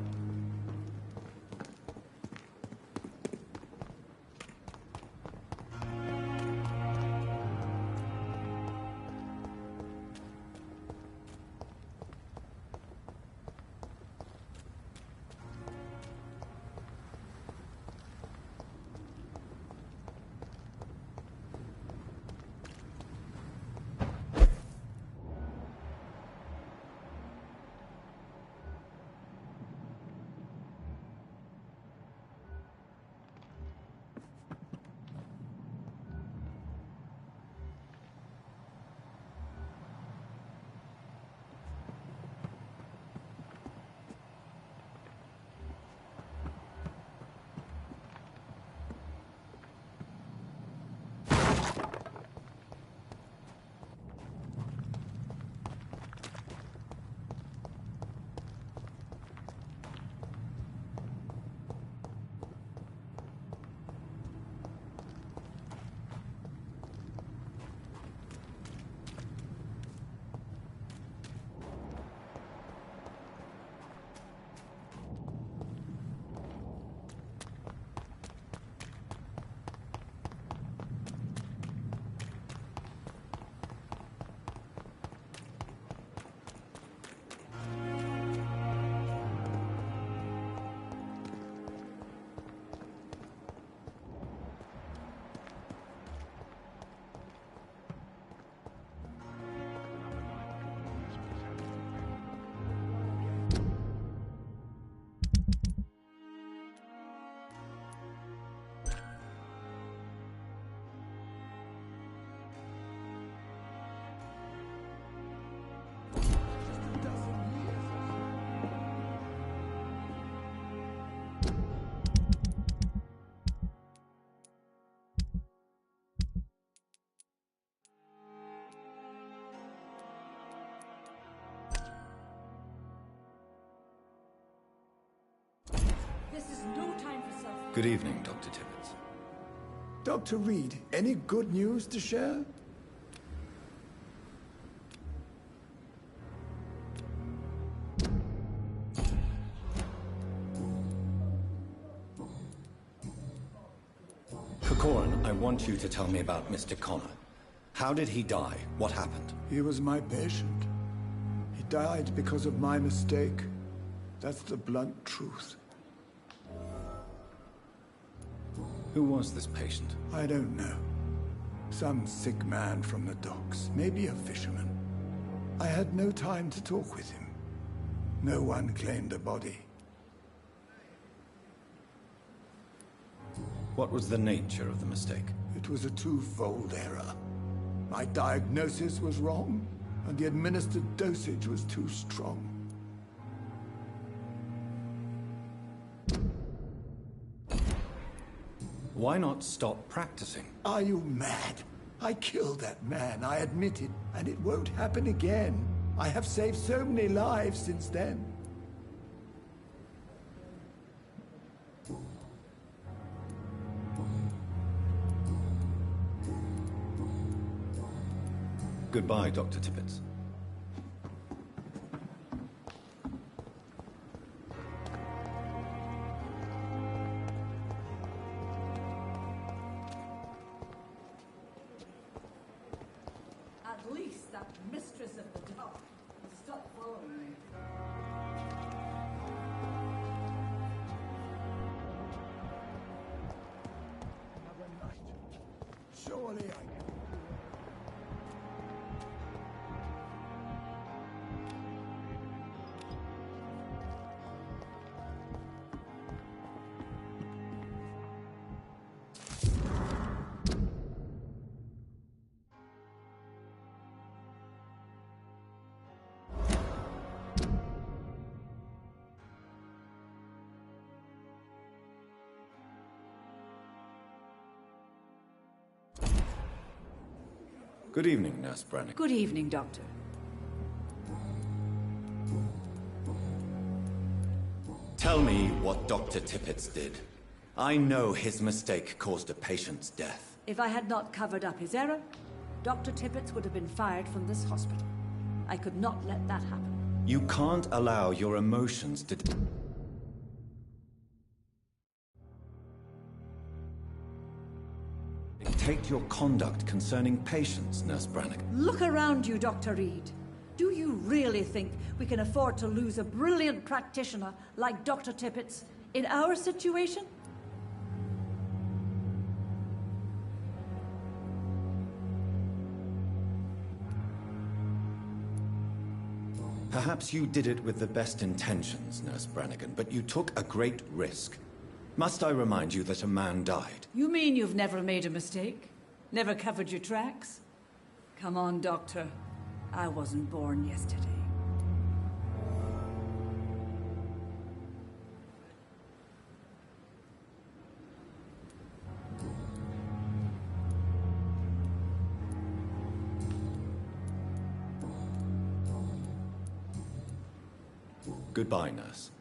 This is no time for self. Good evening, Dr. Tippett. Dr. Reed, any good news to share? Corcoran, I want you to tell me about Mr. Connor. How did he die? What happened? He was my patient. He died because of my mistake. That's the blunt truth. Who was this patient? I don't know. Some sick man from the docks, maybe a fisherman. I had no time to talk with him. No one claimed a body. What was the nature of the mistake? It was a twofold error. My diagnosis was wrong, and the administered dosage was too strong. Why not stop practicing? Are you mad? I killed that man, I admit it, and it won't happen again. I have saved so many lives since then. Goodbye, Dr. Tippett. At least that mistress of the dark will stop following me. Another night. Surely I can. Good evening, Nurse Brannigan. Good evening, Doctor. Tell me what Dr. Tippett did. I know his mistake caused a patient's death. If I had not covered up his error, Dr. Tippett would have been fired from this hospital. I could not let that happen. You can't allow your emotions to... dictate your conduct concerning patients, Nurse Brannigan. Look around you, Dr. Reed. Do you really think we can afford to lose a brilliant practitioner like Dr. Tippett's in our situation? Perhaps you did it with the best intentions, Nurse Brannigan, but you took a great risk. Must I remind you that a man died? You mean you've never made a mistake? Never covered your tracks? Come on, Doctor. I wasn't born yesterday. Goodbye, Nurse.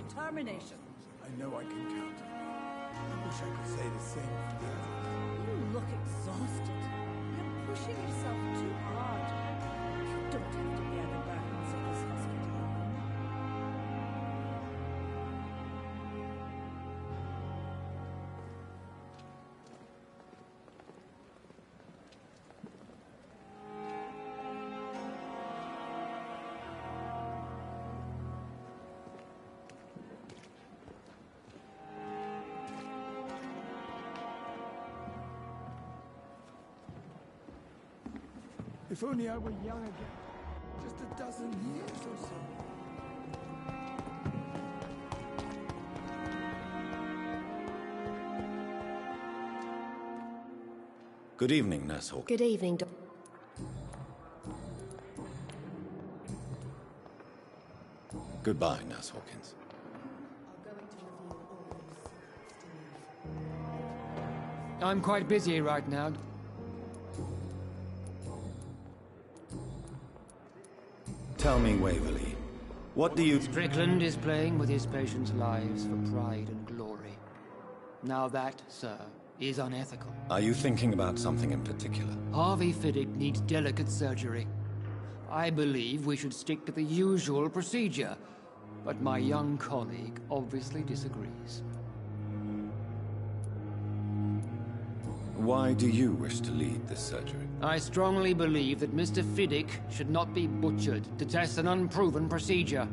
determination. I know I can count on you. I wish I could say the same for the others. You look exhausted. You're pushing yourself too hard. You don't have to bear the burdens of this hospital alone. If only I were young again. Just a dozen years or so. Good evening, Nurse Hawkins. Good evening, Goodbye, Nurse Hawkins. I'm quite busy right now. Tell me, Waverly, what do you... Strickland is playing with his patients' lives for pride and glory. Now that, sir, is unethical. Are you thinking about something in particular? Harvey Fiddick needs delicate surgery. I believe we should stick to the usual procedure, but my young colleague obviously disagrees. Why do you wish to lead this surgery? I strongly believe that Mr. Fiddick should not be butchered to test an unproven procedure.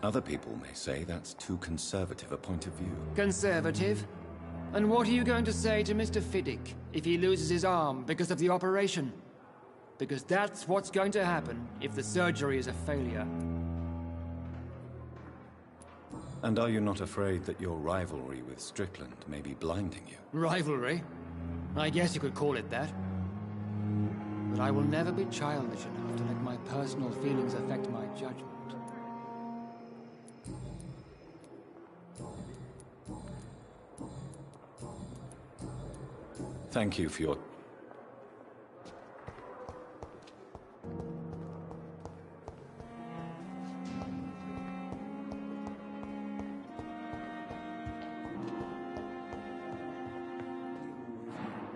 Other people may say that's too conservative a point of view. Conservative? And what are you going to say to Mr. Fiddick if he loses his arm because of the operation? Because that's what's going to happen if the surgery is a failure. And are you not afraid that your rivalry with Strickland may be blinding you? Rivalry? I guess you could call it that. But I will never be childish enough to let my personal feelings affect my judgment. Thank you for your...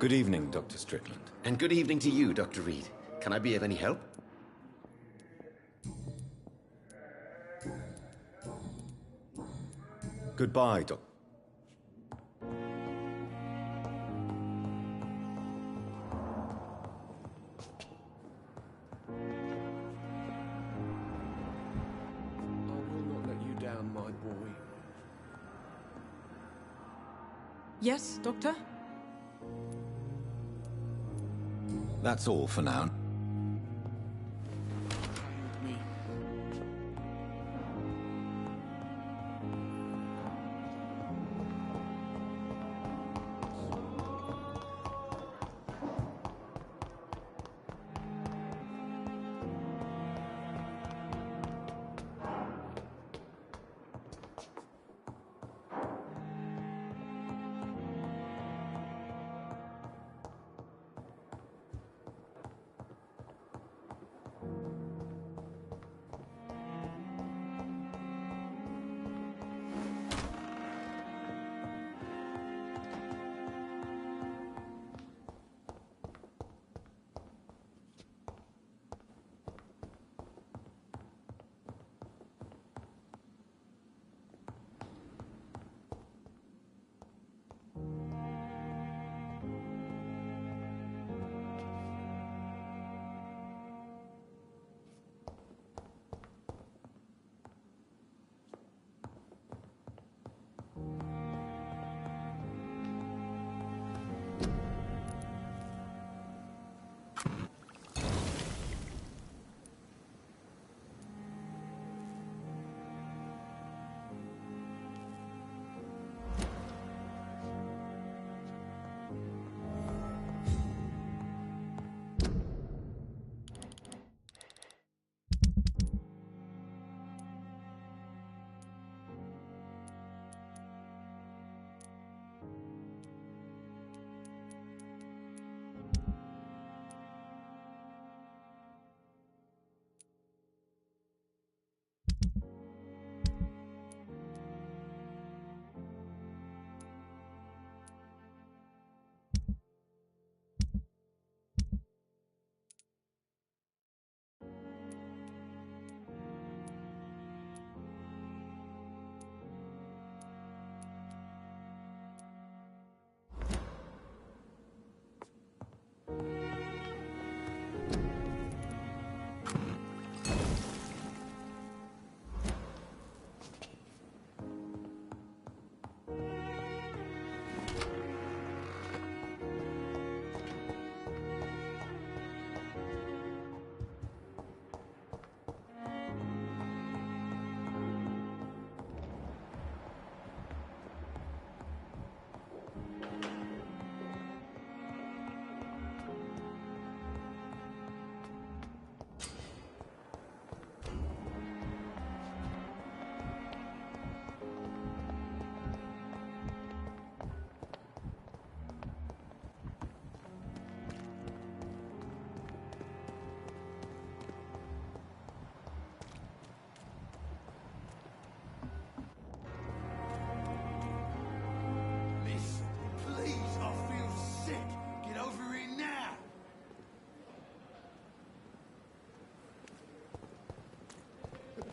Good evening, Dr. Strickland. And good evening to you, Dr. Reed. Can I be of any help? Goodbye, Doc. Yes, Doctor? That's all for now.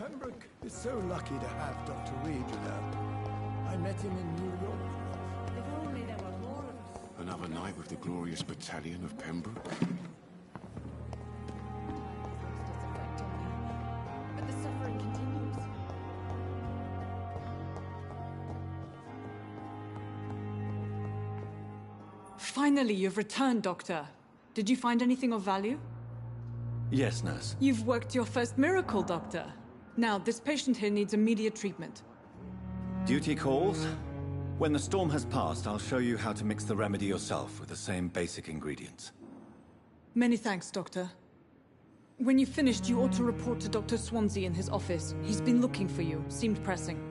Pembroke is so lucky to have Dr. Reed around. I met him in New York. If only there were more of us. Another night with the glorious battalion of Pembroke. But the suffering continues. Finally, you've returned, Doctor. Did you find anything of value? Yes, nurse. You've worked your first miracle, Doctor. Now, this patient here needs immediate treatment. Duty calls. When the storm has passed, I'll show you how to mix the remedy yourself with the same basic ingredients. Many thanks, Doctor. When you've finished, you ought to report to Dr. Swansea in his office. He's been looking for you. Seemed pressing.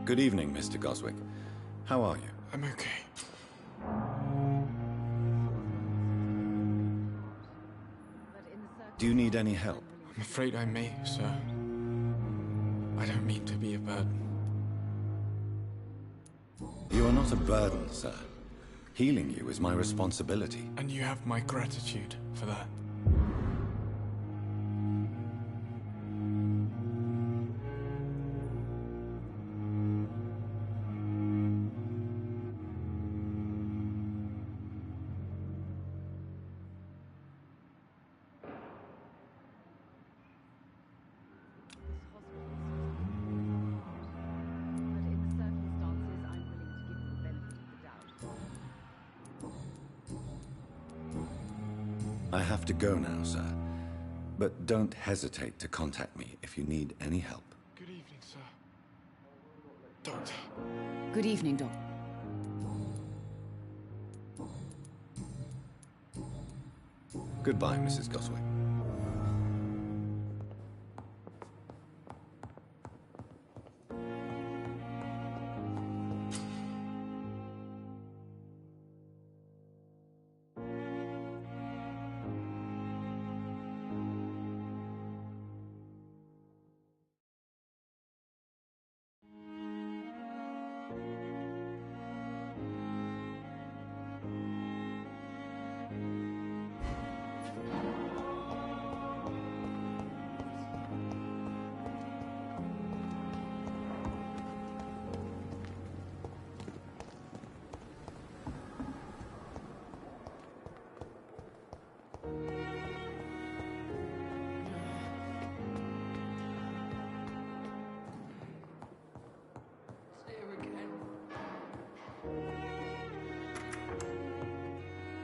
Good evening, Mr. Goswick. How are you? I'm okay. Do you need any help? I'm afraid I may, sir. I don't mean to be a burden. You are not a burden, sir. Healing you is my responsibility. And you have my gratitude for that. I have to go now, sir. But don't hesitate to contact me if you need any help. Good evening, sir. Doctor. Good evening, Doc. Goodbye, Mrs. Goswick.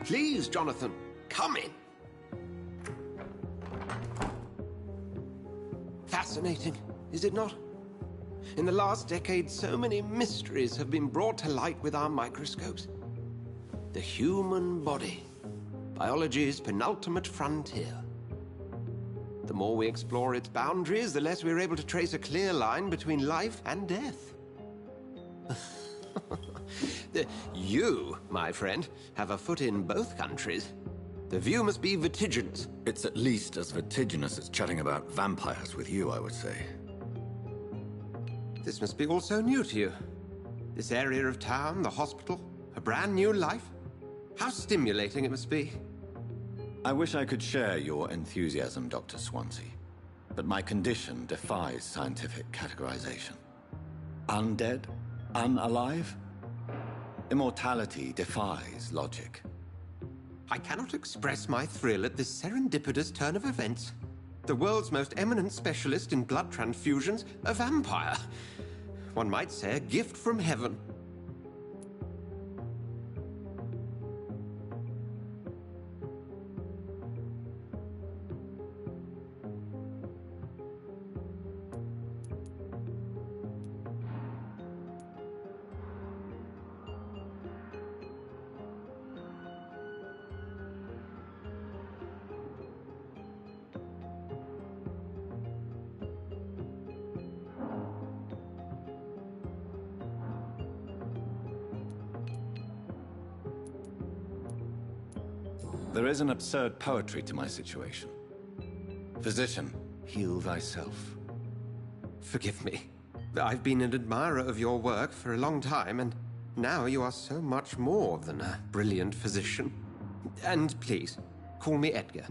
Please, Jonathan, come in. Fascinating, is it not? In the last decade, so many mysteries have been brought to light with our microscopes. The human body, biology's penultimate frontier. The more we explore its boundaries, the less we're able to trace a clear line between life and death. You, my friend, have a foot in both countries. The view must be vertiginous. It's at least as vertiginous as chatting about vampires with you, I would say. This must be all so new to you. This area of town, the hospital, a brand new life. How stimulating it must be. I wish I could share your enthusiasm, Dr. Swansea. But my condition defies scientific categorization. Undead? Unalive? Immortality defies logic. I cannot express my thrill at this serendipitous turn of events. The world's most eminent specialist in blood transfusions, a vampire. One might say a gift from heaven. There is an absurd poetry to my situation. Physician, heal thyself. Forgive me. I've been an admirer of your work for a long time, and now you are so much more than a brilliant physician. And please, call me Edgar.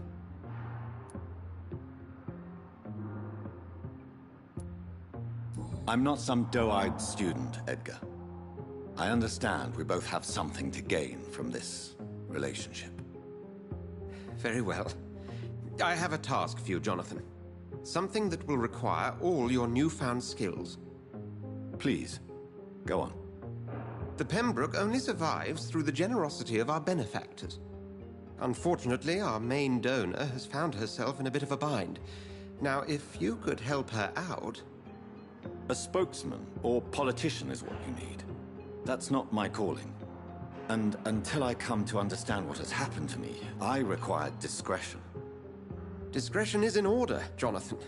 I'm not some doe-eyed student, Edgar. I understand we both have something to gain from this relationship. Very well. I have a task for you, Jonathan. Something that will require all your newfound skills. Please, go on. The Pembroke only survives through the generosity of our benefactors. Unfortunately, our main donor has found herself in a bit of a bind. Now, if you could help her out... A spokesman or politician is what you need. That's not my calling. And until I come to understand what has happened to me, I require discretion. Discretion is in order, Jonathan.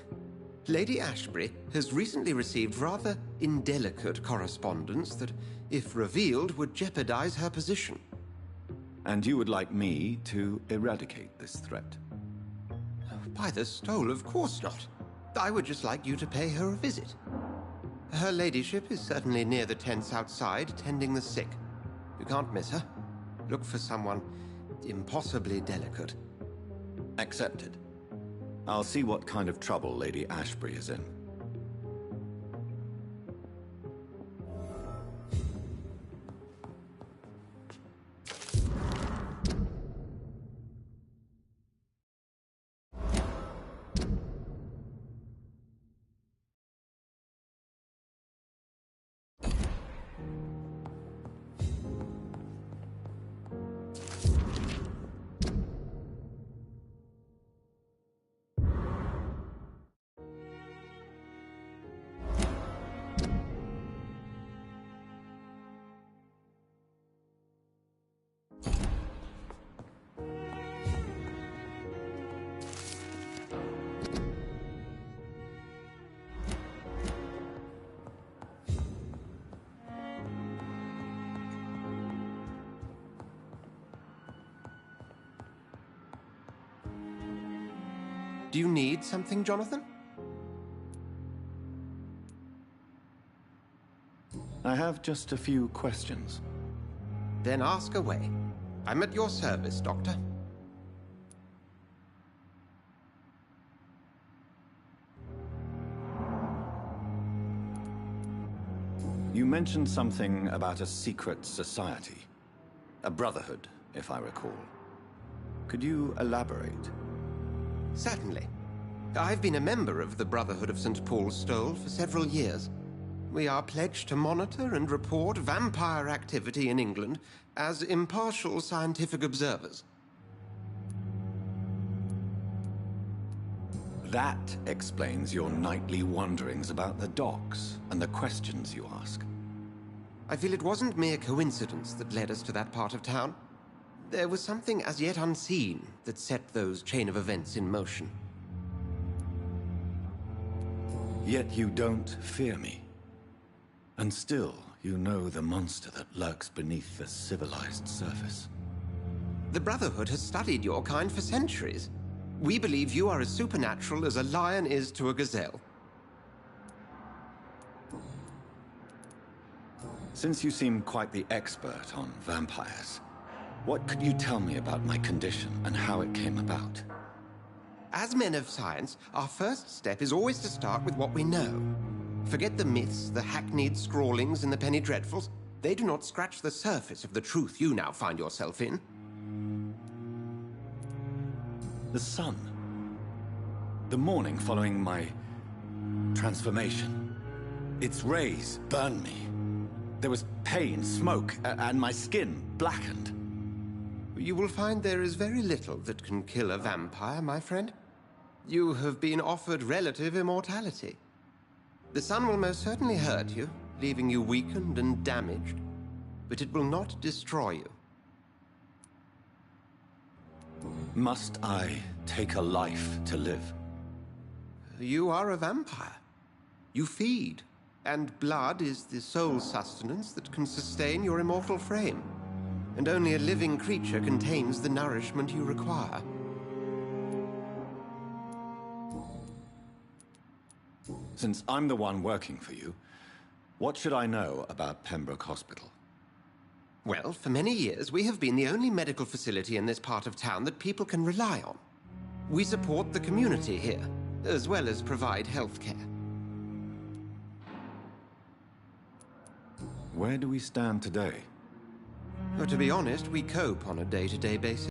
Lady Ashbury has recently received rather indelicate correspondence that, if revealed, would jeopardize her position. And you would like me to eradicate this threat? By the stole, of course not. I would just like you to pay her a visit. Her ladyship is certainly near the tents outside, tending the sick. You can't miss her. Look for someone impossibly delicate. Accepted. I'll see what kind of trouble Lady Ashbury is in. Do you need something, Jonathan? I have just a few questions. Then ask away. I'm at your service, Doctor. You mentioned something about a secret society. A brotherhood, if I recall. Could you elaborate? Certainly. I've been a member of the Brotherhood of St. Paul's Stole for several years. We are pledged to monitor and report vampire activity in England as impartial scientific observers. That explains your nightly wanderings about the docks and the questions you ask. I feel it wasn't mere coincidence that led us to that part of town. There was something as yet unseen that set those chain of events in motion. Yet you don't fear me. And still, you know the monster that lurks beneath the civilized surface. The Brotherhood has studied your kind for centuries. We believe you are as supernatural as a lion is to a gazelle. Since you seem quite the expert on vampires, what could you tell me about my condition and how it came about? As men of science, our first step is always to start with what we know. Forget the myths, the hackneyed scrawlings in the Penny Dreadfuls. They do not scratch the surface of the truth you now find yourself in. The sun. The morning following my transformation. Its rays burned me. There was pain, smoke, and my skin blackened. You will find there is very little that can kill a vampire, my friend. You have been offered relative immortality. The sun will most certainly hurt you, leaving you weakened and damaged, but it will not destroy you. Must I take a life to live? You are a vampire. You feed, and blood is the sole sustenance that can sustain your immortal frame. And only a living creature contains the nourishment you require. Since I'm the one working for you, What should I know about Pembroke Hospital? Well, for many years, we have been the only medical facility in this part of town that people can rely on. We support the community here, as well as provide health care. Where do we stand today? Well, to be honest, we cope on a day-to-day basis.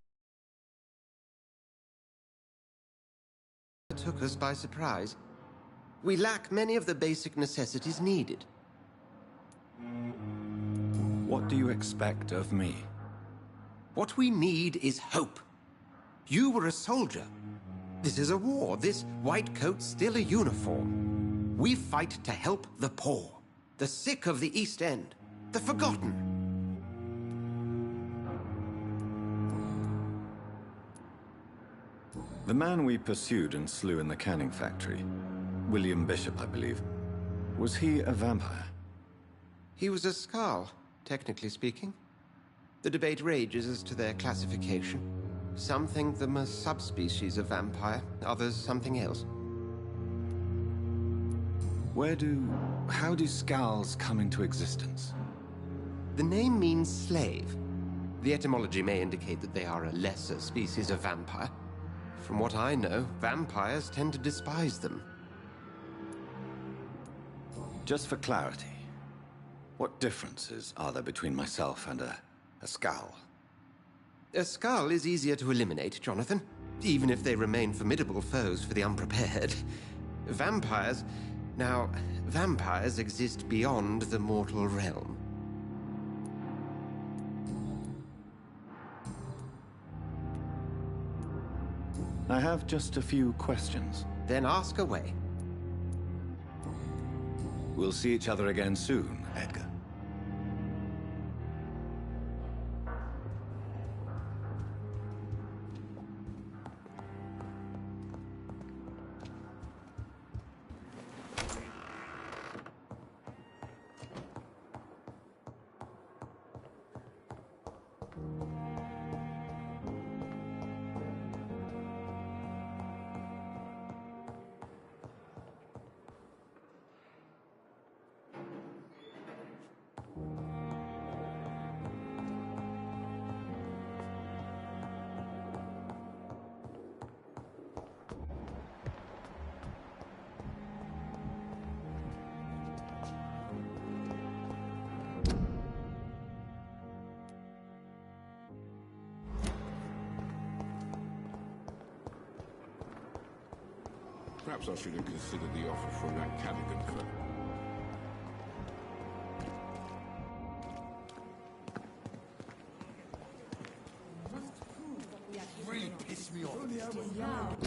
It took us by surprise. We lack many of the basic necessities needed. What do you expect of me? What we need is hope. You were a soldier. This is a war. This white coat's still a uniform. We fight to help the poor, the sick of the East End, the forgotten. The man we pursued and slew in the canning factory, William Bishop, I believe, was he a vampire? He was a Skald, technically speaking. The debate rages as to their classification. Some think them a subspecies of vampire, others something else. How do Skalds come into existence? The name means slave. The etymology may indicate that they are a lesser species of vampire. From what I know, vampires tend to despise them. Just for clarity, what differences are there between myself and a Skald? A Skald is easier to eliminate, Jonathan, even if they remain formidable foes for the unprepared. Vampires... Now, vampires exist beyond the mortal realm. I have just a few questions. Then ask away. We'll see each other again soon, Edgar. Perhaps I should have considered the offer from that Callaghan fellow. Really pissed me off.